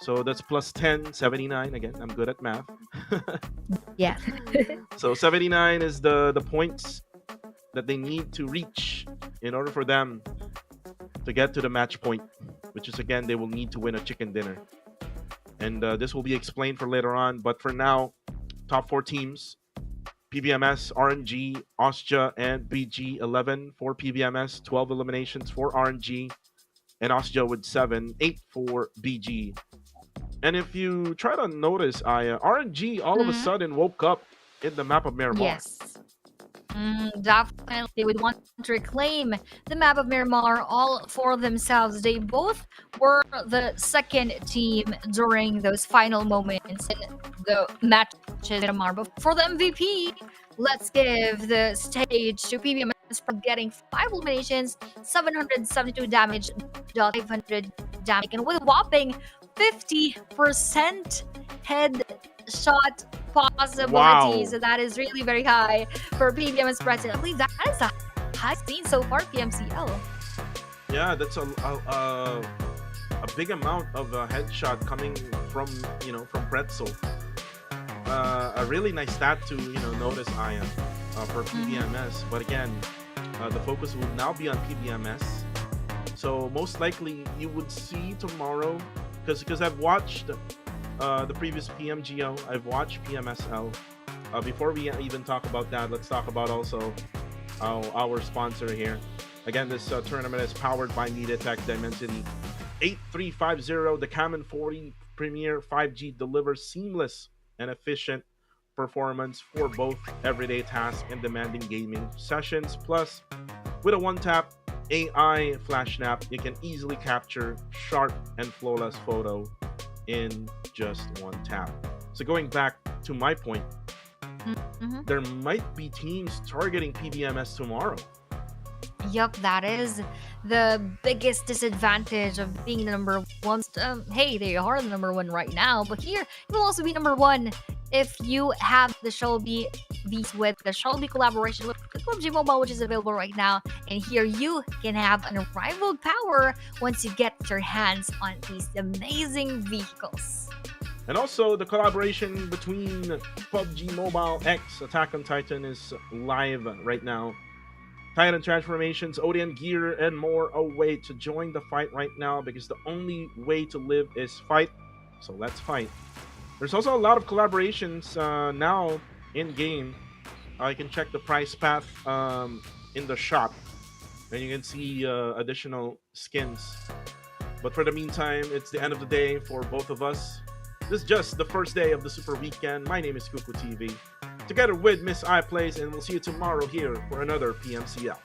So that's plus 10, 79. Again, I'm good at math. Yeah. So 79 is the points that they need to reach in order for them to get to the match point, which is, again, they will need to win a chicken dinner. And this will be explained for later on. But for now, top 4 teams: PBMS, RNG, Austria, and BG. 11 for PBMS, 12 eliminations for RNG, and Austria with 7, 8 for BG. And if you try to notice, RNG all of a sudden woke up in the map of Miramar. Yes. Definitely, they would want to reclaim the map of Miramar all for themselves. They both were the second team during those final moments in the matches in Miramar. But for the MVP, let's give the stage to PBMS for getting 5 eliminations, 772 damage, 500 damage, and with a whopping 50% headshot possibility. Wow. So that is really very high for PBM's president. I believe that is the highest seen so far PMCL. Yeah, that's a big amount of headshot coming from from Pretzel. A really nice stat to notice, Ian, for PBMS. But again, the focus will now be on PBMS. So most likely you would see tomorrow, because I've watched the previous PMGO, I've watched PMSL. Before we even talk about that, let's talk about also our sponsor here. Again, this tournament is powered by MediaTek Dimensity 8350. The Common 40 Premier 5G delivers seamless and efficient performance for both everyday tasks and demanding gaming sessions. Plus, with a one-tap AI flash snap, you can easily capture sharp and flawless photo in just one tap. So going back to my point, there might be teams targeting PBMS tomorrow. Yup, that is the biggest disadvantage of being the number one. Hey, they are the number one right now, but here you will also be number one if you have the Shelby V's with the Shelby collaboration with PUBG Mobile, which is available right now. And here you can have an unrivaled power once you get your hands on these amazing vehicles. And also, the collaboration between PUBG Mobile X Attack on Titan is live right now. Titan transformations, ODM gear, and more await to join the fight right now, because the only way to live is fight. So let's fight. There's also a lot of collaborations now in game. You can check the price path in the shop, and you can see additional skins. But for the meantime, it's the end of the day for both of us. This is just the first day of the Super Weekend. My name is Kuku TV, together with Miss I Plays, and we'll see you tomorrow here for another PMCL.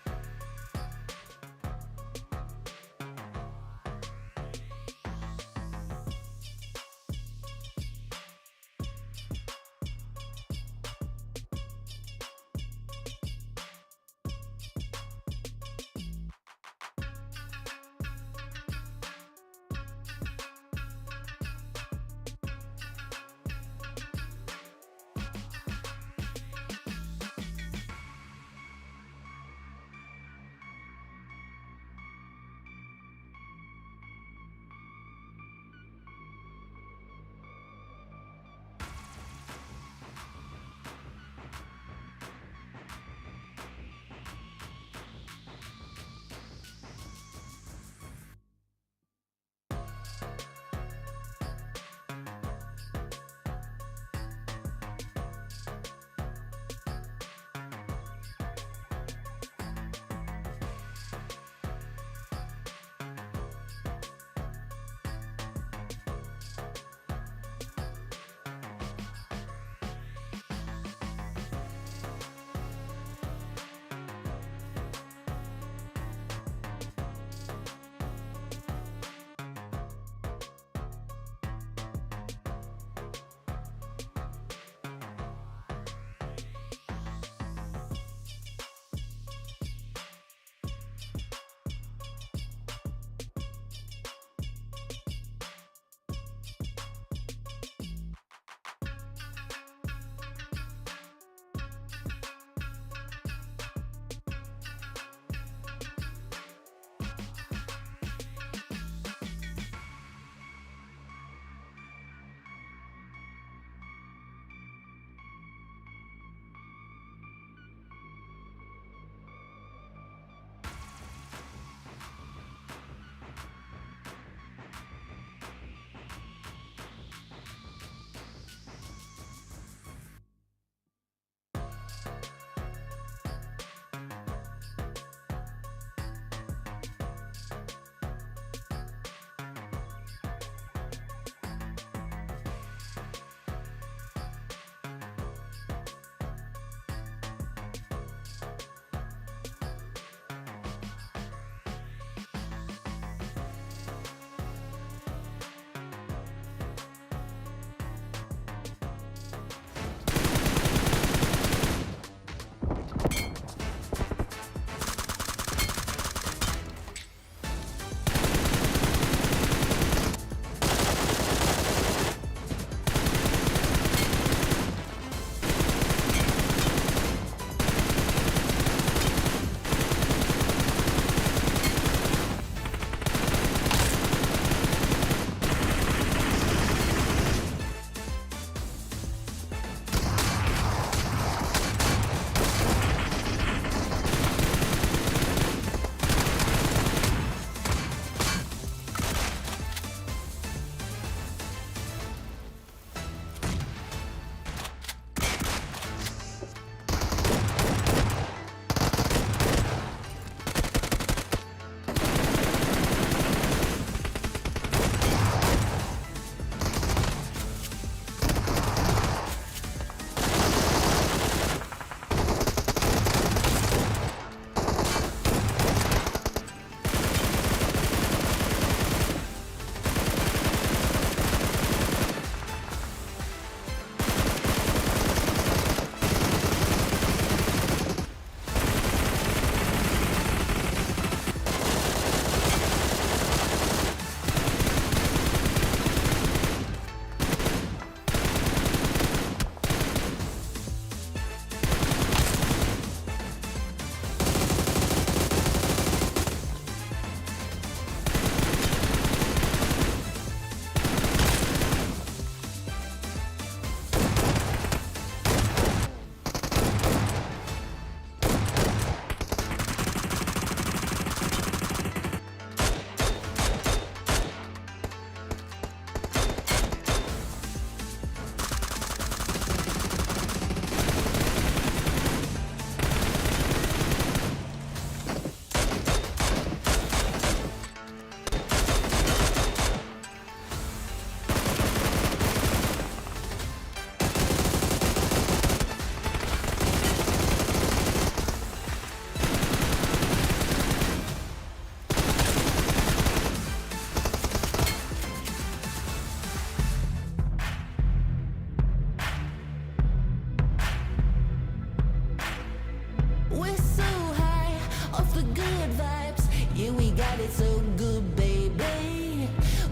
off the good vibes. Yeah, we got it so good, baby.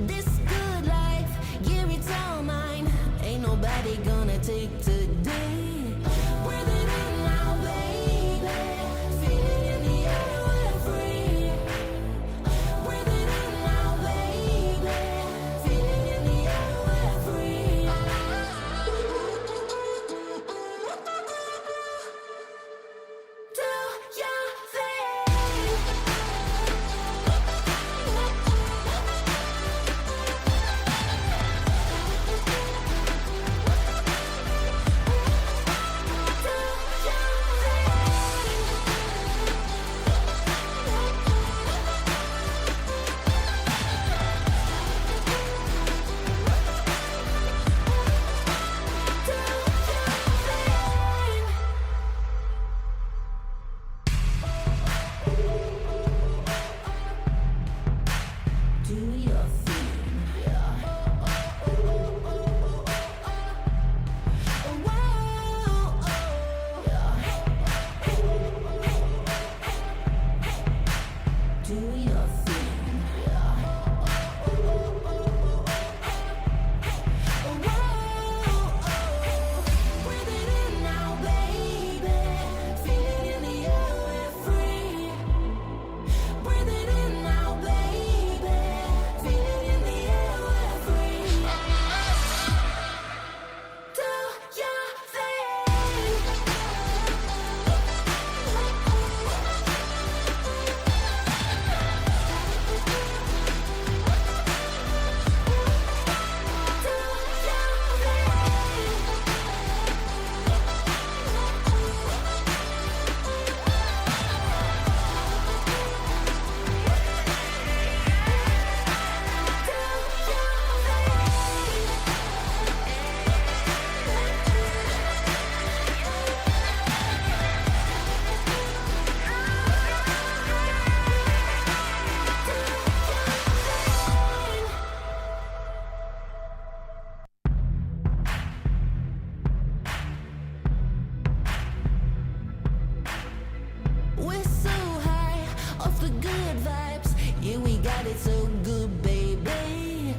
This good life, yeah, it's all mine. Ain't nobody gonna take today. Breathe it in now, baby. Feel it in the air, we're free. Breathe it in now, baby. Feel it in the air, we're free. Do your thing. Do your thing. Do your thing. Breathe it in now, baby. Feel it in the air, we're free. Breathe it in now, baby. Feel it in the air, we're free. Do your thing. Do your thing. We're so high off the good vibes. Yeah, we got it so good, baby.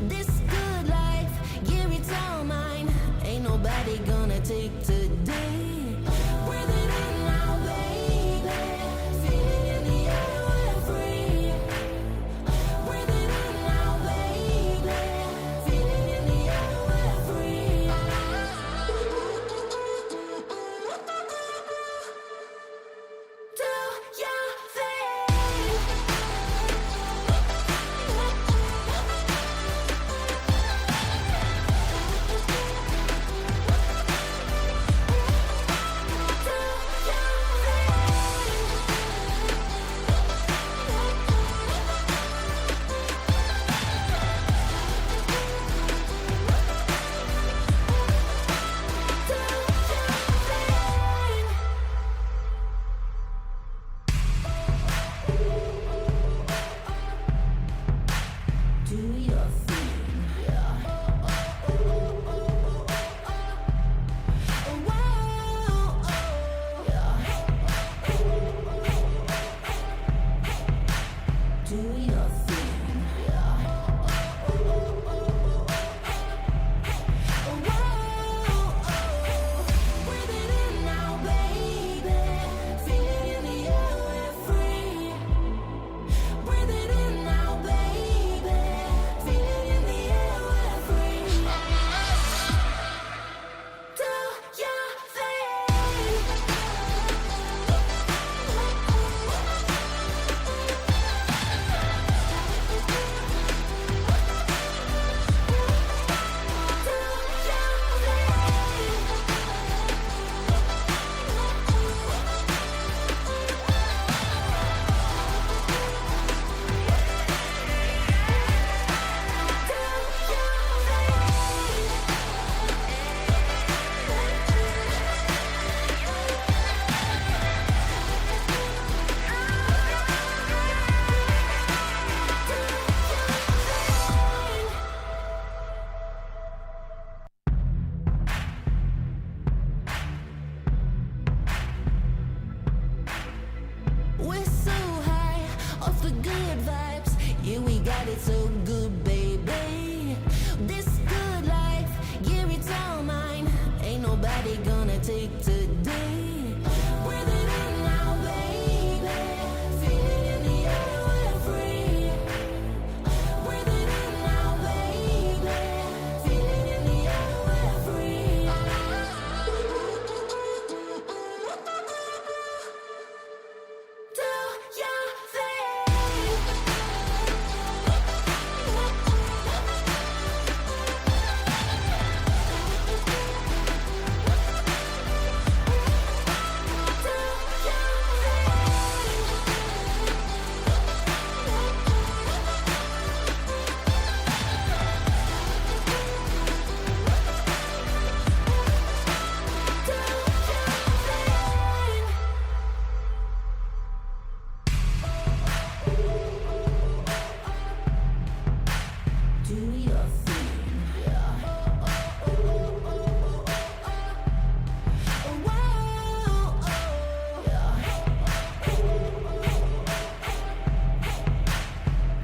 This good life, yeah, it's all mine. Ain't nobody gonna take today. Breathe it in now, baby. Feel it in the air, we're free. Breathe it in now, baby. Feel it in the air, we're free. Do your thing. We're so high off the good vibes. Yeah, we got it so good, baby. This good life, yeah, it's all mine. Ain't nobody gonna take today. Breathe it in now, baby. Feel it in the air, we're free. Breathe it in now, baby. Feel it in the air, we're free.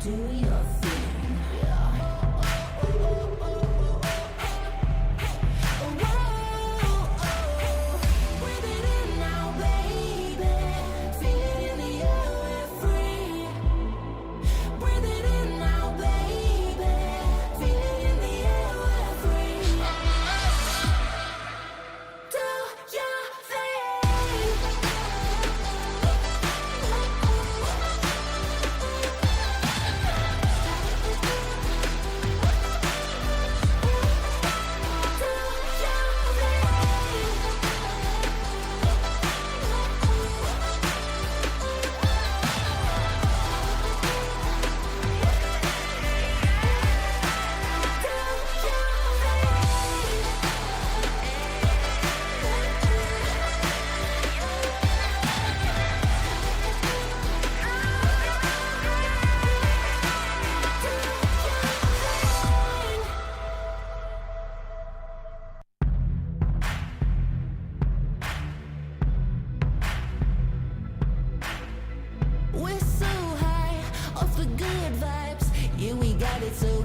Do your We're so high off the good vibes. Yeah, we got it so